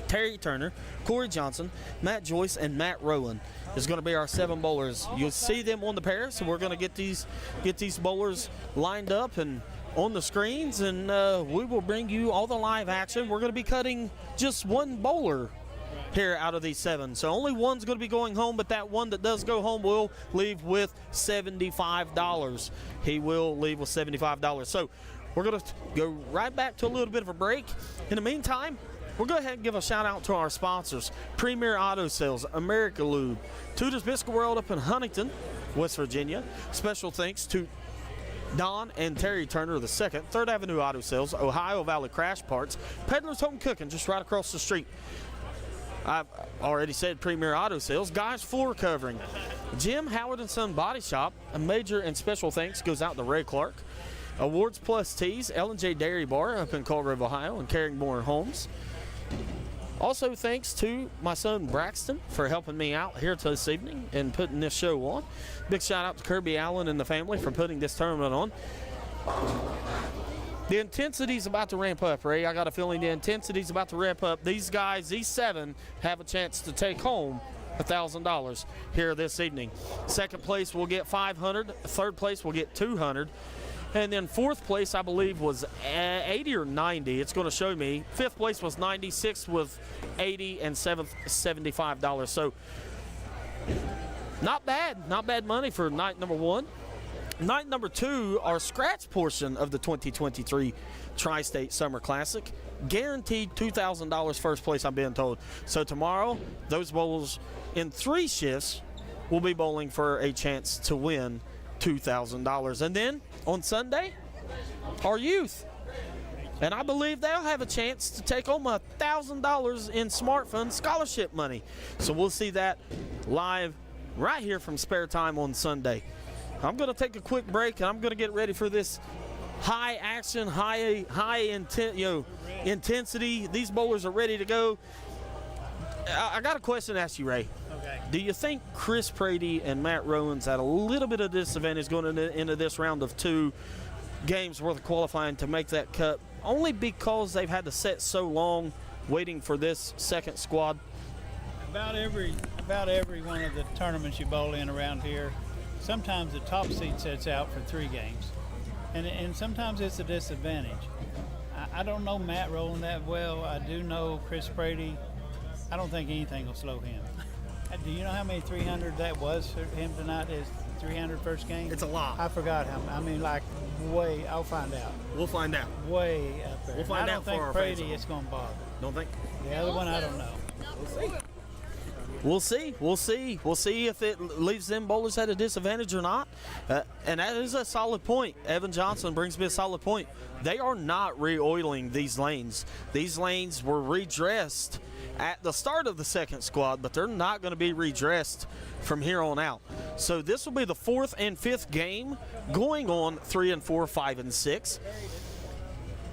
Speaker 1: Terry Turner, Corey Johnson, Matt Joyce, and Matt Rowan is going to be our 7 bowlers. You'll see them on the pair, so we're going to get these bowlers lined up and on the screens, and we will bring you all the live action. We're going to be cutting just 1 bowler here out of these 7. So only one's going to be going home, but that one that does go home will leave with $75. He will leave with $75. So we're going to go right back to a little bit of a break. In the meantime, we'll go ahead and give a shout out to our sponsors: Premier Auto Sales, America Lube, Tudor's Biscuit World up in Huntington, West Virginia. Special thanks to Don and Terry Turner II, 3rd Avenue Auto Sales, Ohio Valley Crash Parts, Peddler's Home Cooking just right across the street. I've already said Premier Auto Sales, Guys Floor Covering, Jim Howard & Son Body Shop. A major and special thanks goes out to Ray Clark. Awards Plus Tees, L&J Dairy Bar up in Cold River, Ohio, and Carringmore Homes. Also, thanks to my son Braxton for helping me out here this evening and putting this show on. Big shout out to Kirby Allen and the family for putting this tournament on. The intensity's about to ramp up, Ray. I got a feeling the intensity's about to ramp up. These guys, these 7, have a chance to take home $1,000 here this evening. Second place will get $500. Third place will get $200. And then 4th place, I believe, was 80 or 90. It's going to show me. 5th place was 90, 6th was 80, and 7th, $75. So not bad. Not bad money for night number 1. Night number 2, our scratch portion of the 2023 Tri-State Summer Classic. Guaranteed $2,000 first place, I'm being told. So tomorrow, those bowlers in 3 shifts will be bowling for a chance to win $2,000. And then on Sunday, our youth. And I believe they'll have a chance to take home $1,000 in Smart Fund scholarship money. So we'll see that live right here from Spare Time on Sunday. I'm going to take a quick break, and I'm going to get ready for this high action, intensity. These bowlers are ready to go. I got a question to ask you, Ray.
Speaker 5: Okay.
Speaker 1: Do you think Chris Prady and Matt Rowan's at a little bit of disadvantage going into this round of 2 games worth of qualifying to make that cut, only because they've had to sit so long waiting for this second squad?
Speaker 5: About every one of the tournaments you bowl in around here, sometimes the top seed sets out for 3 games, and sometimes it's a disadvantage. I don't know Matt Rowan that well. I do know Chris Prady. I don't think anything will slow him. Do you know how many 300 that was for him tonight? His 300 first game?
Speaker 1: It's a lot.
Speaker 5: I forgot how. I mean, like way. I'll find out.
Speaker 1: We'll find out.
Speaker 5: Way up there.
Speaker 1: We'll find out for our
Speaker 5: I don't think
Speaker 1: fans.
Speaker 5: Prady is going to bother.
Speaker 1: Don't think?
Speaker 5: The other one, I don't know.
Speaker 1: We'll see. We'll see if it leaves them bowlers at a disadvantage or not. And that is a solid point. Evan Johnson brings me a solid point. They are not re-oiling these lanes. These lanes were redressed at the start of the second squad, but they're not going to be redressed from here on out. So this will be the 4th and 5th game going on 3 and 4, 5 and 6.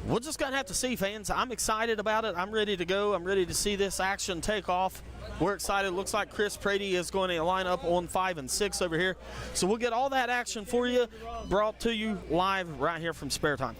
Speaker 1: We're just going to have to see, fans. I'm excited about it. I'm ready to go. I'm ready to see this action take off. We're excited. Looks like Chris Prady is going to line up on 5 and 6 over here. So we'll get all that action for you, brought to you live right here from Spare Time.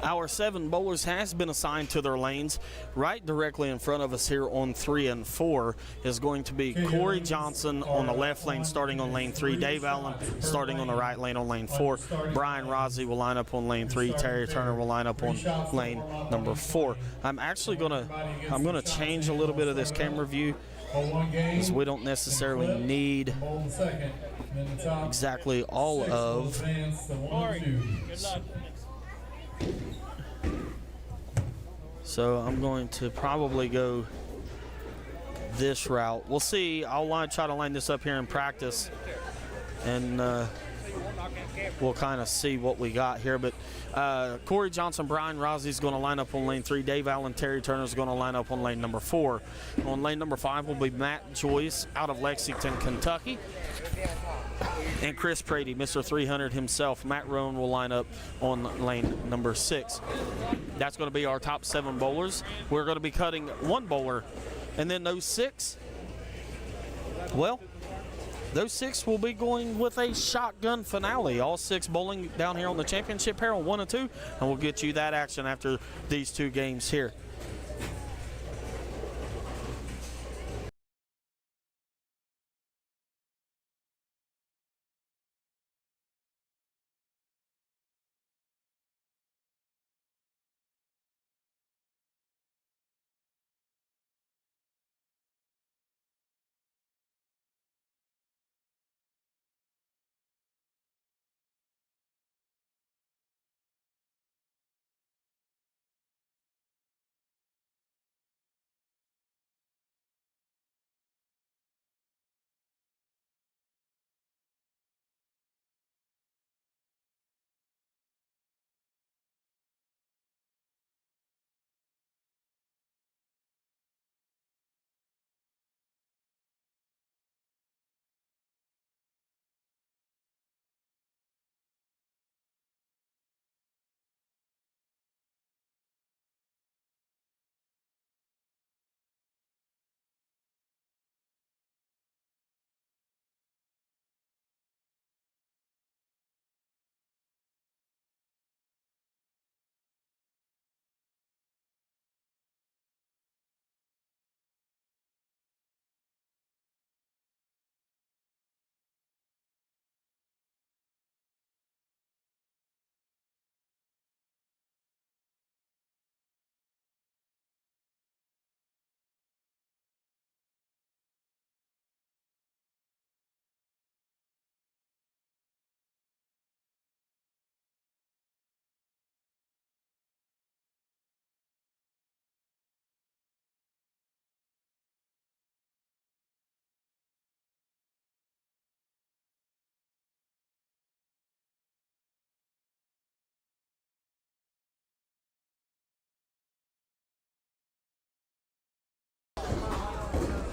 Speaker 1: Our 7 bowlers has been assigned to their lanes. Right directly in front of us here on 3 and 4 is going to be Corey Johnson on the left lane starting on lane 3. Dave Allen starting on the right lane on lane 4. Brian Rossi will line up on lane 3. Terry Turner will line up on lane number 4. I'm actually gonna change a little bit of this camera view because we don't necessarily need exactly all of. So I'm going to probably go this route. We'll see. I'll try to line this up here in practice, and we'll kind of see what we got here. But Corey Johnson, Brian Rossi is going to line up on lane 3. Dave Allen, Terry Turner is going to line up on lane number 4. On lane number 5 will be Matt Joyce out of Lexington, Kentucky. And Chris Prady, Mr. 300 himself, Matt Roan, will line up on lane number 6. That's going to be our top 7 bowlers. We're going to be cutting 1 bowler. And then those 6, well, those 6 will be going with a shotgun finale. All 6 bowling down here on the championship pair on 1 and 2. And we'll get you that action after these 2 games here.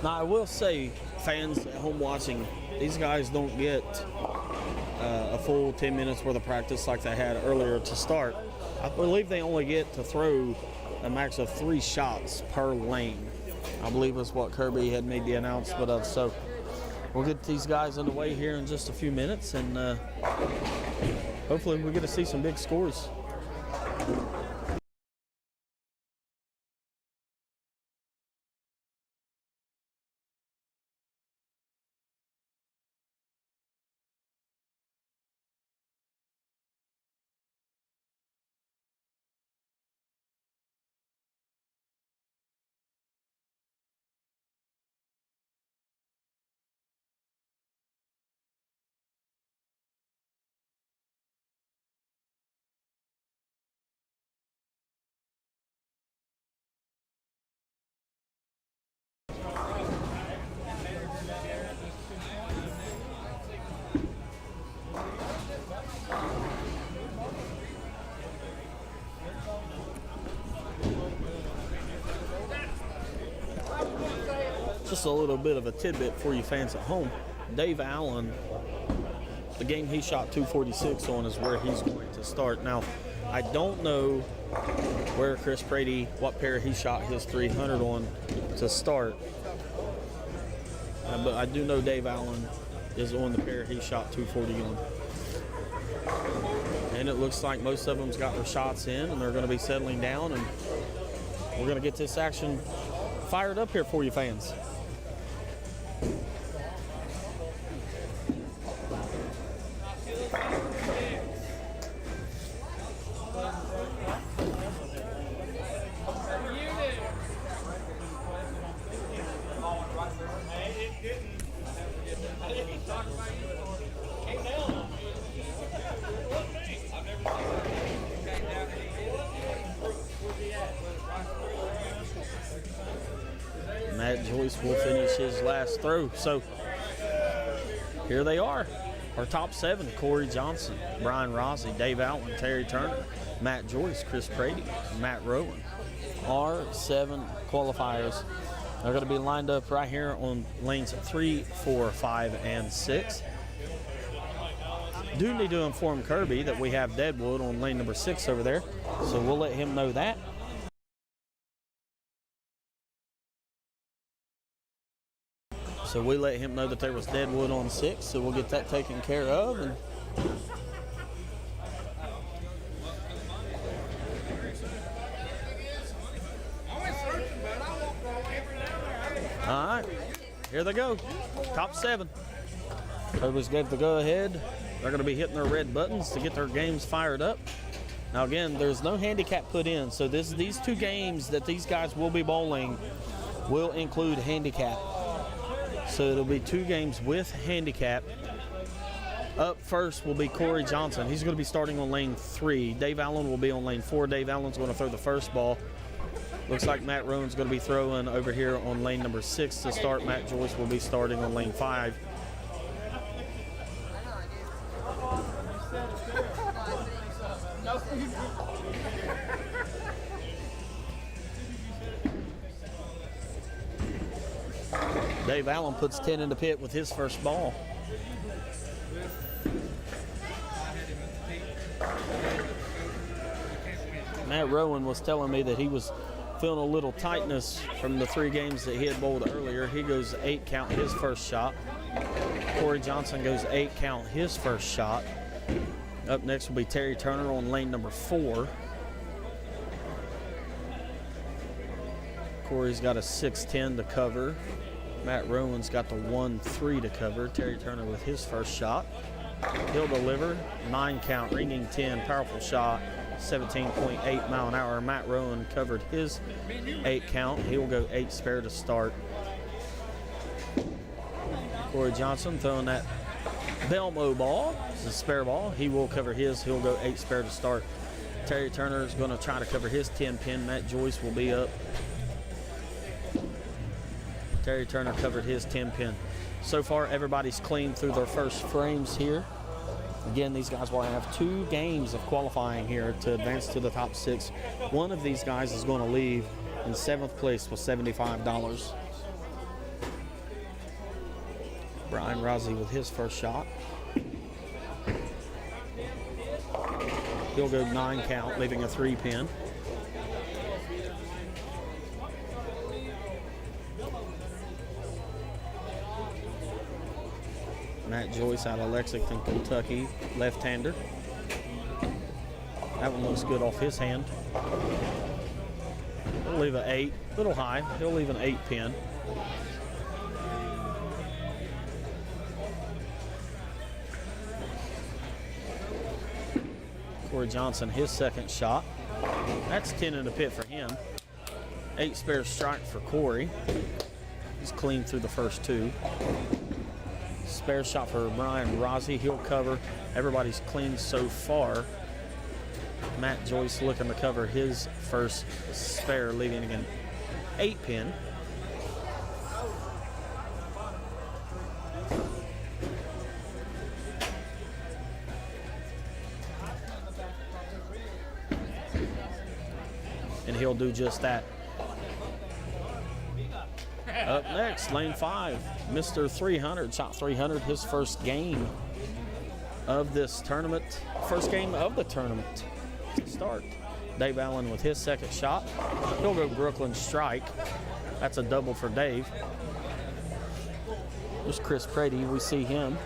Speaker 1: Now, I will say, fans at home watching, these guys don't get a full 10 minutes worth of practice like they had earlier to start. I believe they only get to throw a max of 3 shots per lane, I believe is what Kirby had made the announcement of. So we'll get these guys underway here in just a few minutes, and hopefully we get to see some big scores. Just a little bit of a tidbit for you fans at home. Dave Allen, the game he shot 246 on is where he's going to start. Now, I don't know where Chris Prady, what pair he shot his 300 on to start. But I do know Dave Allen is on the pair he shot 240 on. And it looks like most of them's got their shots in, and they're going to be settling down, and we're going to get this action fired up here for you fans. Matt Joyce will finish his last throw. So here they are. Our top 7, Corey Johnson, Brian Rossi, Dave Allen, Terry Turner, Matt Joyce, Chris Prady, Matt Rowan. Our 7 qualifiers are going to be lined up right here on lanes 3, 4, 5, and 6. Do need to inform Kirby that we have Deadwood on lane number 6 over there, so we'll let him know that. So we let him know that there was Deadwood on 6, so we'll get that taken care of. And all right, here they go. Top 7. Kirby's gave the go-ahead. They're going to be hitting their red buttons to get their games fired up. Now again, there's no handicap put in, so these 2 games that these guys will be bowling will include handicap. So it'll be 2 games with handicap. Up first will be Corey Johnson. He's going to be starting on lane 3. Dave Allen will be on lane 4. Dave Allen's going to throw the first ball. Looks like Matt Rowan's going to be throwing over here on lane number 6 to start. Matt Joyce will be starting on lane 5. Dave Allen puts 10 in the pit with his first ball. Matt Rowan was telling me that he was feeling a little tightness from the 3 games that he had bowled earlier. He goes 8 count his first shot. Corey Johnson goes 8 count his first shot. Up next will be Terry Turner on lane number 4. Corey's got a 6-10 to cover. Matt Rowan's got the 1-3 to cover. Terry Turner with his first shot. He'll deliver. 9 count, ringing 10, powerful shot, 17.8 mile an hour. Matt Rowan covered his 8 count. He will go 8 spare to start. Corey Johnson throwing that Belmo ball. It's a spare ball. He will cover his. He'll go 8 spare to start. Terry Turner is going to try to cover his 10 pin. Matt Joyce will be up. Terry Turner covered his 10 pin. So far, everybody's clean through their first frames here. Again, these guys will have 2 games of qualifying here to advance to the top 6. One of these guys is going to leave in 7th place with $75. Brian Rossi with his first shot. He'll go 9 count, leaving a 3 pin. Matt Joyce out of Lexington, Kentucky, left-hander. That one looks good off his hand. He'll leave an 8, a little high. He'll leave an 8 pin. Corey Johnson, his second shot. That's 10 in the pit for him. 8 spare strike for Corey. He's clean through the first 2. Spare shot for Brian Rossi. He'll cover. Everybody's clean so far. Matt Joyce looking to cover his first spare, leaving an 8 pin. And he'll do just that. Up next, lane 5, Mr. 300, shot 300, his first game of this tournament. First game of the tournament to start. Dave Allen with his second shot. He'll go Brooklyn strike. That's a double for Dave. There's Chris Prady, we see him.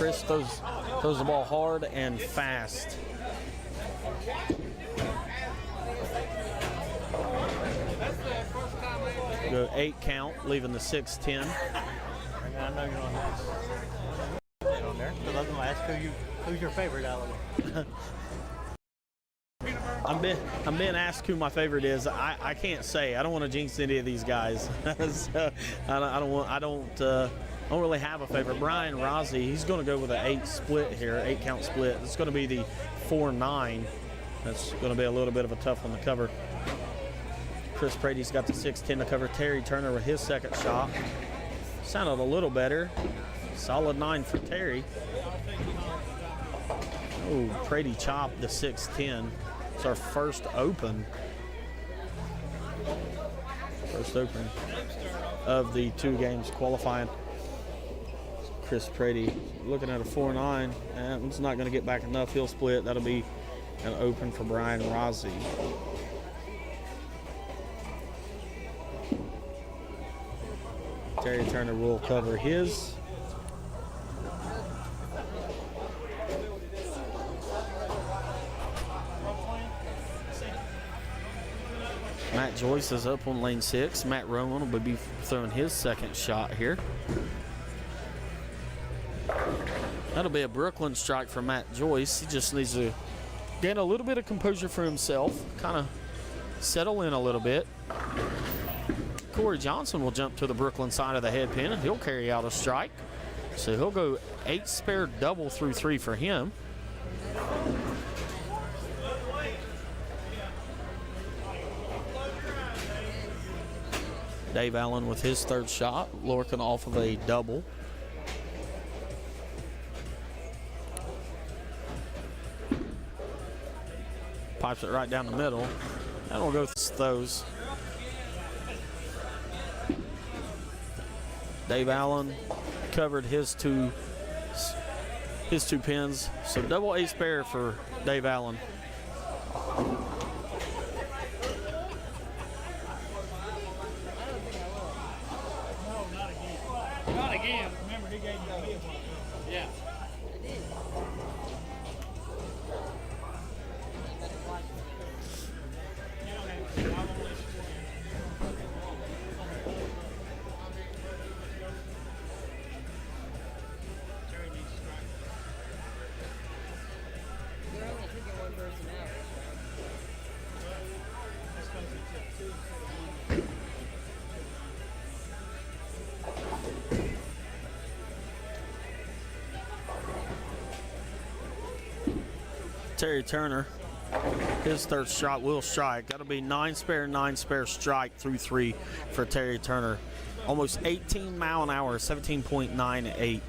Speaker 1: Chris throws the ball hard and fast. Go 8 count, leaving the 6-10.
Speaker 10: I know you're on that on there, because I was going to ask who's your favorite out of them.
Speaker 1: I'm being asked who my favorite is. I can't say. I don't want to jinx any of these guys. So I don't really have a favorite. Brian Rossi, he's going to go with an 8 split here, 8 count split. It's going to be the 4-9. That's going to be a little bit of a tough one to cover. Chris Prady's got the 6-10 to cover. Terry Turner with his second shot. Sounded a little better. Solid 9 for Terry. Oh, Prady chopped the 6-10. It's our first open. First open of the 2 games qualifying. Chris Prady looking at a 4-9. And it's not going to get back enough. He'll split. That'll be an open for Brian Rossi. Terry Turner will cover his. Matt Joyce is up on lane 6. Matt Rowan will be throwing his second shot here. That'll be a Brooklyn strike for Matt Joyce. He just needs to gain a little bit of composure for himself, kind of settle in a little bit. Corey Johnson will jump to the Brooklyn side of the head pin, and he'll carry out a strike. So he'll go 8 spare double through 3 for him. Dave Allen with his third shot, lurking off of a double. Pipes it right down the middle. And we'll go with those. Dave Allen covered his two pins. So double 8 spare for Dave Allen.
Speaker 5: Not again. Remember, he gave you a big one. Yeah.
Speaker 1: Terry Turner, his third shot will strike. That'll be 9 spare strike through 3 for Terry Turner. Almost 18 mile an hour, 17.98.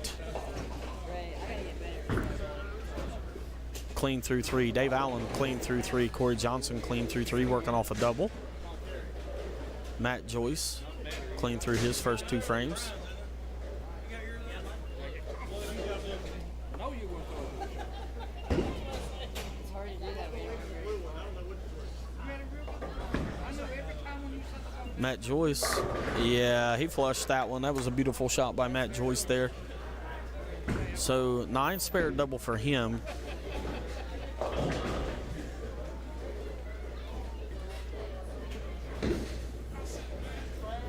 Speaker 1: Clean through 3. Dave Allen clean through 3. Corey Johnson clean through 3, working off a double. Matt Joyce clean through his first 2 frames. Matt Joyce, yeah, he flushed that one. That was a beautiful shot by Matt Joyce there. So 9 spare double for him.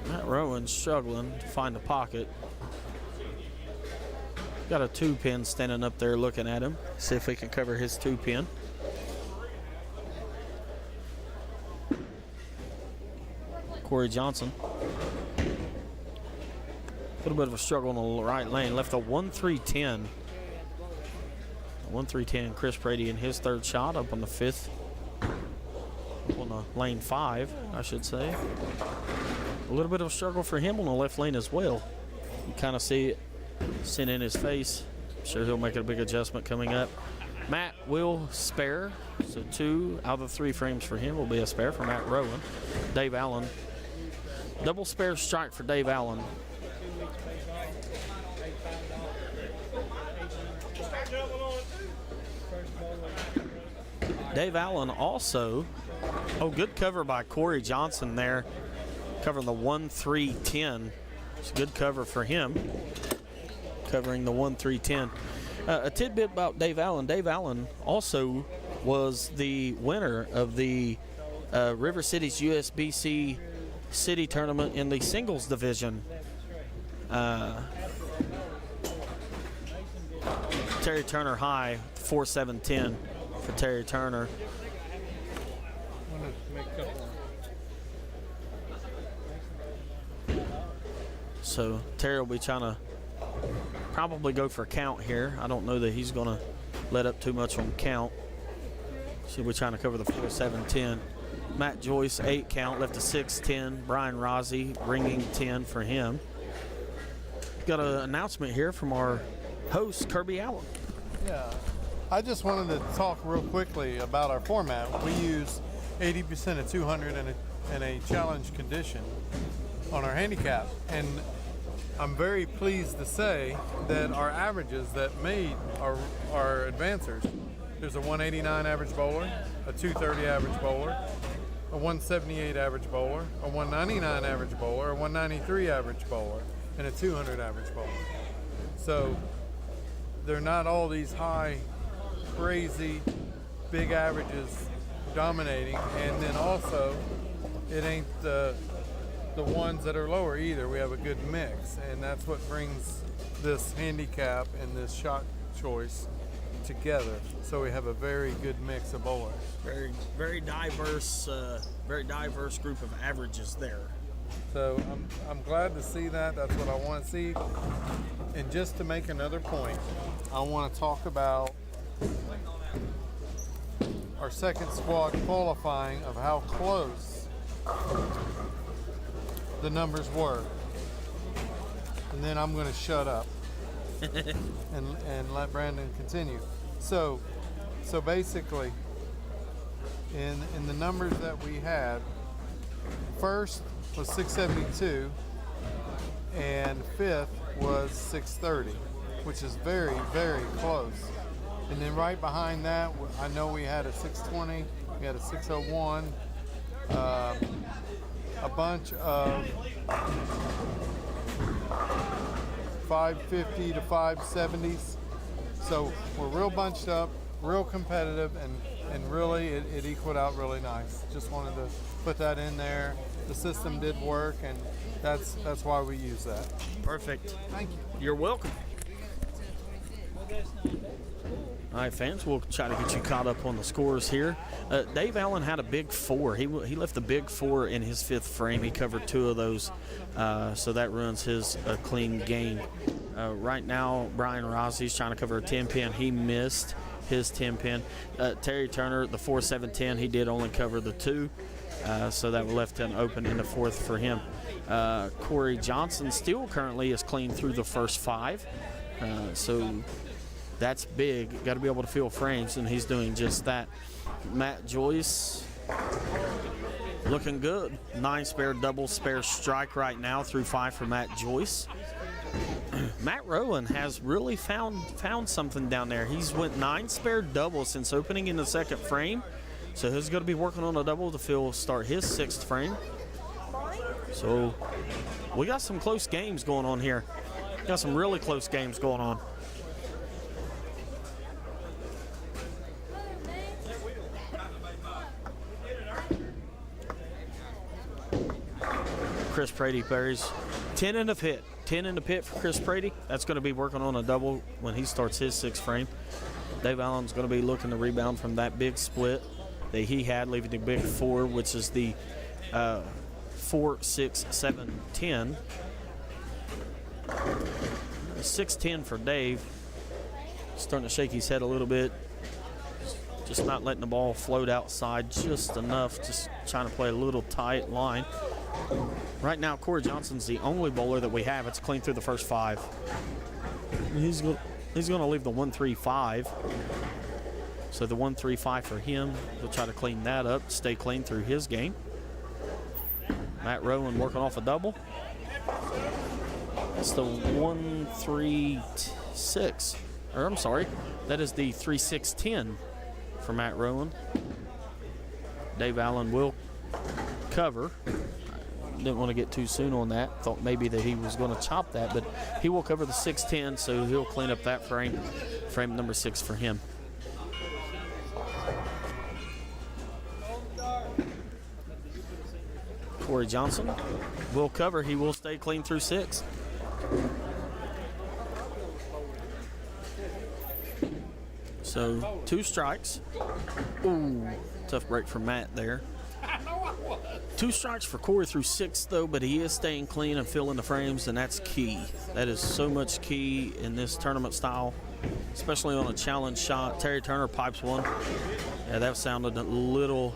Speaker 1: Matt Rowan struggling to find the pocket. Got a 2 pin standing up there looking at him. See if he can cover his 2 pin. Corey Johnson. A little bit of a struggle in the right lane. Left a 1-3-10. 1-3-10. Chris Prady in his third shot up on the 5th. Up on the lane 5, I should say. A little bit of a struggle for him on the left lane as well. You kind of see it sitting in his face. I'm sure he'll make a big adjustment coming up. Matt will spare. So 2 out of the 3 frames for him will be a spare for Matt Rowan. Dave Allen. Double spare strike for Dave Allen. Dave Allen also, good cover by Corey Johnson there, covering the 1-3-10. It's a good cover for him, covering the 1-3-10. A tidbit about Dave Allen. Dave Allen also was the winner of the River City's USBC City Tournament in the singles division. Terry Turner high, 4.710 for Terry Turner. So Terry will be trying to probably go for a count here. I don't know that he's going to let up too much on count. Should be trying to cover the 4.710. Matt Joyce, 8 count, left a 6.10. Brian Rossi bringing 10 for him. Got an announcement here from our host, Kirby Allen.
Speaker 8: Yeah, I just wanted to talk real quickly about our format. We use 80% of 200 in a challenge condition on our handicap, and I'm very pleased to say that our averages that made our advancers, there's a 189 average bowler, a 230 average bowler, a 178 average bowler, a 199 average bowler, a 193 average bowler, and a 200 average bowler. So they're not all these high, crazy, big averages dominating, and then also it ain't the ones that are lower either. We have a good mix, and that's what brings this handicap and this shot choice together. So we have a very good mix of bowlers.
Speaker 1: Very diverse group of averages there.
Speaker 8: So I'm glad to see that. That's what I want to see. And just to make another point, I want to talk about our second squad qualifying of how close the numbers were. And then I'm going to shut up and let Brandon continue. So basically, in the numbers that we had, first was 672 and fifth was 630, which is very, very close. And then right behind that, I know we had a 620, we had a 601, a bunch of 550 to 570s. So we're real bunched up, real competitive, and really it equaled out really nice. Just wanted to put that in there. The system did work, and that's why we use that.
Speaker 1: Perfect.
Speaker 8: Thank you.
Speaker 1: You're welcome. All right, fans, we'll try to get you caught up on the scores here. Dave Allen had a big 4. He left the big 4 in his 5th frame. He covered 2 of those, so that ruins his clean game. Right now, Brian Rossi's trying to cover a 10-pin. He missed his 10-pin. Terry Turner, the 4.710, he did only cover the 2, so that left an open in the 4th for him. Corey Johnson still currently is clean through the first 5, so that's big. Got to be able to fill frames, and he's doing just that. Matt Joyce looking good. 9 spare double spare strike right now through 5 for Matt Joyce. Matt Rowan has really found something down there. He's went 9 spare doubles since opening in the 2nd frame. So he's going to be working on a double to start his 6th frame. So we got some close games going on here. Got some really close games going on. Chris Brady buries 10 in the pit. 10 in the pit for Chris Brady. That's going to be working on a double when he starts his 6th frame. Dave Allen's going to be looking to rebound from that big split that he had, leaving the big 4, which is the 4, 6, 7, 10. 6-10 for Dave. Starting to shake his head a little bit. Just not letting the ball float outside just enough. Just trying to play a little tight line. Right now, Corey Johnson's the only bowler that we have. It's clean through the first 5. He's going to leave the 1-3-5. So the 1-3-5 for him. He'll try to clean that up, stay clean through his game. Matt Rowan working off a double. That's the 1-3-6. Or I'm sorry, that is the 3-6-10 for Matt Rowan. Dave Allen will cover. Didn't want to get too soon on that. Thought maybe that he was going to chop that, but he will cover the 6'10", so he'll clean up that frame. Frame number 6 for him. Corey Johnson will cover. He will stay clean through 6. So 2 strikes. Ooh, tough break from Matt there. 2 strikes for Corey through 6, though, but he is staying clean and filling the frames, and that's key. That is so much key in this tournament style, especially on a challenge shot. Terry Turner pipes one. Yeah, that sounded a little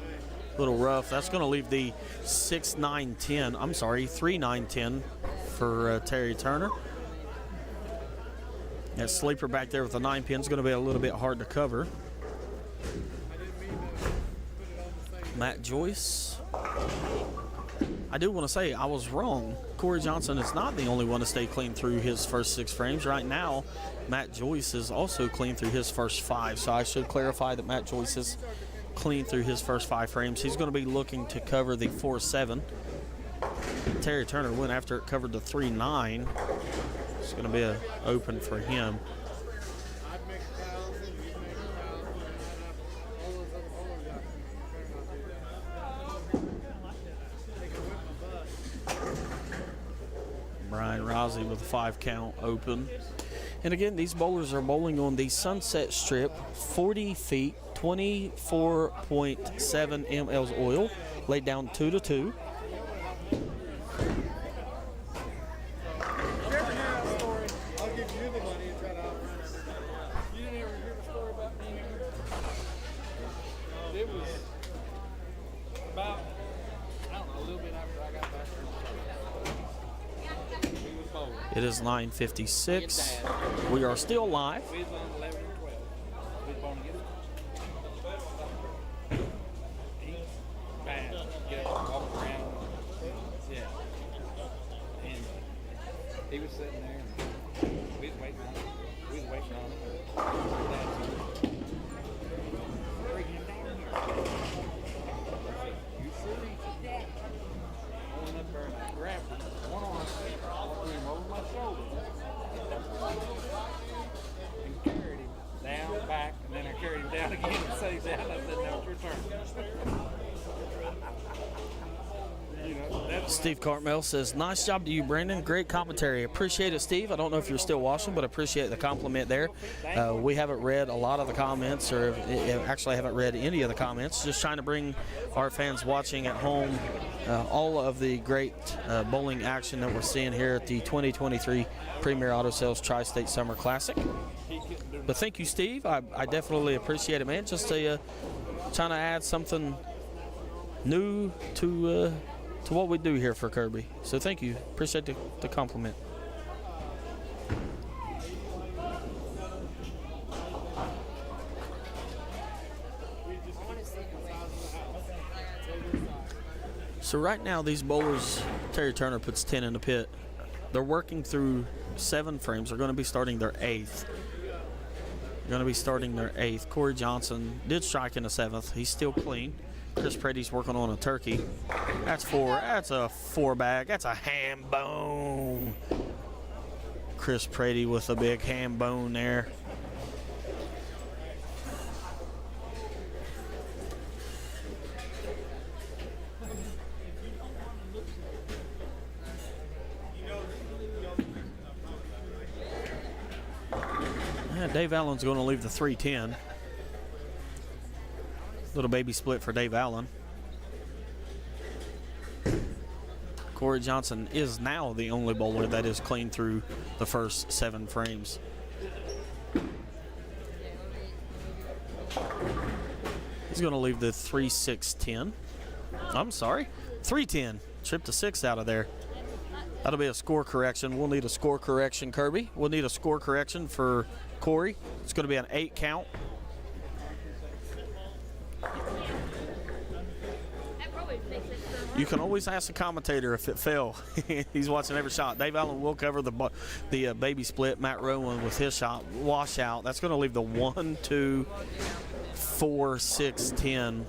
Speaker 1: rough. That's going to leave the 6-9-10. I'm sorry, 3-9-10 for Terry Turner. That sleeper back there with the 9 pin is going to be a little bit hard to cover. Matt Joyce. I do want to say I was wrong. Corey Johnson is not the only one to stay clean through his first 6 frames. Right now, Matt Joyce is also clean through his first 5. So I should clarify that Matt Joyce is clean through his first 5 frames. He's going to be looking to cover the 4-7. Terry Turner went after it, covered the 3-9. It's going to be an open for him. Brian Rousey with a 5 count open. And again, these bowlers are bowling on the Sunset Strip, 40 feet, 24.7 mL's oil, laid down 2-2. It is 9:56. We are still live.
Speaker 11: He was sitting there and we was waiting on him. Bring him down here. You see? I went up there and I grabbed him. One arm, threw him over my shoulder. And carried him down, back, and then I carried him down again and set him down. I said, now it's your turn.
Speaker 1: Steve Cartmel says, nice job to you, Brandon. Great commentary. Appreciate it, Steve. I don't know if you're still watching, but appreciate the compliment there. We haven't read a lot of the comments, or actually haven't read any of the comments. Just trying to bring our fans watching at home all of the great bowling action that we're seeing here at the 2023 Premier Auto Sales Tri-State Summer Classic. But thank you, Steve. I definitely appreciate it, man. Just trying to add something new to what we do here for Kirby. So thank you. Appreciate the compliment. So right now these bowlers, Terry Turner puts 10 in the pit. They're working through 7 frames. They're going to be starting their 8th. Corey Johnson did strike in the 7th. He's still clean. Chris Prady's working on a turkey. That's 4. That's a 4 bag. That's a ham bone. Chris Prady with a big ham bone there. Dave Allen's going to leave the 3-10. Little baby split for Dave Allen. Corey Johnson is now the only bowler that is clean through the first 7 frames. He's going to leave the 3-6-10. I'm sorry, 3-10. Tripped a 6 out of there. That'll be a score correction. We'll need a score correction, Kirby. We'll need a score correction for Corey. It's going to be an 8 count. You can always ask the commentator if it fell. He's watching every shot. Dave Allen will cover the baby split. Matt Rowan with his shot. Wash out. That's going to leave the 1, 2, 4, 6, 10.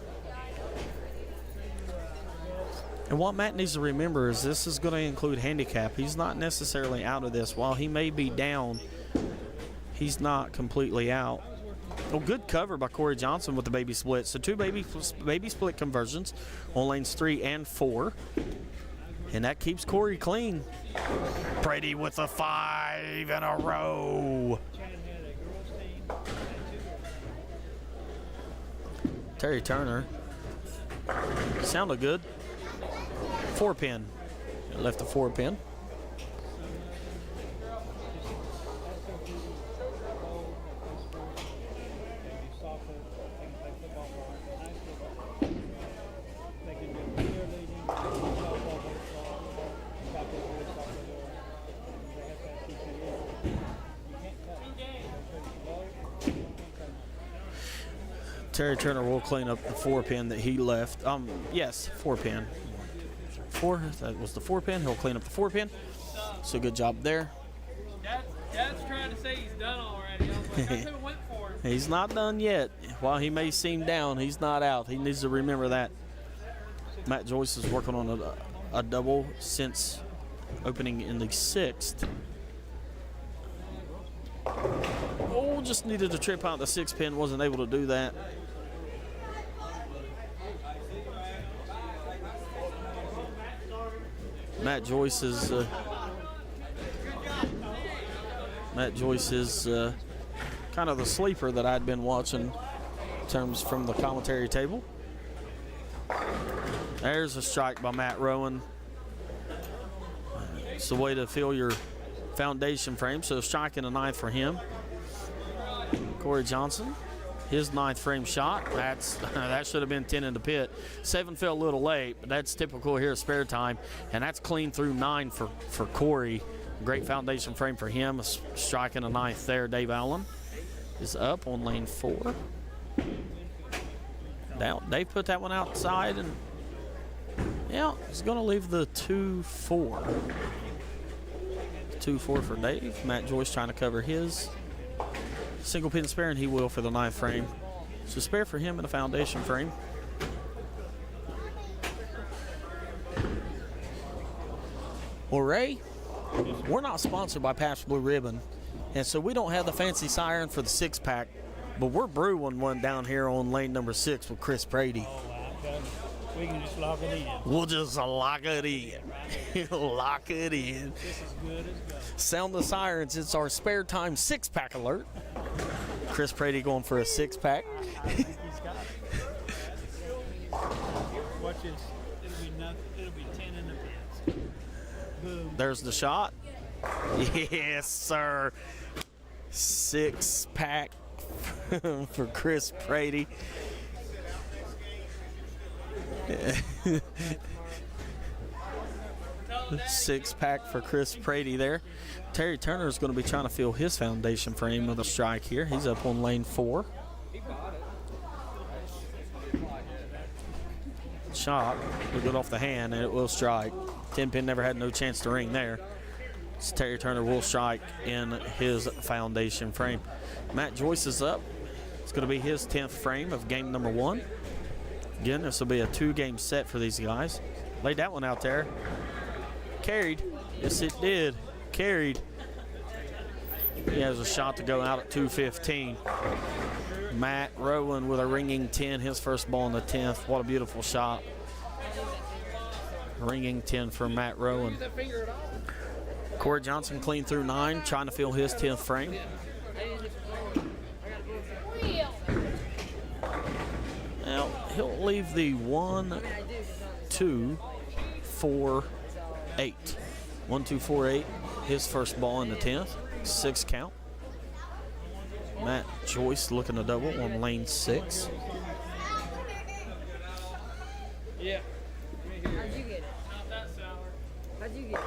Speaker 1: And what Matt needs to remember is this is going to include handicap. He's not necessarily out of this. While he may be down, he's not completely out. Well, good cover by Corey Johnson with the baby split. So 2 baby split conversions on lanes 3 and 4. And that keeps Corey clean. Brady with a 5 in a row. Terry Turner. Sounded good. 4-pin. Left the 4-pin. Terry Turner will clean up the 4-pin that he left. Yes, 4-pin. That was the 4-pin. He'll clean up the 4-pin. So good job there.
Speaker 11: Dad's trying to say he's done already. I was like, that's who went for him.
Speaker 1: He's not done yet. While he may seem down, he's not out. He needs to remember that. Matt Joyce is working on a double since opening in the 6th. Oh, just needed to trip out the 6-pin. Wasn't able to do that. Matt Joyce is kind of the sleeper that I'd been watching in terms from the commentary table. There's a strike by Matt Rowan. It's the way to fill your foundation frame. So strike in the 9th for him. Corey Johnson, his 9th frame shot. That should have been 10 in the pit. 7 fell a little late, but that's typical here at spare time. And that's clean through 9 for Corey. Great foundation frame for him. A strike in the 9th there. Dave Allen is up on lane 4. Now Dave put that one outside, and yeah, he's going to leave the 2-4. 2-4 for Dave. Matt Joyce trying to cover his single pin spare, and he will for the 9th frame. So spare for him in the foundation frame. Well, Ray, we're not sponsored by Pabst Blue Ribbon, and so we don't have the fancy siren for the 6-pack, but we're brewing one down here on lane number 6 with Chris Brady.
Speaker 5: We can just lock it in.
Speaker 1: We'll just lock it in. Lock it in.
Speaker 5: This is good as gold.
Speaker 1: Sound the sirens. It's our spare time 6-pack alert. Chris Brady going for a 6-pack.
Speaker 5: I think he's got it. Watch this. It'll be 10 in the pits. Boom.
Speaker 1: There's the shot. Yes, sir. 6-pack for Chris Brady. 6-pack for Chris Brady there. Terry Turner is going to be trying to fill his foundation frame with a strike here. He's up on lane 4. Shot will get off the hand, and it will strike. 10-pin never had no chance to ring there. So Terry Turner will strike in his foundation frame. Matt Joyce is up. It's going to be his 10th frame of game number 1. Again, this will be a 2-game set for these guys. Laid that one out there. Carried. Yes, it did. Carried. He has a shot to go out at 2:15. Matt Rowan with a ringing 10, his first ball in the 10th. What a beautiful shot. Ringing 10 for Matt Rowan. Corey Johnson clean through 9, trying to fill his 10th frame. Now, he'll leave the 1, 2, 4, 8. 1, 2, 4, 8. His first ball in the 10th. 6 count. Matt Joyce looking to double on lane 6.
Speaker 11: Yeah.
Speaker 2: How'd you get it?
Speaker 11: Not that sour.
Speaker 2: How'd you get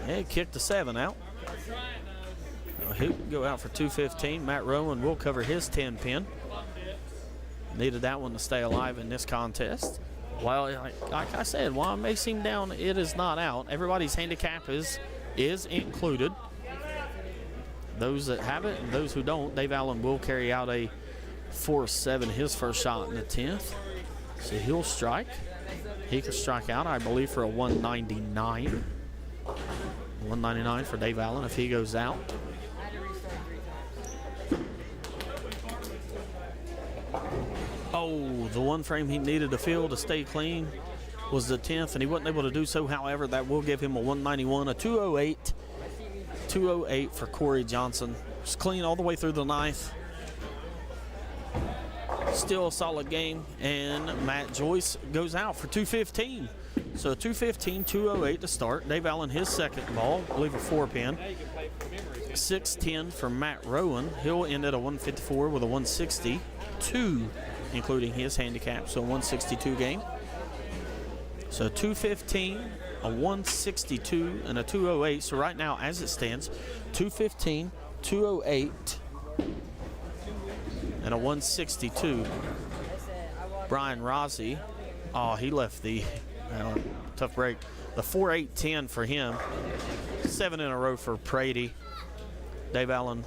Speaker 2: it?
Speaker 1: He kicked the 7 out.
Speaker 11: I'm trying to.
Speaker 1: He'll go out for 2:15. Matt Rowan will cover his 10 pin. Needed that one to stay alive in this contest. Well, like I said, while it may seem down, it is not out. Everybody's handicap is included. Those that have it and those who don't, Dave Allen will carry out a 4-7, his first shot in the 10th. So he'll strike. He could strike out, I believe, for a 199. 199 for Dave Allen if he goes out. Oh, the one frame he needed to fill to stay clean was the 10th, and he wasn't able to do so. However, that will give him a 191, a 208. 208 for Corey Johnson. Just clean all the way through the 9th. Still a solid game, and Matt Joyce goes out for 215. So 215, 208 to start. Dave Allen, his second ball, I believe a 4-pin. 610 for Matt Rowan. He'll end at a 154 with a 162, including his handicap, so 162 game. So 215, a 162, and a 208. So right now, as it stands, 215, 208, and a 162. Brian Rossi, oh, he left the tough break. The 4-8-10 for him. 7 in a row for Prady. Dave Allen,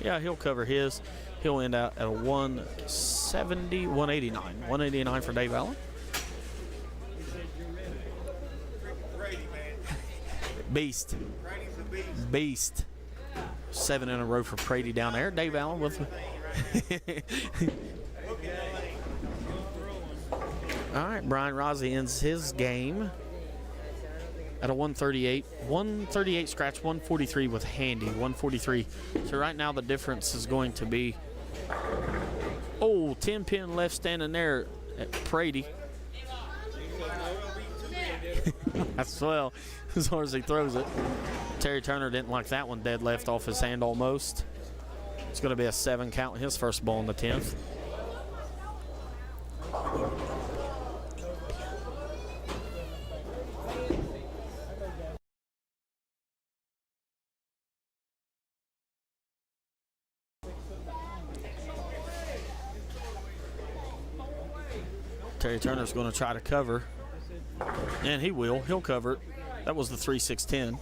Speaker 1: yeah, he'll cover his. He'll end out at a 170, 189. 189 for Dave Allen. Beast. Beast. 7 in a row for Prady down there. Dave Allen with. All right, Brian Rossi ends his game at a 138. 138 scratch, 143 with Handy, 143. So right now the difference is going to be, 10-pin left standing there at Prady. That's well, as hard as he throws it. Terry Turner didn't like that one dead left off his hand almost. It's going to be a 7 count in his first ball in the 10th. Terry Turner's going to try to cover, and he will. He'll cover it. That was the 3-6-10.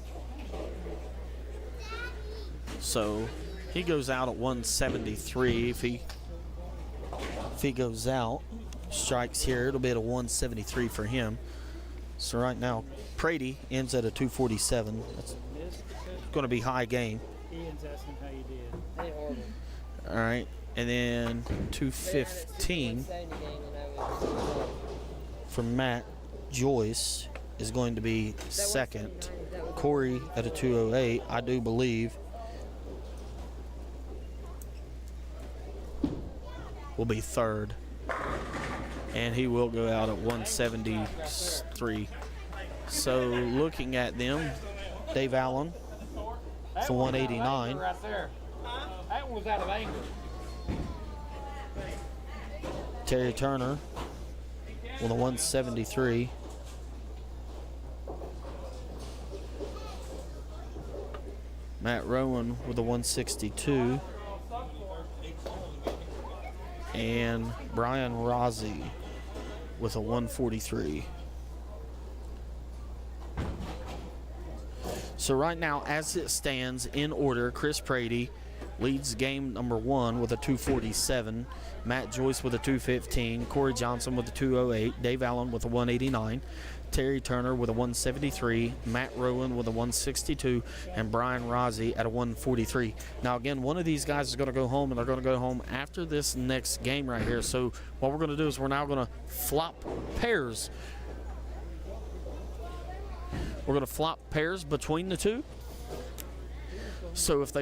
Speaker 1: So he goes out at 173. If he goes out, strikes here, it'll be at a 173 for him. So right now, Prady ends at a 247. That's going to be high game.
Speaker 5: Ian's asking how you did.
Speaker 1: All right, and then 215 for Matt Joyce is going to be second. Corey at a 208, I do believe, will be third. And he will go out at 173. So looking at them, Dave Allen for 189.
Speaker 10: Right there. That one was out of anger.
Speaker 1: Terry Turner with a 173. Matt Rowan with a 162. And Brian Rossi with a 143. So right now, as it stands in order, Chris Prady leads game number 1 with a 247. Matt Joyce with a 215. Corey Johnson with a 208. Dave Allen with a 189. Terry Turner with a 173. Matt Rowan with a 162. And Brian Rossi at a 143. Now, again, one of these guys is going to go home, and they're going to go home after this next game right here. So what we're going to do is we're now going to flop pairs. We're going to flop pairs between the two. So if they